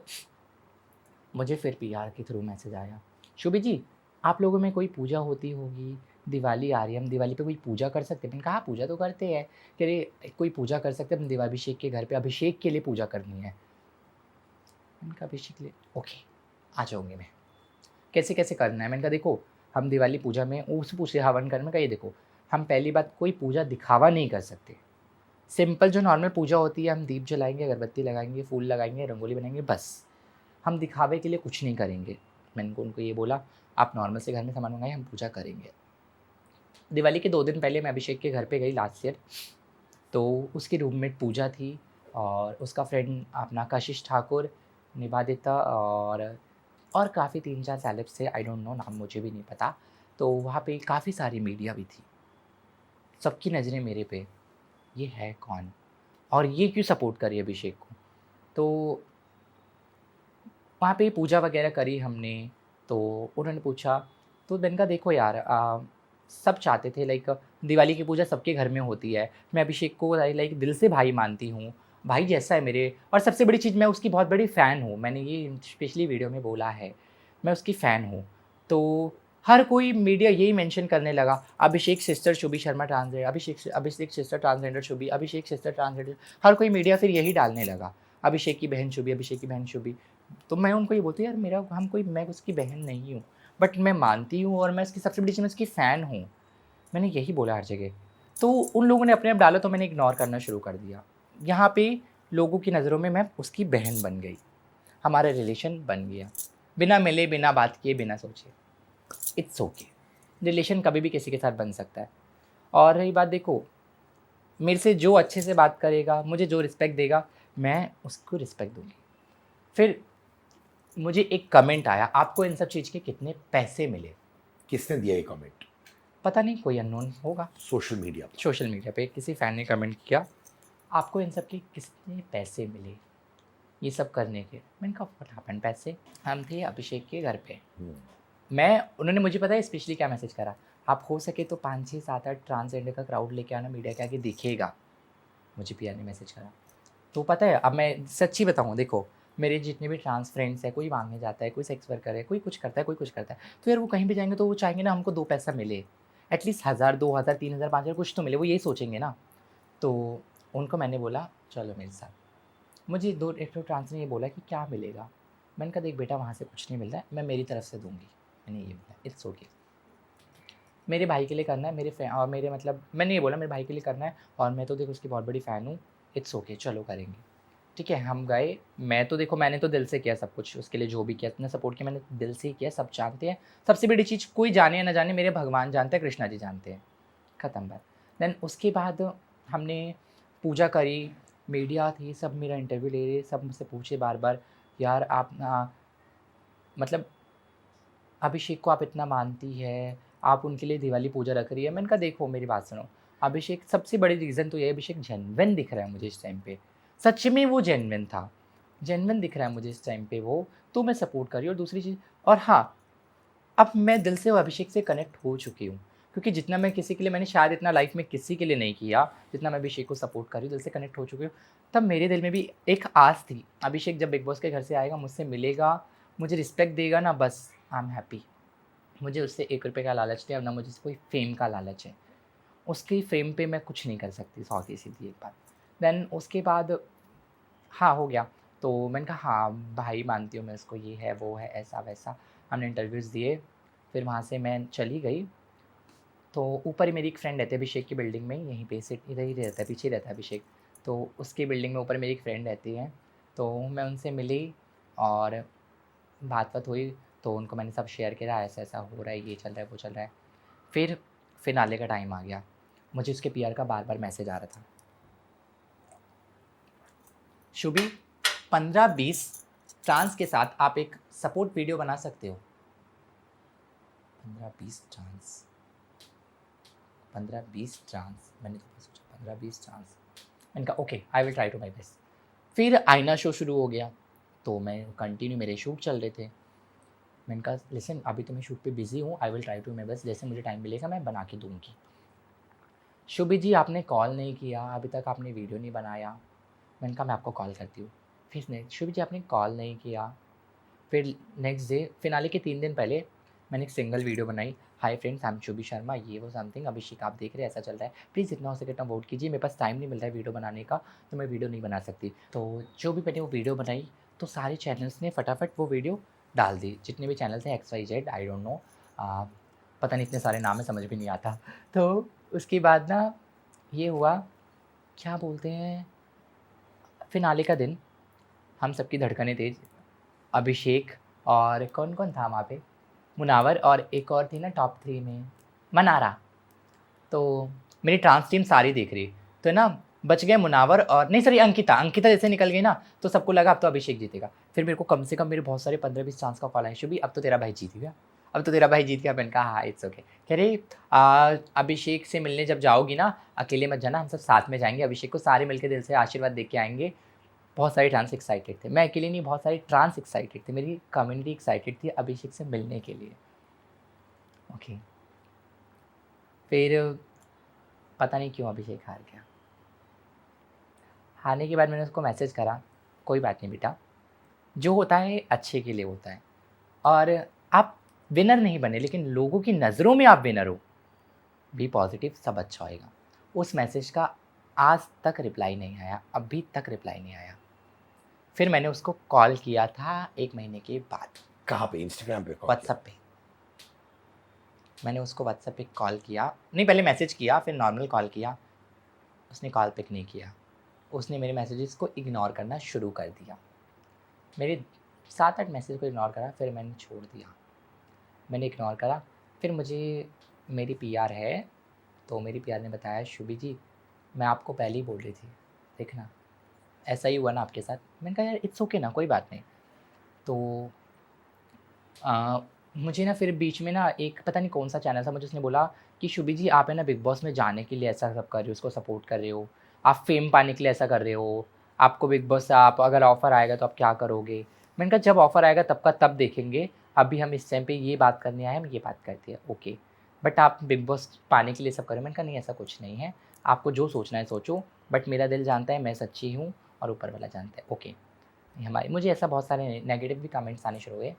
[SPEAKER 1] मुझे फिर पीआर के थ्रू मैसेज आया, शुभी जी आप लोगों में कोई पूजा होती होगी, दिवाली आ रही है, हम दिवाली पे कोई पूजा कर सकते हैं? मैंने कहा हाँ, पूजा तो करते हैं। कह रहे कोई पूजा कर सकते हैं, हम अभिषेक के घर पे अभिषेक के लिए पूजा करनी है। मैंने कहा अभिषेक के लिए, ओके आ जाऊँगी मैं। कैसे कैसे करना है? मैंने कहा देखो हम दिवाली पूजा में उस पूछे हवन करने का, ये देखो हम पहली बात कोई पूजा दिखावा नहीं कर सकते। सिंपल जो नॉर्मल पूजा होती है, हम दीप जलाएंगे, अगरबत्ती लगाएंगे, फूल लगाएंगे, रंगोली बनाएंगे, बस। हम दिखावे के लिए कुछ नहीं करेंगे। मैंने उनको ये बोला, आप नॉर्मल से घर में सामान मंगाएं, हम पूजा करेंगे। दिवाली के 2 दिन पहले मैं अभिषेक के घर पे गई लास्ट ईयर, तो उसकी रूममेट पूजा थी और उसका फ्रेंड अपना कशिश ठाकुर, निवेदिता और काफ़ी 3-4 सेलेब्स थे, आई डोंट नो नाम मुझे भी नहीं पता। तो वहाँ पे काफ़ी सारी मीडिया भी थी। सबकी नज़रें मेरे पे, ये है कौन? और ये क्यों सपोर्ट कर रही है अभिषेक को? तो वहाँ पे पूजा वगैरह करी हमने, तो उन्होंने पूछा, तो मैंने कहा देखो यार सब चाहते थे लाइक दिवाली की पूजा सबके घर में होती है। मैं अभिषेक को लाइक दिल से भाई मानती हूँ, भाई जैसा है मेरे, और सबसे बड़ी चीज़ मैं उसकी बहुत बड़ी फ़ैन हूँ। मैंने ये स्पेशली वीडियो में बोला है, मैं उसकी फ़ैन हूँ। तो हर कोई मीडिया यही मेंशन करने लगा, अभिषेक सिस्टर शुभी शर्मा ट्रांसजेंडर, अभिषेक सिस्टर ट्रांसजेंडर शुभी, अभिषेक सिस्टर ट्रांसजेंडर। हर कोई मीडिया फिर यही डालने लगा, अभिषेक की बहन शुभी, अभिषेक की बहन शुभी। तो मैं उनको ये बोलती हूँ यार मैं उसकी बहन नहीं हूँ, बट मैं मानती हूँ और मैं इसकी सबसे बड़ी चीज़ मैं उसकी फ़ैन हूँ। मैंने यही बोला हर जगह। तो उन लोगों ने अपने आप डाला तो मैंने इग्नोर करना शुरू कर दिया। यहाँ पे लोगों की नज़रों में मैं उसकी बहन बन गई, हमारा रिलेशन बन गया, बिना मिले, बिना बात किए, बिना सोचे। इट्स ओके, रिलेशन कभी भी किसी के साथ बन सकता है। और रही बात देखो, मेरे से जो अच्छे से बात करेगा, मुझे जो रिस्पेक्ट देगा, मैं उसको रिस्पेक्ट दूँगी। फिर मुझे एक कमेंट आया, आपको इन सब चीज़ के कितने पैसे मिले?
[SPEAKER 2] किसने दिया ये कमेंट?
[SPEAKER 1] पता नहीं, कोई अननोन होगा। सोशल मीडिया पे किसी फ़ैन ने कमेंट किया, आपको इन सब के कितने पैसे मिले ये सब करने के? मैंने कहा व्हाट हैपेंड पैसे? हम थे अभिषेक के घर पे। उन्होंने मुझे पता है स्पेशली क्या मैसेज करा, आप हो सके तो 5, 6, 7, 8 ट्रांसजेंडर का क्राउड लेके आना, मीडिया के आगे दिखेगा। मुझे पीआर ने मैसेज करा। तो पता है अब मैं सच्ची बताऊँ, देखो मेरे जितने भी ट्रांस फ्रेंड्स हैं, कोई मांगने जाता है, कोई सेक्स वर्कर है, कोई कुछ करता है, कोई कुछ करता है, तो यार वो कहीं भी जाएंगे तो वो चाहेंगे ना हमको 2 पैसा मिले, एटलीस्ट 1000, 2000, 3000, 5000 कुछ तो मिले, वो यही सोचेंगे ना। तो उनको मैंने बोला चलो मेरे साथ। मुझे दो एक तो ट्रांस ने ये बोला कि क्या मिलेगा? मैंने कहा देख बेटा वहाँ से कुछ नहीं मिलता है, मैं मेरी तरफ से दूँगी। मैंने ये बोला, इट्स ओके। मेरे भाई के लिए करना है, और मेरे मतलब मैंने ये बोला मेरे भाई के लिए करना है और मैं तो देखो उसकी बहुत बड़ी फ़ैन हूँ, इट्स ओके चलो करेंगे। ठीक है, हम गए, मैं तो देखो मैंने तो दिल से किया सब कुछ, उसके लिए जो भी किया, इतना सपोर्ट किया मैंने दिल से ही किया, सब जानते हैं। सबसे बड़ी चीज़ कोई जाने या ना जाने, मेरे भगवान जानते हैं, कृष्णा जी जानते हैं, ख़त्म बात। देन उसके बाद हमने पूजा करी, मीडिया थी, सब मेरा इंटरव्यू ले रहे, सब मुझसे पूछे बार-बार, यार आप मतलब अभिषेक को आप इतना मानती है, आप उनके लिए दिवाली पूजा रख रही है। मैंने कहा देखो मेरी बात सुनो, अभिषेक सबसे बड़ी रीज़न तो ये है, अभिषेक जेन्युइन दिख रहा है मुझे इस टाइम पे। सच में वो जेन्युइन था, जेन्युइन दिख रहा है मुझे इस टाइम पे वो, तो मैं सपोर्ट कर रही हूँ। और दूसरी चीज़, और हाँ, अब मैं दिल से अभिषेक से कनेक्ट हो चुकी हूँ, क्योंकि जितना मैं किसी के लिए, मैंने शायद इतना लाइफ में किसी के लिए नहीं किया, जितना मैं अभिषेक को सपोर्ट कर रही हूँ, दिल से कनेक्ट हो चुकी हूँ। तब मेरे दिल में भी एक आस थी, अभिषेक जब बिग बॉस के घर से आएगा, मुझसे मिलेगा, मुझे रिस्पेक्ट देगा ना, बस आई एम हैप्पी। मुझे उससे 1 रुपये का लालच नहीं, अब ना मुझे कोई फ़ेम का लालच है। उसकी फ़ेम पे मैं कुछ नहीं कर सकती, सीधी एक बात। देन उसके बाद हाँ, हो गया। तो मैंने कहा हाँ, भाई मानती हूँ मैं उसको, ये है, वो है, ऐसा-वैसा। हमने इंटरव्यूज़ दिए, फिर वहाँ से मैं चली गई। तो ऊपर ही मेरी एक फ्रेंड रहती है अभिषेक की बिल्डिंग में, यहीं पे से इधर ही रहता है, पीछे ही रहता है अभिषेक। तो उसकी बिल्डिंग में ऊपर मेरी एक फ्रेंड रहती है, तो मैं उनसे मिली और बात-वात हुई, तो उनको मैंने सब शेयर किया, ऐसा-ऐसा हो रहा है, ये चल रहा है, वो चल रहा है। फिर फिनाले का टाइम आ गया। मुझे उसके पीआर का बार-बार मैसेज आ रहा था। शुभी 15-20 ट्रांस के साथ आप एक सपोर्ट वीडियो बना सकते हो। 15-20 ट्रांस, 15-20 ट्रांस, मैंने तो सोचा 15-20 ट्रांस। मैंने कहा okay, I will try to my best. फिर आईना शो शुरू हो गया, तो मैं कंटिन्यू, मेरे शूट चल रहे थे। मैंने कहा लिसन, अभी तो मैं शूट पे बिज़ी हूँ, I will try to my best, जैसे मुझे टाइम मिलेगा मैं बना के दूँगी। शुभी जी आपने कॉल नहीं किया, अभी तक आपने वीडियो नहीं बनाया। मैंने कहा मैं आपको कॉल करती हूँ। फिर नेक्स्ट, शुभी जी आपने कॉल नहीं किया। फिर नेक्स्ट डे फिनाले के 3 दिन पहले मैंने एक सिंगल वीडियो बनाई। Hi friends, I am Shubhi Sharma, ये वो समथिंग, अभिषेक आप देख रहे हैं ऐसा चल रहा है, प्लीज़ जितना हो सके उतना वोट कीजिए, मेरे पास टाइम नहीं मिल रहा है वीडियो बनाने का, तो मैं वीडियो नहीं बना सकती। तो जो भी मैंने वो वीडियो बनाई, तो सारे चैनल्स ने फटाफट वो वीडियो डाल दी, जितने भी चैनल थे, X Y Z, I don't know, पता नहीं इतने सारे नाम है, समझ भी नहीं आता। तो उसके बाद ना ये हुआ, क्या बोलते हैं, फिनाले का दिन, हम सबकी धड़कनें तेज़, अभिषेक और कौन-कौन था वहाँ पे? मुनावर और एक और थी ना टॉप 3 में, मनारा। तो मेरी ट्रांस टीम सारी देख रही, तो ना बच गए मुनावर और नहीं सॉरी अंकिता, अंकिता जैसे निकल गई ना, तो सबको लगा अब तो अभिषेक जीतेगा। फिर मेरे को कम से कम मेरे बहुत सारे 15-20 चांस का कॉल आया, शुभी अब तो तेरा भाई जीत गया, अब तो तेरा भाई जीत गया। मैंने कहा हाँ, इट्स ओके। कह रही अभिषेक से मिलने जब जाओगी ना, अकेले मत जाना, हम सब साथ में जाएँगे, अभिषेक को सारे मिलके दिल से आशीर्वाद दे के आएँगे। बहुत सारे ट्रांस एक्साइटेड थे, मैं अकेले नहीं, बहुत सारे ट्रांस एक्साइटेड थे, मेरी कम्युनिटी एक्साइटेड थी अभिषेक से मिलने के लिए। ओके, फिर पता नहीं क्यों अभिषेक हार गया। हारने के बाद मैंने उसको मैसेज करा, कोई बात नहीं बेटा, जो होता है अच्छे के लिए होता है, और आप विनर नहीं बने लेकिन लोगों की नज़रों में आप विनर हो, बी पॉजिटिव, सब अच्छा होएगा। उस मैसेज का आज तक रिप्लाई नहीं आया, अभी तक रिप्लाई नहीं आया। फिर मैंने उसको कॉल किया था 1 महीने के बाद,
[SPEAKER 2] कहाँ पे? इंस्टाग्राम पे कॉल
[SPEAKER 1] व्हाट्सएप पे। मैंने उसको व्हाट्सएप पे कॉल किया, नहीं पहले मैसेज किया, फिर नॉर्मल कॉल किया, उसने कॉल पिक नहीं किया। उसने मेरे मैसेजेस को इग्नोर करना शुरू कर दिया। मेरे 7-8 मैसेज को इग्नोर करा, फिर मैंने छोड़ दिया। मैंने इग्नोर करा, फिर मुझे मेरी पीआर है, तो मेरी पीआर ने बताया शुभी जी, मैं आपको पहले ही बोल रही थी, देखना ऐसा ही हुआ ना आपके साथ। मैंने कहा यार इट्स ओके ना, कोई बात नहीं। तो अ, मुझे ना फिर बीच में ना एक पता नहीं कौन-सा चैनल था, मुझे उसने बोला कि शुभी जी आप है ना बिग बॉस में जाने के लिए ऐसा सब कर रहे हो, उसको सपोर्ट कर रहे हो, आप फ़ेम पाने के लिए ऐसा कर रहे हो, आपको बिग बॉस से आप अगर ऑफ़र आएगा तो आप क्या करोगे? मैंने कहा जब ऑफ़र आएगा तब का तब देखेंगे, अभी हम इस टाइम पे ये बात करने आए हैं, हम ये बात करते हैं, ओके। बट आप बिग बॉस पाने के लिए सब कर रहे हो। मैंने कहा नहीं ऐसा कुछ नहीं है, आपको जो सोचना है सोचो, बट मेरा दिल जानता है मैं सच्ची हूँ और ऊपर वाला जानता है, ओके। हमारे मुझे ऐसा बहुत सारे नेगेटिव भी कमेंट्स आने शुरू हुए।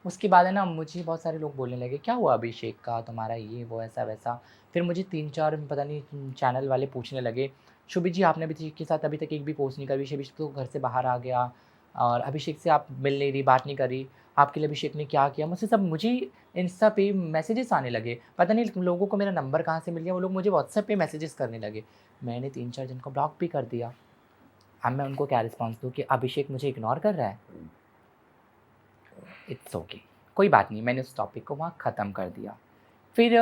[SPEAKER 1] उसके बाद है ना मुझे बहुत सारे लोग बोलने लगे, "क्या हुआ अभिषेक का? तुम्हारा ये वो ऐसा-वैसा।" फिर मुझे 3-4 पता नहीं चैनल वाले पूछने लगे, "शुभी जी आपने अभिषेक के साथ अभी तक एक भी पोस्ट नहीं करी, अभिषेक तो घर से बाहर आ गया और अभिषेक से आप मिल नहीं रही, बात नहीं कर रही, आपके लिए अभिषेक ने क्या किया?" मुझे इंस्टा पे मैसेजेस आने लगे, पता नहीं लोगों को मेरा नंबर कहाँ से मिल गया, वो लोग मुझे व्हाट्सएप पे मैसेजेस करने लगे। मैंने 3-4 जन को ब्लॉक भी कर दिया। अब मैं उनको क्या रिस्पॉन्स दूँ कि अभिषेक मुझे इग्नोर कर रहा है? इट्स ओके, कोई बात नहीं, मैंने उस टॉपिक को वहाँ ख़त्म कर दिया। फिर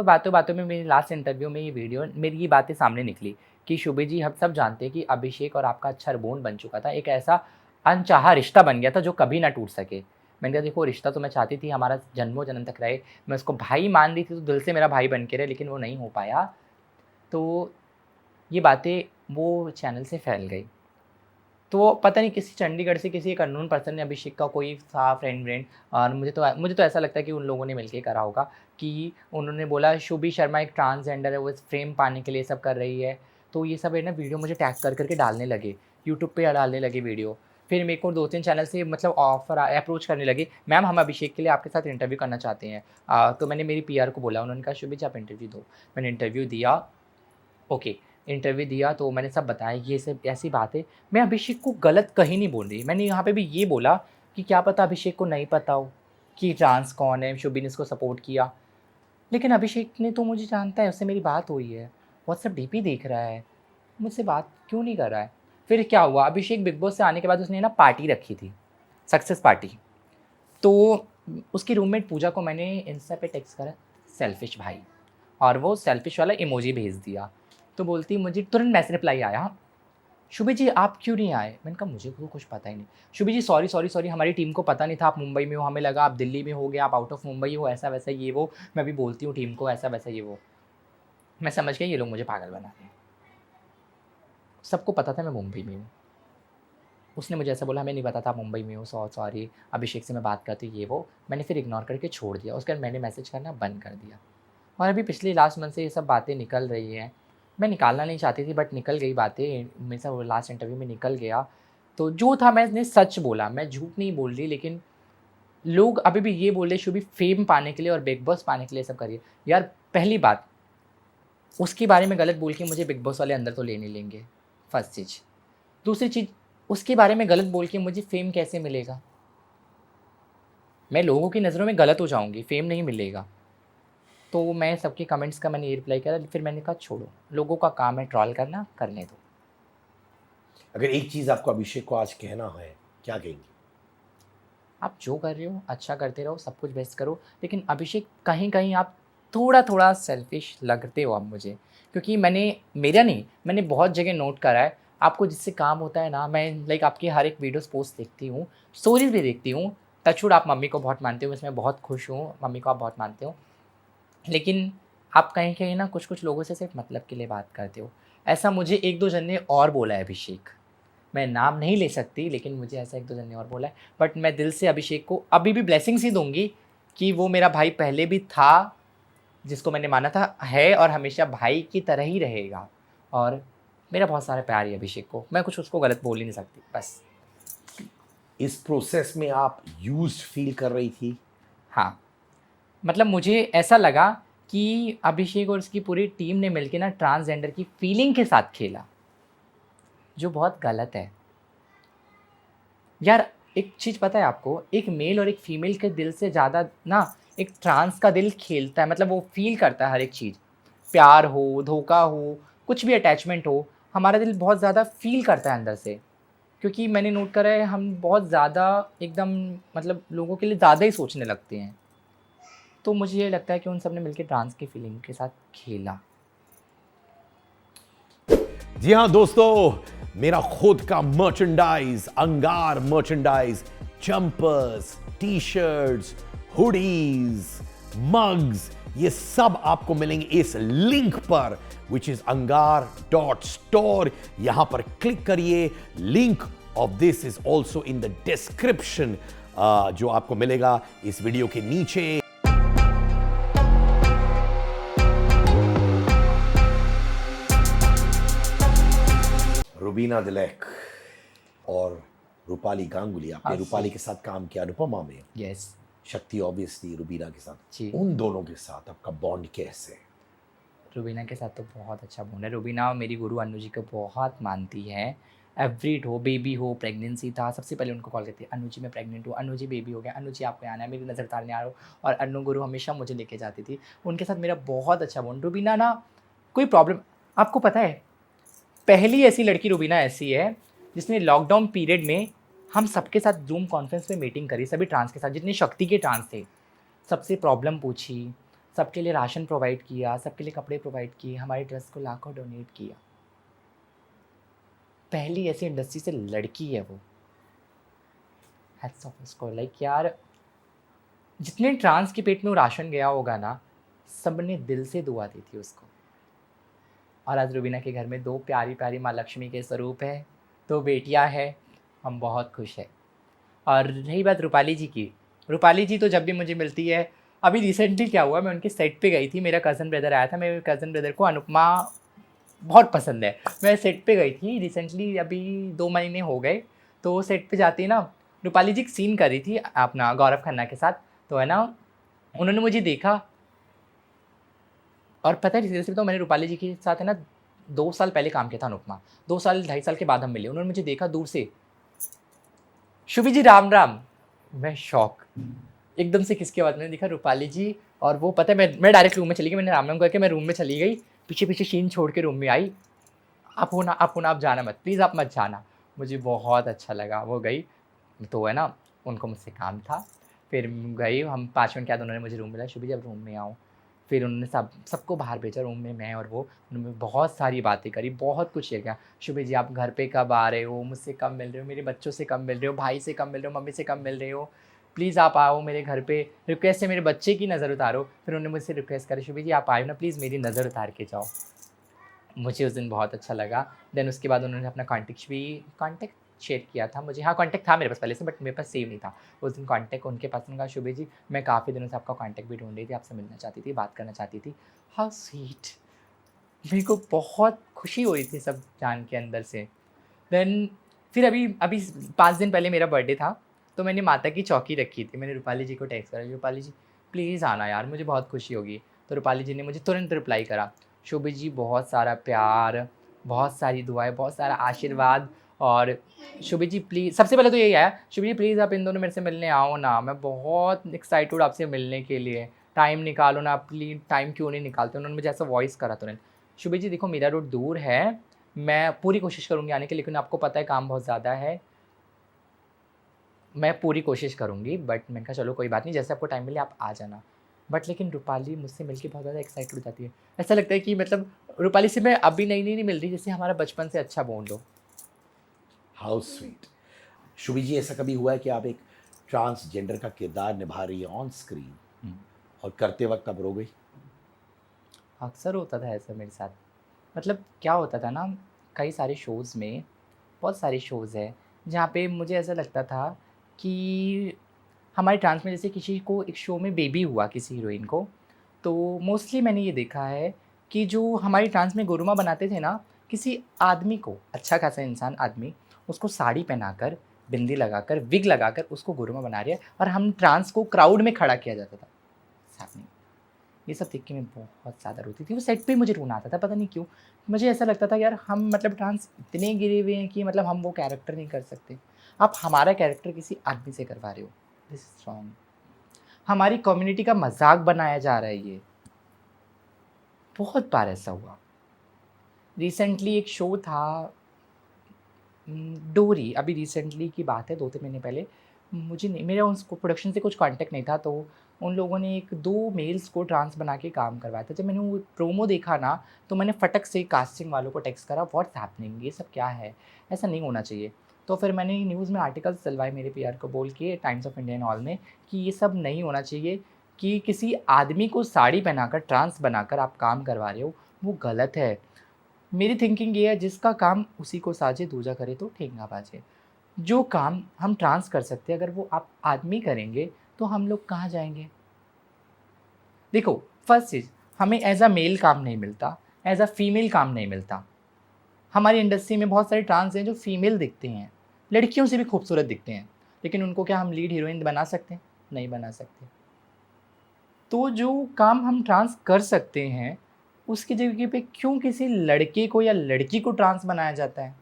[SPEAKER 1] बातों-बातों में मेरी लास्ट इंटरव्यू में ये वीडियो मेरी ये बातें सामने निकली कि शुभी जी हम सब जानते हैं कि अभिषेक और आपका अच्छा बॉन्ड बन चुका था, एक ऐसा अनचाहा रिश्ता बन गया था जो कभी ना टूट सके। मैंने कहा देखो रिश्ता तो मैं चाहती थी हमारा जन्मों-जन्म तक रहे, मैं उसको भाई मान रही थी तो दिल से मेरा भाई बन के रहे, लेकिन वो नहीं हो पाया। तो ये बातें वो चैनल से फैल गई। तो पता नहीं किसी चंडीगढ़ से किसी एक अननोन पर्सन ने अभिषेक का कोई था फ्रेंड और मुझे तो ऐसा लगता है कि उन लोगों ने मिलके करा होगा कि उन्होंने बोला शुभी शर्मा एक ट्रांसजेंडर है, वो इस फेम पाने के लिए सब कर रही है। तो ये सब है ना वीडियो मुझे टैग कर करके डालने लगे, यूट्यूब पे डालने लगे वीडियो। फिर मेरे को 2-3 चैनल से मतलब ऑफ़र अप्रोच करने लगे, मैम हम अभिषेक के लिए आपके साथ इंटरव्यू करना चाहते हैं। तो मैंने मेरी पीआर को बोला, उन्होंने कहा शुभी जी आप इंटरव्यू दो। मैंने इंटरव्यू दिया, ओके, इंटरव्यू दिया तो मैंने सब बताया ये सब ऐसी बात है। मैं अभिषेक को गलत कहीं नहीं बोल रही, मैंने यहाँ पे भी ये बोला कि क्या पता अभिषेक को नहीं पता हो कि ट्रांस कौन है, शुभी ने इसको सपोर्ट किया। लेकिन अभिषेक ने तो मुझे जानता है, उससे मेरी बात हुई है, व्हाट्सएप डीपी देख रहा है, मुझसे बात क्यों नहीं कर रहा है? फिर क्या हुआ, अभिषेक बिग बॉस से आने के बाद उसने ना पार्टी रखी थी, सक्सेस पार्टी। तो उसकी रूममेट पूजा को मैंने इंस्टा पे टेक्स्ट करा सेल्फिश भाई, और वो सेल्फिश वाला इमोजी भेज दिया। तो बोलती मुझे तुरंत मैसेज रिप्लाई आया, शुभी जी आप क्यों नहीं आए? मैंने कहा मुझे तो कुछ पता ही नहीं। शुभी जी सॉरी सॉरी सॉरी, हमारी टीम को पता नहीं था आप मुंबई में हो, हमें लगा आप दिल्ली में होगे, आप आउट ऑफ मुंबई हो, ऐसा वैसा ये वो। मैं भी बोलती हूँ टीम को ऐसा वैसा ये वो। मैं समझ गई ये लोग मुझे पागल बना रहे हैं। सबको पता था मैं मुंबई में हूँ। उसने मुझे ऐसा बोला हमें नहीं पता था आप मुंबई में हो, सॉरी अभिषेक से मैं बात करती ये वो। मैंने फिर इग्नोर करके छोड़ दिया, उसके बाद मैंने मैसेज करना बंद कर दिया। और अभी पिछले लास्ट मंथ से ये सब बातें निकल रही हैं। मैं निकालना नहीं चाहती थी बट निकल गई बातें, मेरे से वो लास्ट इंटरव्यू में निकल गया। तो जो था मैंने सच बोला, मैं झूठ नहीं बोल रही। लेकिन लोग अभी भी ये बोल रहे शुभी फेम पाने के लिए और बिग बॉस पाने के लिए सब करिए। यार पहली बात, उसके बारे में गलत बोल के मुझे बिग बॉस वाले अंदर तो ले नहीं लेंगे, फर्स्ट चीज़। दूसरी चीज़, उसके बारे में गलत बोल के मुझे फेम कैसे मिलेगा? मैं लोगों की नज़रों में गलत हो जाऊँगी, फेम नहीं मिलेगा। तो मैं सबके कमेंट्स का मैंने ये रिप्लाई करा, फिर मैंने कहा छोड़ो, लोगों का काम है ट्रोल करना, करने दो।
[SPEAKER 2] अगर एक चीज आपको अभिषेक को आज कहना है, क्या कहेंगे?
[SPEAKER 1] आप जो कर रहे हो अच्छा करते रहो, सब कुछ बेस्ट करो। लेकिन अभिषेक कहीं कहीं आप थोड़ा थोड़ा सेल्फिश लगते हो आप मुझे, क्योंकि मैंने बहुत जगह नोट करा है, आपको जिससे काम होता है ना, मैं लाइक आपकी हर एक वीडियोस पोस्ट देखती हूँ, स्टोरीज भी देखती हूँ। टचवुड आप मम्मी को बहुत मानते हो, इसमें बहुत खुश हूँ, मम्मी को आप बहुत मानते हो। लेकिन आप कहीं कहीं ना कुछ कुछ लोगों से सिर्फ मतलब के लिए बात करते हो। ऐसा मुझे 1-2 जन ने और बोला है अभिषेक, मैं नाम नहीं ले सकती, लेकिन मुझे ऐसा 1-2 जन ने और बोला है। बट मैं दिल से अभिषेक को अभी भी ब्लेसिंग्स ही दूंगी कि वो मेरा भाई पहले भी था, जिसको मैंने माना था, है और हमेशा भाई की तरह ही रहेगा। और मेरा बहुत सारा प्यार है अभिषेक को, मैं कुछ उसको गलत बोल ही नहीं सकती बस।
[SPEAKER 2] इस प्रोसेस में आप यूज्ड फील कर रही थी?
[SPEAKER 1] हाँ, मतलब मुझे ऐसा लगा कि अभिषेक और उसकी पूरी टीम ने मिलकर ना ट्रांसजेंडर की फीलिंग के साथ खेला, जो बहुत गलत है। यार एक चीज़ पता है आपको, एक मेल और एक फीमेल के दिल से ज़्यादा ना एक ट्रांस का दिल खेलता है, मतलब वो फील करता है हर एक चीज़, प्यार हो, धोखा हो, कुछ भी अटैचमेंट हो, हमारा दिल बहुत ज़्यादा फील करता है अंदर से। क्योंकि मैंने नोट करा है हम बहुत ज़्यादा एकदम मतलब लोगों के लिए ज़्यादा ही सोचने लगते हैं। तो मुझे ये लगता है कि उन सब ने मिलकर ट्रांस की फीलिंग के साथ खेला।
[SPEAKER 2] जी हाँ दोस्तों, मेरा खुद का मर्चेंडाइज, अंगार merchandise, jumpers, T shirts, hoodies, mugs, ये सब आपको मिलेंगे इस लिंक पर विच इज angar.store। यहां पर क्लिक करिए, link of this is also in the description, जो आपको मिलेगा इस वीडियो के नीचे। रुबीना दिलैक और रूपाली गांगुली, आपने रूपाली के साथ काम किया अनुपमा में,
[SPEAKER 1] यस
[SPEAKER 2] शक्ति ऑब्वियसली रुबीना के साथ,
[SPEAKER 1] जी।
[SPEAKER 2] उन दोनों के साथ आपका बॉन्ड कैसे है?
[SPEAKER 1] रुबीना के साथ तो बहुत अच्छा बॉन्ड है। रुबीना मेरी गुरु अन्नू जी को बहुत मानती है। एवरी हो, बेबी हो, प्रेगनेंसी था, सबसे पहले उनको कॉल करती है, अन्नू जी मैं प्रेग्नेंट हूँ, अन्नू जी बेबी हो गया, अन्नू जी आपको आना है, मेरी नज़र तारने आ रहा हो। और अन्नू गुरु हमेशा मुझे लेके जाती थी। उनके साथ मेरा बहुत अच्छा बॉन्ड। रुबीना ना कोई प्रॉब्लम, आपको पता है पहली ऐसी लड़की रुबीना ऐसी है जिसने लॉकडाउन पीरियड में हम सबके साथ जूम कॉन्फ्रेंस पे मीटिंग करी, सभी ट्रांस के साथ, जितने शक्ति के ट्रांस थे, सबसे प्रॉब्लम पूछी, सबके लिए राशन प्रोवाइड किया, सबके लिए कपड़े प्रोवाइड किए, हमारे ट्रस्ट को लाखों डोनेट किया। पहली ऐसी इंडस्ट्री से लड़की है वो। हैट्स ऑफ उसको। लाइक यार जितने ट्रांस के पेट में वो राशन गया होगा ना, सब ने दिल से दुआ दी थी उसको। और आज रुबीना के घर में 2 प्यारी प्यारी माँ लक्ष्मी के स्वरूप है, 2 बेटियां हैं, हम बहुत खुश हैं। और रही बात रूपाली जी की, रूपाली जी तो जब भी मुझे मिलती है, अभी रिसेंटली क्या हुआ, मैं उनके सेट पे गई थी, मेरा कज़न ब्रदर आया था, मेरे कज़न ब्रदर को अनुपमा बहुत पसंद है, मैं सेट पे गई थी रिसेंटली, अभी 2 महीने हो गए। तो सेट पे जाती है ना, रूपाली जी एक सीन कर रही थी अपना गौरव खन्ना के साथ, तो है ना उन्होंने मुझे देखा, और पता है सीरियसली तो मैंने रूपाली जी के साथ है ना 2 साल पहले काम किया था अनुपमा, 2 साल 2.5 साल के बाद हम मिले, उन्होंने मुझे देखा दूर से, शुभी जी राम राम, मैं शॉक, एकदम से किसके बाद मैंने देखा रूपाली जी, और वो पता है मैं डायरेक्ट रूम में चली गई, मैंने राम राम करके मैं रूम में चली गई, पीछे पीछे शीन छोड़ के रूम में आई, आप हो ना, आप हो ना, आप जाना मत प्लीज़, आप मत जाना। मुझे बहुत अच्छा लगा, वो गई, तो है ना उनको मुझसे काम था, फिर गई, हम 5 मिनट के बाद उन्होंने मुझे रूम मिला, शुभी जी अब रूम में आओ, फिर उन्होंने सबको बाहर भेजा रूम में, मैं और वो, उन्होंने बहुत सारी बातें करी, बहुत कुछ शेयर किया, शुभी जी आप घर पे कब आ रहे हो, मुझसे कब मिल रहे हो, मेरे बच्चों से कब मिल रहे हो, भाई से कब मिल रहे हो, मम्मी से कब मिल रहे हो, प्लीज़ आप आओ मेरे घर पे, रिक्वेस्ट है मेरे बच्चे की नज़र उतारो, फिर उन्होंने मुझसे रिक्वेस्ट करी, शुभी जी आप आए ना प्लीज़ मेरी नज़र उतार के जाओ। मुझे उस दिन बहुत अच्छा लगा। देन उसके बाद उन्होंने अपना कॉन्टैक्ट शेयर किया था मुझे, हाँ कॉन्टैक्ट था मेरे पास पहले से, बट मेरे पास सेव नहीं था। उस दिन कॉन्टैक्ट उनके पास, उन्होंने कहा शुभी जी मैं काफ़ी दिनों से आपका कॉन्टैक्ट भी ढूँढ रही थी, आपसे मिलना चाहती थी, बात करना चाहती थी। How sweet! मेरे को बहुत खुशी हो रही थी सब जान के अंदर से। देन फिर अभी अभी 5 दिन पहले मेरा बर्थडे था, तो मैंने माता की चौकी रखी थी। मैंने रूपाली जी को टेक्स्ट करा, रूपाली जी प्लीज़ आना यार, मुझे बहुत खुशी होगी। तो रूपाली जी ने मुझे तुरंत रिप्लाई करा, शोभि जी बहुत सारा प्यार, बहुत सारी दुआएँ, बहुत सारा आशीर्वाद, और शोभि जी प्लीज़, सबसे पहले तो यही आया, शोभि जी प्लीज़ आप इन दोनों मेरे से मिलने आओ ना, मैं बहुत एक्साइटेड हूँ आपसे मिलने के लिए, टाइम निकालो ना प्लीज़, टाइम क्यों नहीं निकालते? उन्होंने मुझे ऐसा वॉइस करा तुरंत। शोभि जी देखो मेरा रूट दूर है, मैं पूरी कोशिश करूँगी आने की, लेकिन आपको पता है काम बहुत ज़्यादा है। मैं पूरी कोशिश करूँगी, बट मैंने कहा चलो कोई बात नहीं, जैसे आपको टाइम मिले आप आ जाना। बट लेकिन रूपाली मुझसे मिलके बहुत ज़्यादा एक्साइटेड हो जाती है। ऐसा लगता है कि मतलब रूपाली से मैं अभी नई-नई मिल रही, जैसे हमारा बचपन से अच्छा बॉन्ड हो।
[SPEAKER 2] How sweet. शुभी जी, ऐसा कभी हुआ है कि आप एक ट्रांसजेंडर का किरदार निभा रही हैं ऑन स्क्रीन
[SPEAKER 1] हुँ।
[SPEAKER 2] और करते वक्त आप रो गई?
[SPEAKER 1] अक्सर होता था ऐसा मेरे साथ। मतलब क्या होता था ना, कई सारे शोज़ में, बहुत सारे शोज़ हैं, जहाँ पे मुझे ऐसा लगता था कि हमारे ट्रांस में जैसे किसी को एक शो में बेबी हुआ किसी हीरोइन को, तो मोस्टली मैंने ये देखा है कि जो हमारी ट्रांस में गुरुमा बनाते थे ना, किसी आदमी को, अच्छा खासा इंसान आदमी, उसको साड़ी पहनाकर, बिंदी लगाकर, विग लगाकर उसको गुरुमा बना रहे हैं, और हम ट्रांस को क्राउड में खड़ा किया जाता था साथ में। ये सब देख के मैं बहुत ज़्यादा रोती थी, वो सेट पे मुझे रोना आता था, पता नहीं क्यों? मुझे ऐसा लगता था यार हम मतलब ट्रांस इतने गिरे हुए हैं कि मतलब हम वो कैरेक्टर नहीं कर सकते। आप हमारा कैरेक्टर किसी आदमी से करवा रहे हो, दिस इज़ रॉन्ग। हमारी कम्युनिटी का मज़ाक बनाया जा रहा है ये, बहुत बार ऐसा हुआ। रिसेंटली एक शो था डोरी, अभी रिसेंटली की बात है 2-3 महीने पहले, मुझे नहीं, मेरा उसको प्रोडक्शन से कुछ कॉन्टैक्ट नहीं था, तो उन लोगों ने 1-2 मेल्स को ट्रांस बना के काम करवाया था। जब मैंने वो प्रोमो देखा ना, तो मैंने फटक से कास्टिंग वालों को टेक्स्ट करा, व्हाट्स हैपनिंग, ये सब क्या है? ऐसा नहीं होना चाहिए। तो फिर मैंने न्यूज़ में आर्टिकल्स डलवाए मेरे पीआर को बोल के times of India and all में, कि ये सब नहीं होना चाहिए, कि किसी आदमी को साड़ी पहनाकर, ट्रांस बनाकर आप काम करवा रहे हो, वो गलत है। मेरी थिंकिंग ये है, जिसका काम उसी को साझे दूजा करे तो ठेंगा बाजे। जो काम हम ट्रांस कर सकते हैं, अगर वो आप आदमी करेंगे तो हम लोग कहाँ जाएँगे? देखो, फर्स्ट चीज़, हमें एज़ अ मेल काम नहीं मिलता, एज़ अ फीमेल काम नहीं मिलता। हमारी इंडस्ट्री में बहुत सारे ट्रांस हैं जो फीमेल दिखते हैं, लड़कियों से भी खूबसूरत दिखते हैं, लेकिन उनको क्या हम लीड हीरोइन बना सकते हैं? नहीं बना सकते। तो जो काम हम ट्रांस कर सकते हैं, उसकी जगह पे क्यों किसी लड़के को या लड़की को ट्रांस बनाया जाता है?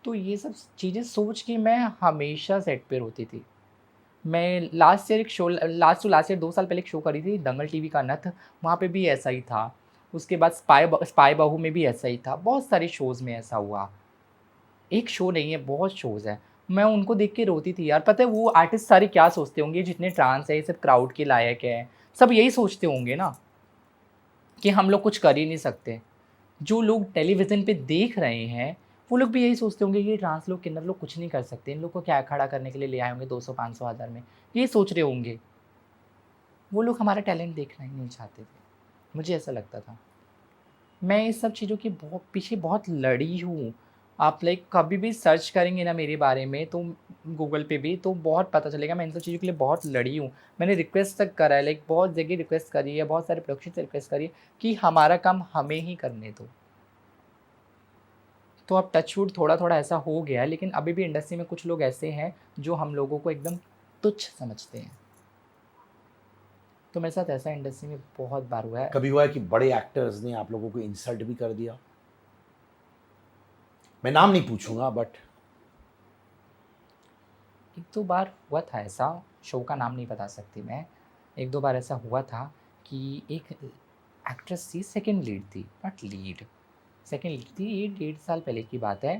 [SPEAKER 1] तो ये सब चीज़ें सोच के मैं हमेशा सेट पे रोती थी। मैं लास्ट टू लास्ट ईयर 2 साल पहले एक शो करी थी, दंगल टीवी का नथ, वहाँ पे भी ऐसा ही था। उसके बाद स्पाई बहू में भी ऐसा ही था। बहुत सारे शोज़ में ऐसा हुआ। एक शो नहीं है, बहुत शोज़ हैं। मैं उनको देख के रोती थी यार, पता है वो आर्टिस्ट सारे क्या सोचते होंगे, जितने ट्रांस है, ये सब क्राउड के लायक है। सब यही सोचते होंगे ना, कि हम लोग कुछ कर ही नहीं सकते। जो लोग टेलीविज़न पे देख रहे हैं, वो लोग भी यही सोचते होंगे कि ये ट्रांस लोग, किन्नर लोग कुछ नहीं कर सकते, इन लोग को क्या खड़ा करने के लिए ले आए होंगे 200, 500, 1000 में, ये सोच रहे होंगे। वो लोग हमारा टैलेंट देखना ही नहीं चाहते थे, मुझे ऐसा लगता था। मैं इस सब चीज़ों के पीछे बहुत लड़ी हूँ। आप लाइक कभी भी सर्च करेंगे ना मेरे बारे में, तो गूगल पे भी, तो बहुत पता चलेगा, मैं इन सब चीज़ों के लिए बहुत लड़ी हूँ। मैंने रिक्वेस्ट तक करा है, लाइक बहुत जगह रिक्वेस्ट करी है, बहुत सारे प्रोडक्शन से रिक्वेस्ट करी है कि हमारा काम हमें ही करने दो। तो अब टचवुड थोड़ा-थोड़ा ऐसा हो गया है, लेकिन अभी भी इंडस्ट्री में कुछ लोग ऐसे हैं जो हम लोगों को एकदम तुच्छ समझते हैं। तो मेरे साथ ऐसा इंडस्ट्री में बहुत बार हुआ है।
[SPEAKER 2] कभी हुआ है कि बड़े एक्टर्स ने आप लोगों को इंसल्ट भी कर दिया? मैं नाम नहीं पूछूंगा बट
[SPEAKER 1] 1-2 बार हुआ था ऐसा, शो का नाम नहीं बता सकती मैं। 1-2 बार ऐसा हुआ था कि एक एक्ट्रेस थी, सेकंड लीड थी, नॉट लीड, सेकंड लीड थी। ये 1.5 साल पहले की बात है।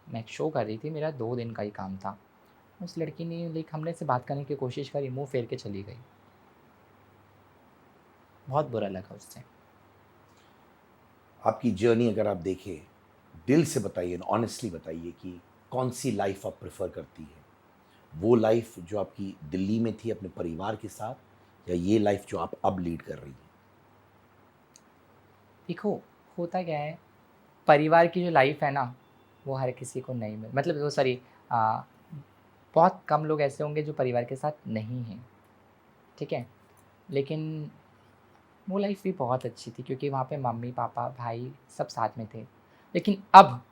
[SPEAKER 1] मैं एक शो कर रही थी, मेरा 2 दिन का ही काम था। उस लड़की ने हमने से बात करने की कोशिश करी, मुँह फेर के चली गई। बहुत बुरा लगा उससे।
[SPEAKER 2] आपकी जर्नी अगर आप देखें, दिल से बताइए, ऑनेस्टली बताइए कि कौन सी लाइफ आप प्रेफर करती है? वो लाइफ जो आपकी दिल्ली में थी अपने परिवार के साथ, या ये लाइफ जो आप अब लीड कर रही हैं?
[SPEAKER 1] देखो, होता क्या है, परिवार की जो लाइफ है ना, वो हर किसी को नहीं मतलब वो सॉरी बहुत कम लोग ऐसे होंगे जो परिवार के साथ नहीं हैं, ठीक है? लेकिन वो लाइफ भी बहुत अच्छी थी क्योंकि वहाँ पे मम्मी-पापा, भाई सब साथ में थे। लेकिन अब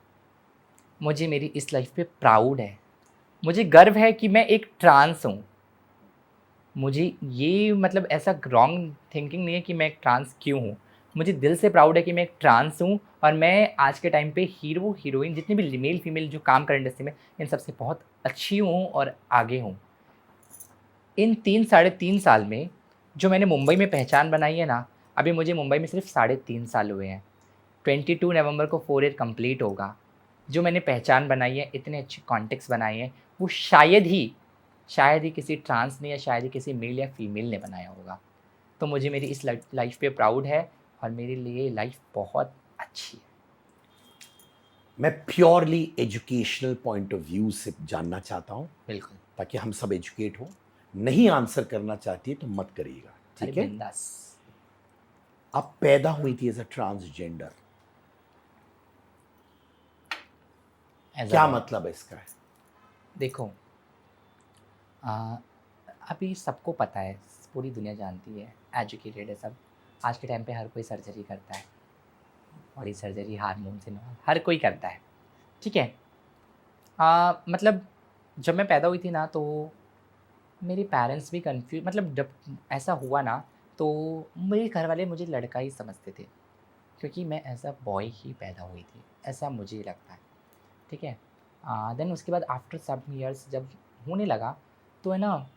[SPEAKER 1] मुझे मेरी इस लाइफ पे प्राउड है। मुझे गर्व है कि मैं एक ट्रांस हूँ। मुझे ये ऐसा रॉन्ग थिंकिंग नहीं है कि मैं एक ट्रांस क्यों हूँ। मुझे दिल से प्राउड है कि मैं एक ट्रांस हूँ और मैं आज के टाइम पे हीरो, हीरोइन जितने भी मेल फीमेल जो काम कर इंडस्ट्री में, इन सबसे बहुत अच्छी हूँ और आगे हूँ। इन 3 साढ़े 3 साल में जो मैंने मुंबई में पहचान बनाई है ना, अभी मुझे मुंबई में सिर्फ साढ़े 3 साल हुए हैं। 22 नवंबर को 4 ईयर कंप्लीट होगा। जो मैंने पहचान बनाई है, इतने अच्छे कॉन्टेक्ट्स बनाए हैं, वो शायद ही किसी ट्रांस ने या शायद ही किसी मेल या फीमेल ने बनाया होगा। तो मुझे मेरी इस लाइफ पे प्राउड है और मेरे लिए लाइफ बहुत अच्छी है।
[SPEAKER 2] मैं purely educational point of view से जानना चाहता हूं,
[SPEAKER 1] बिल्कुल।
[SPEAKER 2] ताकि हम सब एजुकेट हो। नहीं आंसर करना चाहती है तो मत करिएगा,
[SPEAKER 1] अरे
[SPEAKER 2] ठीक है?
[SPEAKER 1] बिंदास।
[SPEAKER 2] आप पैदा हुई थी as a transgender,
[SPEAKER 1] as a
[SPEAKER 2] क्या
[SPEAKER 1] बॉय।
[SPEAKER 2] मतलब है इसका?
[SPEAKER 1] देखो, अ, अभी सबको पता है, पूरी दुनिया जानती है, एजुकेटेड है सब। आज के टाइम पे हर कोई सर्जरी करता है, बॉडी सर्जरी, हार्मोन से हर कोई करता है, ठीक है? जब मैं पैदा हुई थी ना, तो मेरे पेरेंट्स भी कन्फ्यूज़, जब ऐसा हुआ ना, तो मेरे घर वाले मुझे लड़का ही समझते थे क्योंकि मैं एज़ अ बॉय ही पैदा हुई थी, ऐसा मुझे लगता है, ठीक है? देन उसके बाद आफ्टर सम इयर्स जब होने लगा, तो है ना,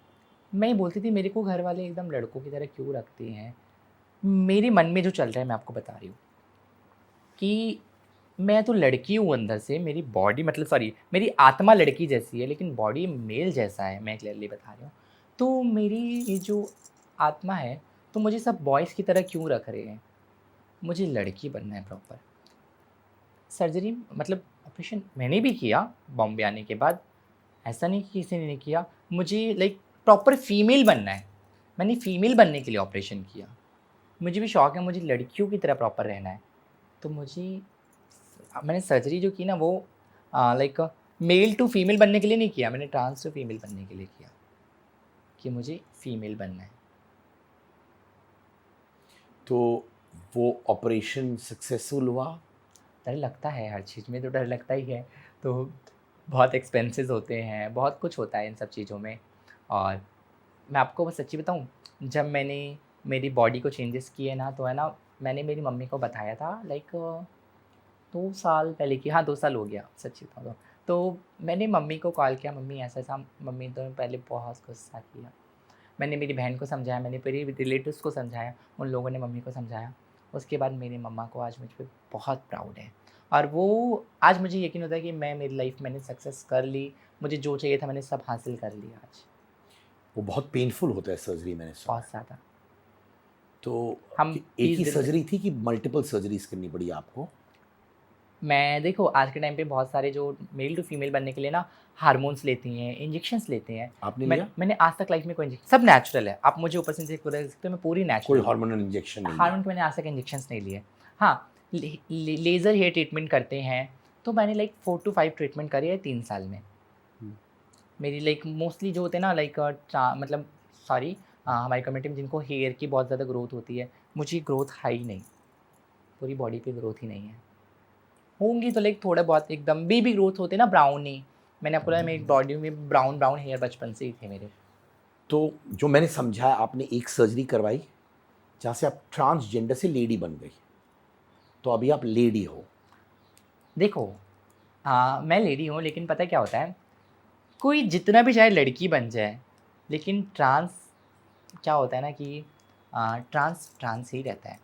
[SPEAKER 1] मैं ही बोलती थी मेरे को घर वाले एकदम लड़कों की तरह क्यों रखते हैं? मेरे मन में जो चल रहा है मैं आपको बता रही हूँ कि मैं तो लड़की हूँ अंदर से, मेरी बॉडी सॉरी, मेरी आत्मा लड़की जैसी है लेकिन बॉडी मेल जैसा है, मैं क्लियरली बता रही हूँ। तो मेरी ये जो आत्मा है, तो मुझे सब बॉयज़ की तरह क्यों रख रहे हैं? मुझे लड़की बनना है प्रॉपर। सर्जरी ऑपरेशन मैंने भी किया बॉम्बे आने के बाद, ऐसा नहीं कि किसी ने नहीं किया। मुझे प्रॉपर फीमेल बनना है। मैंने फीमेल बनने के लिए ऑपरेशन किया। मुझे भी शौक है, मुझे लड़कियों की तरह प्रॉपर रहना है। तो मैंने सर्जरी जो की ना, वो मेल टू फीमेल बनने के लिए नहीं किया, मैंने ट्रांस टू फीमेल बनने के लिए किया कि मुझे फीमेल बनना है।
[SPEAKER 2] तो वो ऑपरेशन सक्सेसफुल हुआ?
[SPEAKER 1] डर लगता है, हर चीज़ में तो डर लगता ही है। तो बहुत एक्सपेंसेस होते हैं, बहुत कुछ होता है इन सब चीज़ों में। और मैं आपको बस सच्ची बताऊँ, जब मैंने मेरी बॉडी को चेंजेस किए ना, तो है ना, मैंने मेरी मम्मी को बताया था 2 साल पहले की, हाँ 2 साल हो गया सच्ची बताऊँ तो मैंने मम्मी को कॉल किया, मम्मी ऐसा-ऐसा। मम्मी तो पहले बहुत गुस्सा किया। मैंने मेरी बहन को समझाया, मैंने मेरे रिलेटिव्स को समझाया, उन लोगों ने मम्मी को समझाया। उसके बाद मेरी मम्मा को आज मुझ पे बहुत प्राउड है और वो आज मुझे यकीन होता है कि मेरी लाइफ मैंने सक्सेस कर ली, मुझे जो चाहिए था मैंने सब हासिल कर लिया आज।
[SPEAKER 2] वो बहुत पेनफुल होता है सर्जरी, मैंने सुना
[SPEAKER 1] बहुत
[SPEAKER 2] है।
[SPEAKER 1] ज़्यादा।
[SPEAKER 2] तो
[SPEAKER 1] हम
[SPEAKER 2] एक
[SPEAKER 1] 20
[SPEAKER 2] ही
[SPEAKER 1] दिन
[SPEAKER 2] सर्जरी थी कि मल्टीपल सर्जरीज करनी पड़ी आपको?
[SPEAKER 1] मैं देखो, आज के टाइम पे बहुत सारे जो मेल टू फीमेल बनने के लिए ना हार्मोन्स लेती हैं, इंजेक्शंस लेते हैं।
[SPEAKER 2] आपने लिया?
[SPEAKER 1] मैंने आज तक लाइफ में कोई इंजेक्शन, सब नेचुरल है। आप मुझे ऊपर से देख सकते हो, मैं पूरी
[SPEAKER 2] कोई
[SPEAKER 1] नेचुरल हूँ।
[SPEAKER 2] हार्मोनल इंजेक्शन नहीं लिया?
[SPEAKER 1] हार्मोन के मैंने आज तक इंजेक्शंस नहीं लिए। हाँ, लेज़र हेयर ट्रीटमेंट करते हैं, तो मैंने 4 टू 5 ट्रीटमेंट करी है 3 साल में।
[SPEAKER 2] हम्म।
[SPEAKER 1] मेरी मोस्टली जो होते हैं ना सॉरी, हमारी कम्युनिटी में जिनको हेयर की बहुत ज़्यादा ग्रोथ होती है, मुझे ग्रोथ है ही नहीं, पूरी बॉडी पे ग्रोथ ही नहीं है। होंगी तो लाइक थोड़ा बहुत एकदम बेबी ग्रोथ होते ना, ब्राउनी। मैंने आपको बताया मेरी बॉडी में ब्राउन ब्राउन हेयर बचपन से ही थे मेरे।
[SPEAKER 2] तो जो मैंने समझा, आपने एक सर्जरी करवाई जहाँ से आप ट्रांसजेंडर से लेडी बन गई, तो अभी आप लेडी हो।
[SPEAKER 1] देखो, मैं लेडी हूँ, लेकिन पता है क्या होता है, कोई जितना भी चाहे लड़की बन जाए, लेकिन ट्रांस क्या होता है ना कि ट्रांस ट्रांस ही रहता है।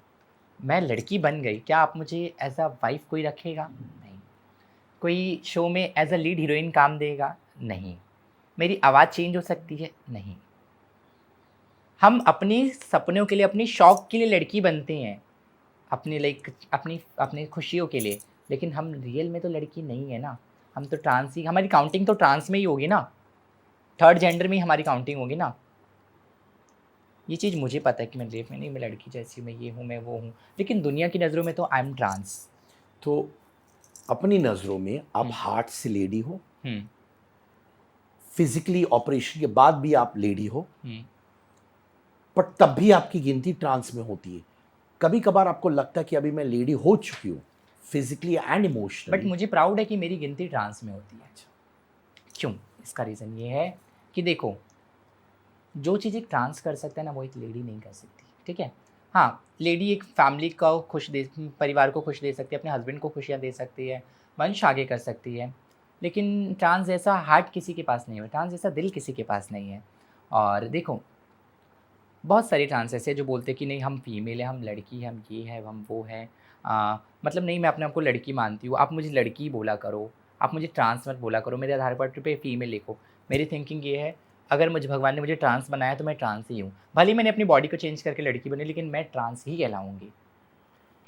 [SPEAKER 1] मैं लड़की बन गई, क्या आप मुझे एज अ वाइफ कोई रखेगा? नहीं। कोई शो में एज अ लीड हीरोइन काम देगा? नहीं। मेरी आवाज़ चेंज हो सकती है? नहीं। हम अपनी सपनों के लिए, अपनी शौक के लिए लड़की बनते हैं, अपनी लाइक अपनी अपनी खुशियों के लिए, लेकिन हम रियल में तो लड़की नहीं है ना। हम तो ट्रांस ही, हमारी काउंटिंग तो ट्रांस में ही होगी ना, थर्ड जेंडर में ही हमारी काउंटिंग होगी ना। ये चीज़ मुझे पता है कि मैं रेप में नहीं, मैं लड़की जैसी, मैं ये हूँ, मैं वो हूँ, लेकिन दुनिया की नज़रों में तो आई एम ट्रांस।
[SPEAKER 2] तो अपनी नज़रों में आप हार्ट से लेडी हो, फिजिकली ऑपरेशन के बाद भी आप लेडी हो, पर तब भी आपकी गिनती ट्रांस में होती है। कभी कभार आपको लगता है कि अभी मैं लेडी हो चुकी हूँ, फिजिकली एंड
[SPEAKER 1] बट
[SPEAKER 2] इमोशनली।
[SPEAKER 1] मुझे प्राउड है कि मेरी गिनती ट्रांस में होती है। क्यों? इसका रीज़न ये है कि देखो, जो चीज़ एक ट्रांस कर सकता है ना, वो एक लेडी नहीं कर सकती, ठीक है? हाँ, लेडी एक फैमिली को खुश दे, परिवार को खुश दे सकती है, अपने हस्बैंड को खुशियाँ दे सकती है, वंश आगे कर सकती है, लेकिन ट्रांस जैसा हार्ट किसी के पास नहीं है, ट्रांस जैसा दिल किसी के पास नहीं है। और देखो, बहुत सारे ट्रांस ऐसे हैं जो बोलते हैं कि नहीं हम फीमेल हैं, हम लड़की हैं, हम ये है, हम वो हैं। मतलब नहीं, मैं अपने आप को लड़की मानती हूँ, आप मुझे लड़की बोला करो, आप मुझे ट्रांस मत बोला करो, मेरे आधार कार्ड पे फीमेल लिखो। मेरी थिंकिंग ये है, अगर मुझे भगवान ने मुझे ट्रांस बनाया तो मैं ट्रांस ही हूँ। भले ही मैंने अपनी बॉडी को चेंज करके लड़की बनी, लेकिन मैं ट्रांस ही कहलाऊँगी।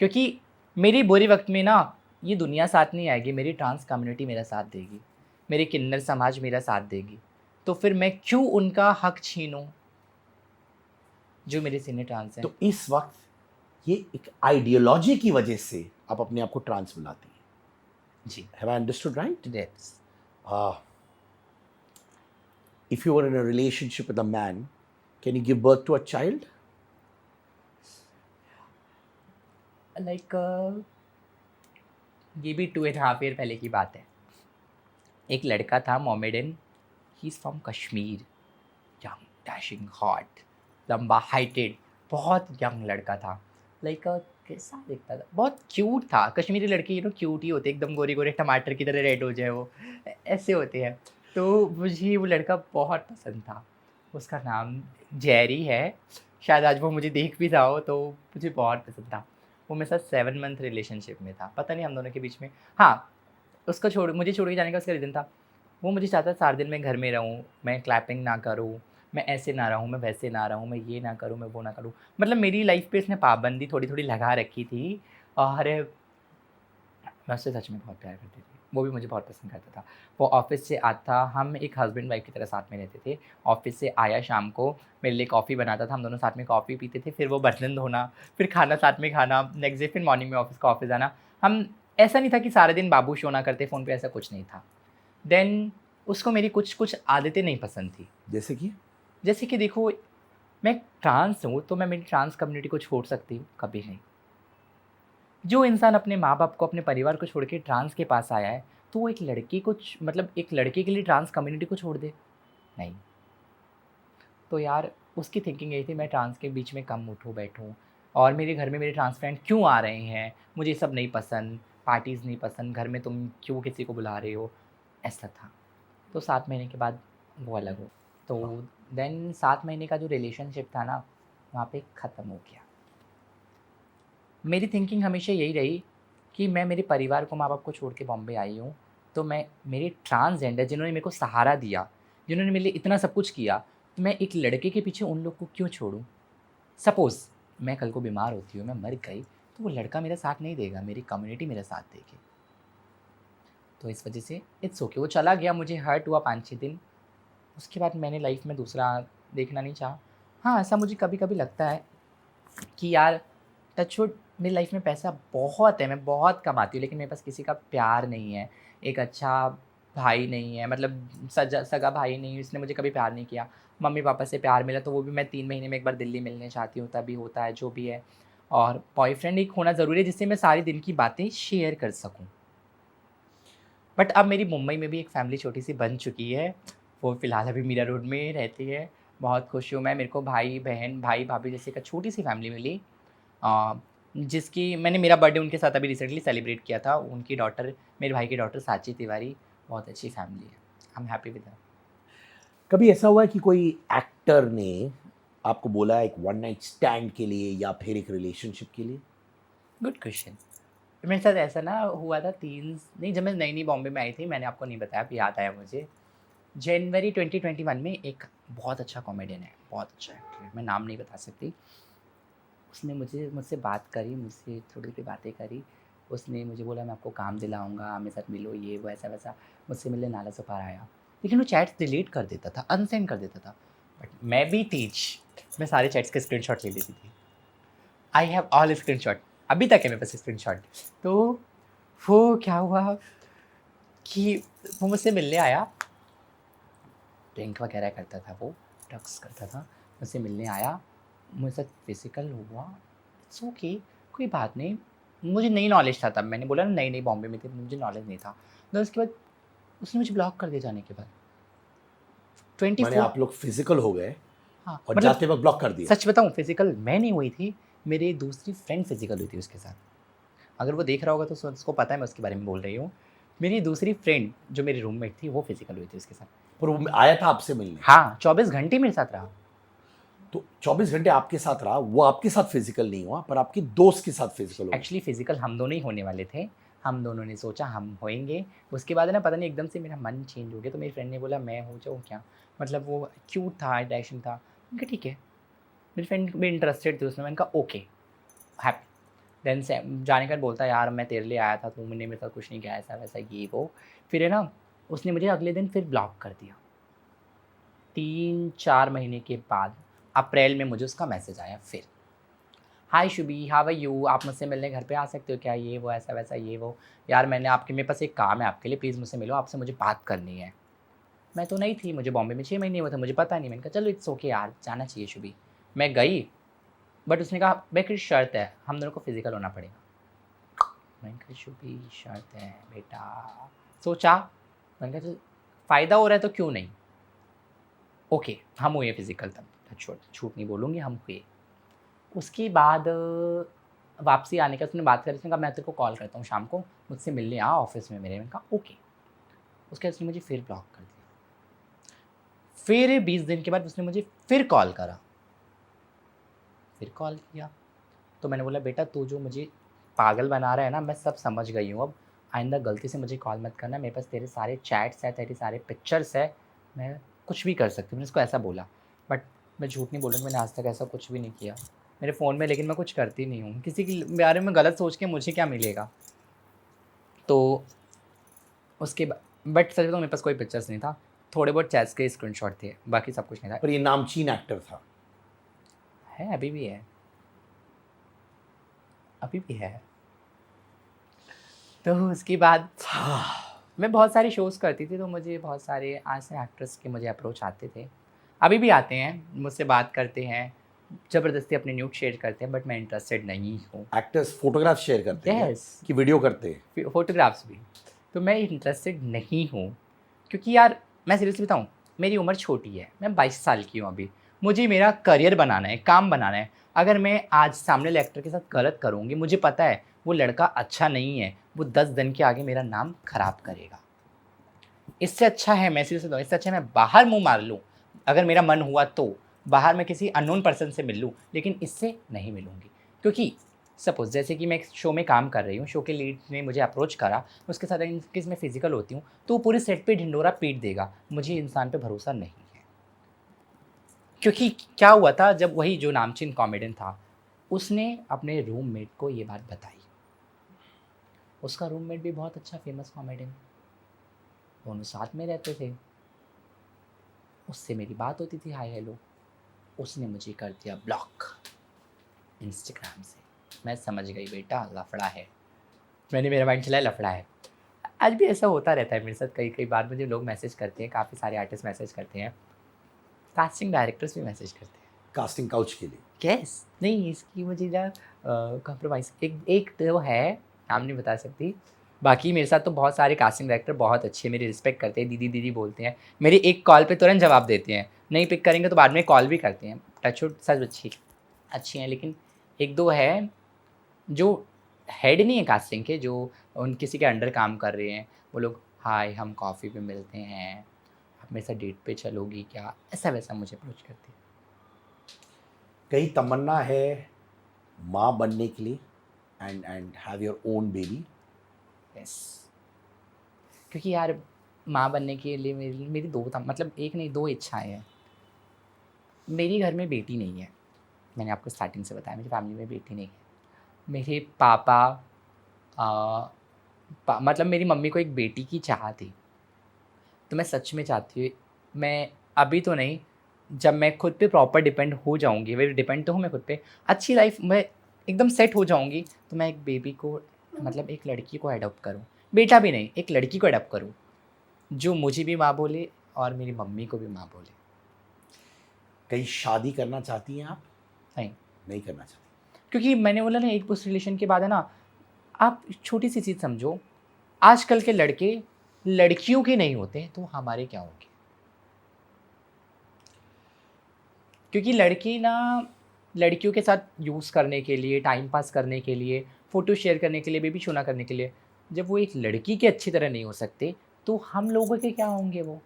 [SPEAKER 1] क्योंकि मेरे बुरे वक्त में ना ये दुनिया साथ नहीं आएगी, मेरी ट्रांस कम्युनिटी मेरा साथ देगी, मेरे किन्नर समाज मेरा साथ देगी। तो फिर मैं क्यों उनका हक छीनूँ जो मेरे सीनियर ट्रांस हैं।
[SPEAKER 2] तो इस वक्त ये एक आइडियोलॉजी की वजह से आप अपने आप को ट्रांस बुलाती हैं।
[SPEAKER 1] जी,
[SPEAKER 2] have I understood right?
[SPEAKER 1] That's
[SPEAKER 2] If you were in a relationship with a man, can you give birth to a child?
[SPEAKER 1] Like ये भी 2.5 ईयर पहले की बात है। एक लड़का था Mohammedan, he is from Kashmir, young dashing hot, लंबा हाइटेड, बहुत यंग लड़का था। लाइक कैसा दिखता था, बहुत क्यूट था। कश्मीरी लड़के क्यूट ही होते, एकदम गोरे गोरे टमाटर की तरह रेड हो जाए वो, ऐसे होते हैं। तो मुझे वो लड़का बहुत पसंद था। उसका नाम जेरी है, शायद आज वो मुझे देख भी रहा हो, तो मुझे बहुत पसंद था। वो मेरे साथ 7 मंथ रिलेशनशिप में था, पता नहीं हम दोनों के बीच में, हाँ, उसको मुझे छोड़ के जाने का उसका रीज़न था, वो मुझे चाहता था 4 दिन मैं घर में रहूँ, मैं क्लैपिंग ना करूँ, मैं ऐसे ना रहूँ, मैं वैसे ना रहूँ, मैं ये ना करूँ, मैं वो ना करूँ। मतलब मेरी लाइफ़ पे इसने पाबंदी थोड़ी-थोड़ी लगा रखी थी। और मैं उससे सच में बहुत प्यार करती थी। वो भी मुझे बहुत पसंद करता था। वो ऑफ़िस से आता, हम एक हस्बैंड वाइफ़ की तरह साथ में रहते थे। ऑफ़िस से आया शाम को, मेरे लिए कॉफ़ी बनाता था, हम दोनों साथ में कॉफ़ी पीते थे, फिर वो बर्तन धोना, फिर खाना साथ में खाना, नेक्स्ट डे फिर मॉर्निंग में ऑफ़िस का ऑफ़िस आना। हम ऐसा नहीं था कि सारा दिन बाबू शो ना करते फ़ोन पे, ऐसा कुछ नहीं था। देन उसको मेरी कुछ-कुछ आदतें नहीं पसंद थी।
[SPEAKER 2] जैसे कि?
[SPEAKER 1] जैसे कि देखो, मैं ट्रांस हूँ, तो मैं मेरी ट्रांस कम्युनिटी को छोड़ सकती हूँ? कभी नहीं। जो इंसान अपने माँ-बाप को, अपने परिवार को छोड़ के ट्रांस के पास आया है, तो वो एक लड़की को मतलब एक लड़के के लिए ट्रांस कम्युनिटी को छोड़ दे? नहीं। तो यार उसकी थिंकिंग यही थी, मैं ट्रांस के बीच में कम उठूँ, बैठूँ, और मेरे घर में मेरे ट्रांस फ्रेंड क्यों आ रहे हैं? मुझे ये सब नहीं पसंद, पार्टीज़ नहीं पसंद, घर में तुम क्यों किसी को बुला रहे हो? ऐसा था। तो 7 महीने के बाद वो अलग हो। तो देन 7 महीने का जो रिलेशनशिप था ना, वहाँ पे ख़त्म हो गया। मेरी थिंकिंग हमेशा यही रही कि मैं मेरे परिवार को, माँ-बाप को छोड़ के बॉम्बे आई हूँ, तो मैं मेरे ट्रांसजेंडर जिन्होंने मेरे को सहारा दिया, जिन्होंने मेरे लिए इतना सब कुछ किया, तो मैं एक लड़के के पीछे उन लोग को क्यों छोड़ूँ? सपोज़ मैं कल को बीमार होती हूँ, मैं मर गई, तो वो लड़का मेरा साथ नहीं देगा, मेरी कम्युनिटी मेरा साथ देगी। तो इस वजह से इट्स ओके, वो चला गया, मुझे हर्ट हुआ 5-6 दिन, उसके बाद मैंने लाइफ़ में दूसरा देखना नहीं चाहा। हाँ, ऐसा मुझे कभी-कभी लगता है कि यार टचवुड मेरी लाइफ में पैसा बहुत है, मैं बहुत कमाती हूँ, लेकिन मेरे पास किसी का प्यार नहीं है, एक अच्छा भाई नहीं है, मतलब सगा भाई नहीं है, इसने मुझे कभी प्यार नहीं किया। मम्मी-पापा से प्यार मिला तो वो भी मैं 3 महीने में एक बार दिल्ली मिलने चाहती हूँ, तभी होता है जो भी है। और बॉयफ्रेंड एक होना ज़रूरी है जिससे मैं सारी दिन की बातें शेयर कर सकूँ। बट अब मेरी मुंबई में भी एक फैमिली छोटी सी बन चुकी है, वो फ़िलहाल अभी मीरा रोड में रहती है। बहुत खुश हूँ मैं, मेरे को भाई-बहन, भाई-भाभी जैसे एक छोटी सी फैमिली मिली, अ, जिसकी मैंने मेरा बर्थडे उनके साथ अभी रिसेंटली सेलिब्रेट किया था। उनकी डॉटर, मेरे भाई की डॉटर साची तिवारी, बहुत अच्छी फैमिली है। I am happy with her.
[SPEAKER 2] कभी ऐसा हुआ है कि कोई एक्टर ने आपको बोला है एक वन नाइट स्टैंड के लिए या फिर एक रिलेशनशिप के लिए?
[SPEAKER 1] Good question. मेरे साथ ऐसा ना हुआ था 3 नहीं, जब मैं नई-नई बॉम्बे में आई थी, मैंने आपको नहीं बताया, अभी याद आया मुझे। जनवरी 2021 में एक बहुत अच्छा कॉमेडियन है, बहुत अच्छा एक्टर है, मैं नाम नहीं बता सकती। उसने मुझसे बात करी, मुझसे थोड़ी-थोड़ी बातें करी। उसने मुझे बोला मैं आपको काम दिलाऊँगा, मेरे साथ मिलो, ये वो ऐसा-वैसा। मुझसे मिलने नालासोपारा आया। लेकिन वो चैट्स डिलीट कर देता था, अनसेंड कर देता था। बट मैं भी तेज, मैं सारे चैट्स के स्क्रीनशॉट ले लेती थी। आई हैव ऑल स्क्रीनशॉट, अभी तक है मेरे पास स्क्रीनशॉट। तो वो क्या हुआ कि वो मुझसे मिलने आया, ड्रिंक वगैरह करता था वो, ड्रग्स करता था, मुझसे मिलने आया, मेरे साथ फिज़िकल हुआ, इट्स ओके, कोई बात नहीं। मुझे नहीं नॉलेज था तब, मैंने बोला ना नई-नई बॉम्बे में थी, मुझे नॉलेज नहीं था। तो उसके बाद उसने मुझे ब्लॉक कर दिया जाने के बाद।
[SPEAKER 2] माने
[SPEAKER 1] 24
[SPEAKER 2] आप लोग फिजिकल हो गए
[SPEAKER 1] हाँ,
[SPEAKER 2] और
[SPEAKER 1] मतलब
[SPEAKER 2] जाते वक्त ब्लॉक कर दिया?
[SPEAKER 1] सच बताऊँ फिज़िकल मैं नहीं हुई थी, मेरी दूसरी फ्रेंड फिज़िकल हुई थी उसके साथ। अगर वो देख रहा होगा तो उसको पता है मैं उसके बारे में बोल रही हूँ। मेरी दूसरी फ्रेंड जो मेरी रूममेट थी वो फिज़िकल हुई थी उसके साथ।
[SPEAKER 2] पर वो आया था आपसे मिलने?
[SPEAKER 1] हाँ, 24 घंटे मेरे साथ रहा।
[SPEAKER 2] तो 24 घंटे आपके साथ रहा, वो आपके साथ फिजिकल नहीं हुआ पर आपके दोस्त के साथ फिजिकल हो गया।
[SPEAKER 1] एक्चुअली फिज़िकल हम दोनों ही होने वाले थे। हम दोनों ने सोचा हम होएँगे, उसके बाद है ना पता नहीं एकदम से मेरा मन चेंज हो गया, तो मेरी फ्रेंड ने बोला मैं हो जाऊँ क्या? मतलब वो क्यूट था, अट्रैक्शन था। मैंने कहा ठीक है, मेरी फ्रेंड भी इंटरेस्टेड थी उसमें, मैंने कहा ओके, हैप्पी। देन से जाने के बाद बोलता है यार मैं तेरे लिए आया था, तुमने मेरे साथ कुछ नहीं किया, ऐसा-वैसा ये वो। फिर है ना, उसने मुझे अगले दिन फिर ब्लॉक कर दिया। 3-4 महीने के बाद अप्रैल में मुझे उसका मैसेज आया फिर। हाय शुभी, हाउ आर यू? आप मुझसे मिलने घर पे आ सकते हो क्या? ये वो ऐसा-वैसा ये वो। यार मेरे पास एक काम है आपके लिए, प्लीज़ मुझसे मिलो, आपसे मुझे बात करनी है। मैं तो नई थी, मुझे बॉम्बे में 6 महीने हुए थे, मुझे पता नहीं। मैंने कहा चलो इट्स ओके यार, जाना चाहिए शुभी। मैं गई, बट उसने कहा बेटा शर्त है, हम दोनों को फिज़िकल होना पड़ेगा। मैंने कहा शुभी शर्त है बेटा। सोचा, मैंने कहा चल फ़ायदा हो रहा है तो क्यों नहीं? ओके, हम हुए फिज़िकल तब, टच वुड, झूठ नहीं बोलूँगी, हम हुए। उसके बाद वापसी आने का उसने बात करी, उसने कहा मैं तेरे को कॉल करता हूँ शाम को, मुझसे मिलने आ ऑफ़िस में मेरे। मैंने कहा ओके। उसके बाद उसने मुझे फिर ब्लॉक कर दिया। फिर 20 दिन के बाद उसने मुझे फिर कॉल करा, फिर कॉल किया। तो मैंने बोला बेटा तू जो मुझे पागल बना रहा है ना, मैं सब समझ गई हूँ अब। आइंदा गलती से मुझे कॉल मत करना, मेरे पास तेरे सारे चैट्स हैं, तेरे सारे पिक्चर्स हैं, मैं कुछ भी कर सकती हूँ। मैंने उसको ऐसा बोला। बट मैं झूठ नहीं बोलूँगी, मैंने आज तक ऐसा कुछ भी नहीं किया मेरे फ़ोन में, लेकिन मैं कुछ करती नहीं हूँ। किसी के बारे में गलत सोच के मुझे क्या मिलेगा? तो उसके बा बट सच बताऊँ मेरे पास कोई पिक्चर्स नहीं था। थोड़े बहुत चैट्स के स्क्रीनशॉट थे, बाकी सब कुछ नहीं था।
[SPEAKER 2] पर ये नामचीन एक्टर था।
[SPEAKER 1] है, अभी भी है, अभी भी है। तो उसके बाद मैं बहुत सारे शोज़ करती थी, तो मुझे बहुत सारे ऐसे एक्टर्स के मुझे अप्रोच आते थे। अभी भी आते हैं, मुझसे बात करते हैं, ज़बरदस्ती अपने न्यूड शेयर करते हैं, बट मैं इंटरेस्टेड नहीं हूँ।
[SPEAKER 2] एक्टर्स फोटोग्राफ शेयर करते हैं
[SPEAKER 1] येस,
[SPEAKER 2] कि वीडियो करते हैं?
[SPEAKER 1] फ़ोटोग्राफ्स भी। तो मैं इंटरेस्टेड नहीं हूँ, क्योंकि यार मैं सीरियसली बताऊँ, मेरी उम्र छोटी है, मैं 22 साल की हूँ अभी। मुझे मेरा करियर बनाना है, काम बनाना है। अगर मैं आज सामने वाले एक्टर के साथ गलत करूँगी, मुझे पता है वो लड़का अच्छा नहीं है, वो 10 दिन के आगे मेरा नाम खराब करेगा। इससे अच्छा है, मैं सीरियसली बताऊँ, इससे अच्छा है मैं बाहर मुँह मार लूँ, अगर मेरा मन हुआ तो। बाहर मैं किसी अननोन पर्सन से मिल लूँ, लेकिन इससे नहीं मिलूँगी। क्योंकि सपोज़ जैसे कि मैं एक शो में काम कर रही हूँ, शो के लीड ने मुझे अप्रोच करा, उसके साथ इन केस मैं फिज़िकल होती हूँ, तो वो पूरे सेट पे ढिंढोरा पीट देगा। मुझे इंसान पे भरोसा नहीं है। क्योंकि क्या हुआ था, जब वही जो नामचीन कॉमेडियन था, उसने अपने रूममेट को ये बात बताई। उसका रूममेट भी बहुत अच्छा फ़ेमस कॉमेडियन, दोनों साथ में रहते थे। उससे मेरी बात होती थी हाय हेलो। उसने मुझे कर दिया ब्लॉक इंस्टाग्राम से। मैं समझ गई बेटा लफड़ा है। मैंने मेरा माइंड चलाया लफड़ा है। आज भी ऐसा होता रहता है मेरे साथ, कई-कई बार मुझे लोग मैसेज करते हैं, काफ़ी सारे आर्टिस्ट मैसेज करते हैं, कास्टिंग डायरेक्टर्स भी मैसेज करते हैं।
[SPEAKER 2] कास्टिंग काउच के लिए?
[SPEAKER 1] यस, नहीं इसकी मुझे ना कॉम्प्रोमाइज़ एक एक तो है, नाम नहीं बता सकती, बाकी मेरे साथ तो बहुत सारे कास्टिंग डायरेक्टर बहुत अच्छे हैं, मेरी रिस्पेक्ट करते हैं, दीदी दीदी बोलते हैं, मेरी एक कॉल पे तुरंत जवाब देते हैं, नहीं पिक करेंगे तो बाद में कॉल भी करते हैं। टचवुड सच अच्छी अच्छी हैं, लेकिन एक दो है जो हेड नहीं है कास्टिंग के, जो उन किसी के अंडर काम कर रहे हैं, वो लोग हाय हम कॉफ़ी पे मिलते हैं, आप मेरे साथ डेट पे चलोगी क्या, ऐसा वैसा मुझे अप्रोच करती है।
[SPEAKER 2] कहीं तमन्ना है माँ बनने के लिए and have your own baby?
[SPEAKER 1] Yes, क्योंकि यार माँ बनने के लिए मेरी मेरी मतलब एक नहीं दो इच्छाएं हैं। मेरी घर में बेटी नहीं है, मैंने आपको स्टार्टिंग से बताया मेरी फैमिली में बेटी नहीं है। मेरे पापा मतलब मेरी मम्मी को एक बेटी की चाह थी, तो मैं सच में चाहती हूँ, मैं अभी तो नहीं, जब मैं खुद पे प्रॉपर डिपेंड हो जाऊँगी, वे डिपेंड तो हूँ मैं खुद पे, अच्छी लाइफ मैं एकदम सेट हो जाऊँगी, तो मैं एक बेबी को मतलब एक लड़की को अडॉप्ट करूँ, बेटा भी नहीं एक लड़की को अडॉप्ट करूँ, जो मुझे भी माँ बोले और मेरी मम्मी को भी माँ बोले।
[SPEAKER 2] कहीं शादी करना चाहती हैं आप?
[SPEAKER 1] नहीं,
[SPEAKER 2] नहीं करना चाहती?
[SPEAKER 1] क्योंकि मैंने बोला ना एक उस रिलेशन के बाद है ना, आप छोटी सी चीज़ समझो, आजकल के लड़के लड़कियों के नहीं होते तो हमारे क्या होंगे? क्योंकि लड़की ना लड़कियों के साथ यूज़ करने के लिए, टाइम पास करने के लिए, फ़ोटो शेयर करने के लिए, बेबी शोना करने के लिए, जब वो एक लड़की की अच्छी तरह नहीं हो सकते, तो हम लोगों के क्या होंगे वो?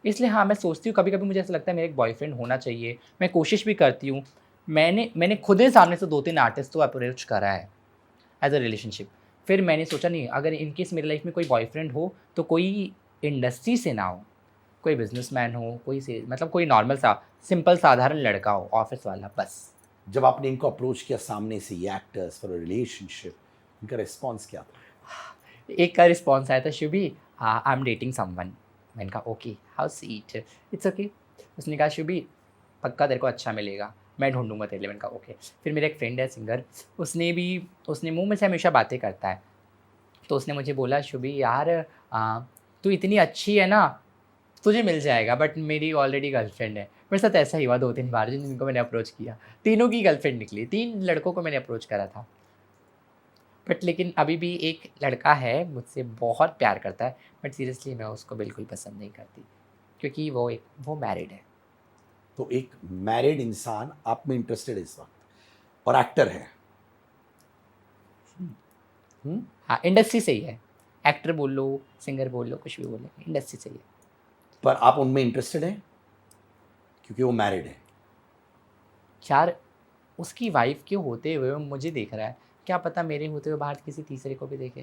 [SPEAKER 1] इसलिए हाँ, मैं सोचती हूँ कभी-कभी मुझे ऐसा लगता है मेरा एक बॉयफ्रेंड होना चाहिए, मैं कोशिश भी करती हूँ। मैंने मैंने खुद ही सामने से 2-3 आर्टिस्ट तो अप्रोच करा है एज़ अ रिलेशनशिप। फिर मैंने सोचा नहीं, अगर इन केस मेरी लाइफ़ में कोई बॉयफ्रेंड हो, तो कोई इंडस्ट्री से ना हो, कोई बिज़नेसमैन हो, कोई से मतलब कोई नॉर्मल सा, सिंपल साधारण लड़का हो, ऑफ़िस वाला बस।
[SPEAKER 2] जब आपने इनको अप्रोच किया सामने से, ये एक्टर्स फॉर अ रिलेशनशिप, इनका रिस्पॉन्स क्या था?
[SPEAKER 1] एक का रिस्पॉन्स आया था, Shubhi I am dating someone. मैंने कहा okay, how sweet, it's okay. उसने कहा शुभी पक्का तेरे को अच्छा मिलेगा, मैं ढूंढूंगा तेरे लिए। मैंने कहा ओके। फिर मेरा एक फ्रेंड है सिंगर, उसने मुंह में से हमेशा बातें करता है, तो उसने मुझे बोला शुभी यार तू इतनी अच्छी है ना, तुझे मिल जाएगा, बट मेरी ऑलरेडी गर्लफ्रेंड है। मेरे साथ ऐसा ही हुआ 2-3 बार, जिनको मैंने अप्रोच किया, तीनों की गर्लफ्रेंड निकली, 3 लड़कों को मैंने अप्रोच करा था। बट लेकिन अभी भी एक लड़का है मुझसे बहुत प्यार करता है, बट सीरियसली मैं उसको बिल्कुल पसंद नहीं करती, क्योंकि वो मैरिड है।
[SPEAKER 2] तो एक मैरिड इंसान आप में इंटरेस्टेड है इस वक्त और एक्टर है।
[SPEAKER 1] हाँ, इंडस्ट्री से ही है, एक्टर बोल लो, सिंगर बोल लो, कुछ भी बोल लो, इंडस्ट्री से ही है।
[SPEAKER 2] पर आप उनमें इंटरेस्टेड हैं क्योंकि वो मैरिड है?
[SPEAKER 1] यार उसकी वाइफ के होते हुए वो मुझे देख रहा है, क्या पता मेरे होते हुए बाहर किसी तीसरे को भी देखे।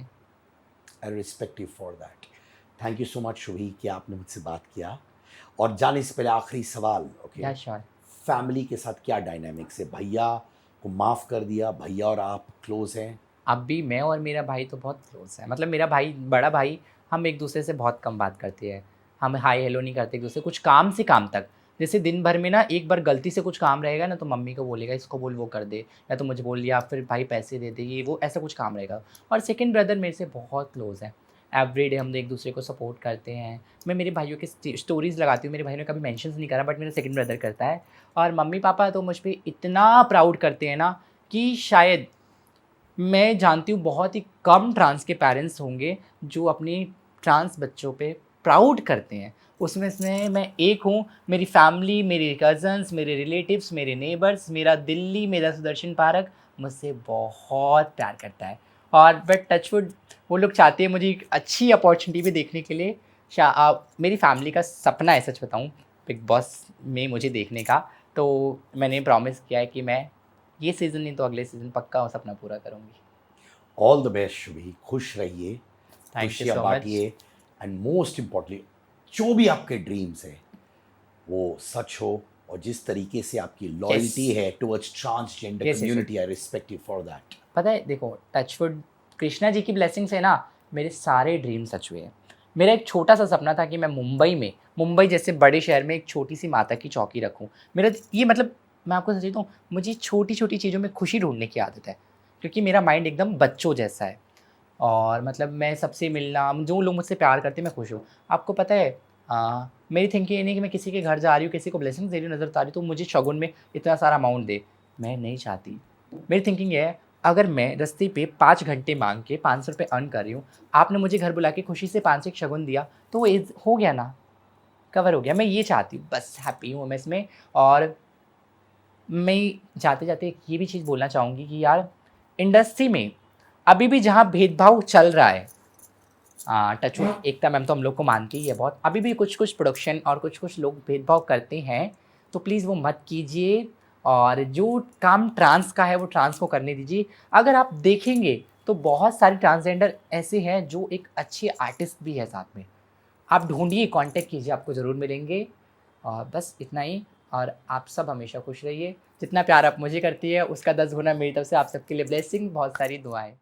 [SPEAKER 2] I respect you for that. Thank you so much Shubhi कि आपने मुझसे बात किया। और जाने से पहले आखिरी सवाल, ओके,
[SPEAKER 1] या श्योर।
[SPEAKER 2] फैमिली के साथ क्या डायनामिक्स है? भैया को माफ़ कर दिया, भैया और आप क्लोज हैं?
[SPEAKER 1] अब भी मैं और मेरा भाई तो बहुत क्लोज है, मतलब मेरा भाई, बड़ा भाई, हम एक दूसरे से बहुत कम बात करते हैं, हम हाय हेलो नहीं करते एक दूसरे, कुछ काम से काम तक। जैसे दिन भर में ना एक बार गलती से कुछ काम रहेगा ना, तो मम्मी को बोलेगा इसको बोल वो कर दे, या तो मुझे बोल लिया फिर भाई पैसे दे दे, ये वो ऐसा कुछ काम रहेगा। और सेकंड ब्रदर मेरे से बहुत क्लोज है, एवरीडे हम एक दूसरे को सपोर्ट करते हैं। मैं मेरे भाइयों की स्टोरीज़ लगाती हूँ, मेरे भाई ने कभी मेंशन्स नहीं करा, बट मेरा सेकंड ब्रदर करता है। और मम्मी पापा तो मुझ पर इतना प्राउड करते हैं ना, कि शायद मैं जानती हूँ बहुत ही कम ट्रांस के पेरेंट्स होंगे जो अपनी ट्रांस बच्चों पे प्राउड करते हैं। उसमें से मैं एक हूँ। मेरी फैमिली, मेरे कज़न्स, मेरे रिलेटिव्स, मेरे नेबर्स, मेरा दिल्ली, मेरा सुदर्शन पार्क मुझसे बहुत प्यार करता है। और बट टचवुड वो लोग चाहते हैं मुझे एक अच्छी अपॉर्चुनिटी भी देखने के लिए। मेरी फैमिली का सपना है, सच बताऊँ, बिग बॉस में मुझे देखने का। तो मैंने प्रॉमिस किया है कि मैं ये सीज़न नहीं तो अगले सीज़न पक्का वो सपना पूरा करूँगी।
[SPEAKER 2] ऑल द बेस्ट शुभी, खुश रहिए,
[SPEAKER 1] थैंक यू
[SPEAKER 2] खुशियाँ
[SPEAKER 1] सो मच।
[SPEAKER 2] बांटिए, एंड मोस्ट इम्पॉर्टेंटली जो भी आपके ड्रीम्स हैं वो सच हो। और जिस तरीके से आपकी लॉयल्टी है towards transgender
[SPEAKER 1] Yes, yes,
[SPEAKER 2] community, I respect you for that.
[SPEAKER 1] पता है देखो, टचवुड कृष्णा जी की ब्लेसिंग से ना मेरे सारे ड्रीम सच हुए हैं। मेरा एक छोटा सा सपना था कि मैं मुंबई जैसे बड़े शहर में एक छोटी सी माता की चौकी रखूं। मेरा ये मतलब, मैं आपको सच बताऊं, मुझे छोटी छोटी चीज़ों में खुशी ढूंढने की आदत है, क्योंकि मेरा माइंड एकदम बच्चों जैसा है। और मतलब मैं सबसे मिलना, जो लोग मुझसे प्यार करते हैं मैं खुश हूँ। आपको पता है, मेरी थिंकिंग ये नहीं कि मैं किसी के घर जा रही हूँ, किसी को ब्लेसिंग दे रही हूँ, नज़र आ रही हूँ तो मुझे शगुन में इतना सारा अमाउंट दे, मैं नहीं चाहती। मेरी थिंकिंग ये है, अगर मैं रस्ते पे 5 घंटे मांग के 500 रुपये अर्न कर रही हूँ, आपने मुझे घर बुला के खुशी से 5 एक शगुन दिया, तो वो इज़ हो गया ना, कवर हो गया। मैं ये चाहती हूँ, बस हैप्पी हूँ मैं इसमें। और मैं जाते-जाते एक ये भी चीज़ बोलना चाहूँगी कि यार इंडस्ट्री में अभी भी जहाँ भेदभाव चल रहा है, टचवुड एकता मैम तो हम लोग को मानती ही है बहुत, अभी भी कुछ-कुछ प्रोडक्शन और कुछ-कुछ लोग भेदभाव करते हैं, तो प्लीज़ वो मत कीजिए। और जो काम ट्रांस का है वो ट्रांस को करने दीजिए। अगर आप देखेंगे तो बहुत सारे ट्रांसजेंडर ऐसे हैं जो एक अच्छे आर्टिस्ट भी है साथ में। आप ढूँढिए, कॉन्टैक्ट कीजिए, आपको ज़रूर मिलेंगे। और बस इतना ही। और आप सब हमेशा खुश रहिए। जितना प्यार आप मुझे करती है उसका 10 गुना मेरी तरफ से आप सबके लिए ब्लेसिंग, बहुत सारी दुआएँ।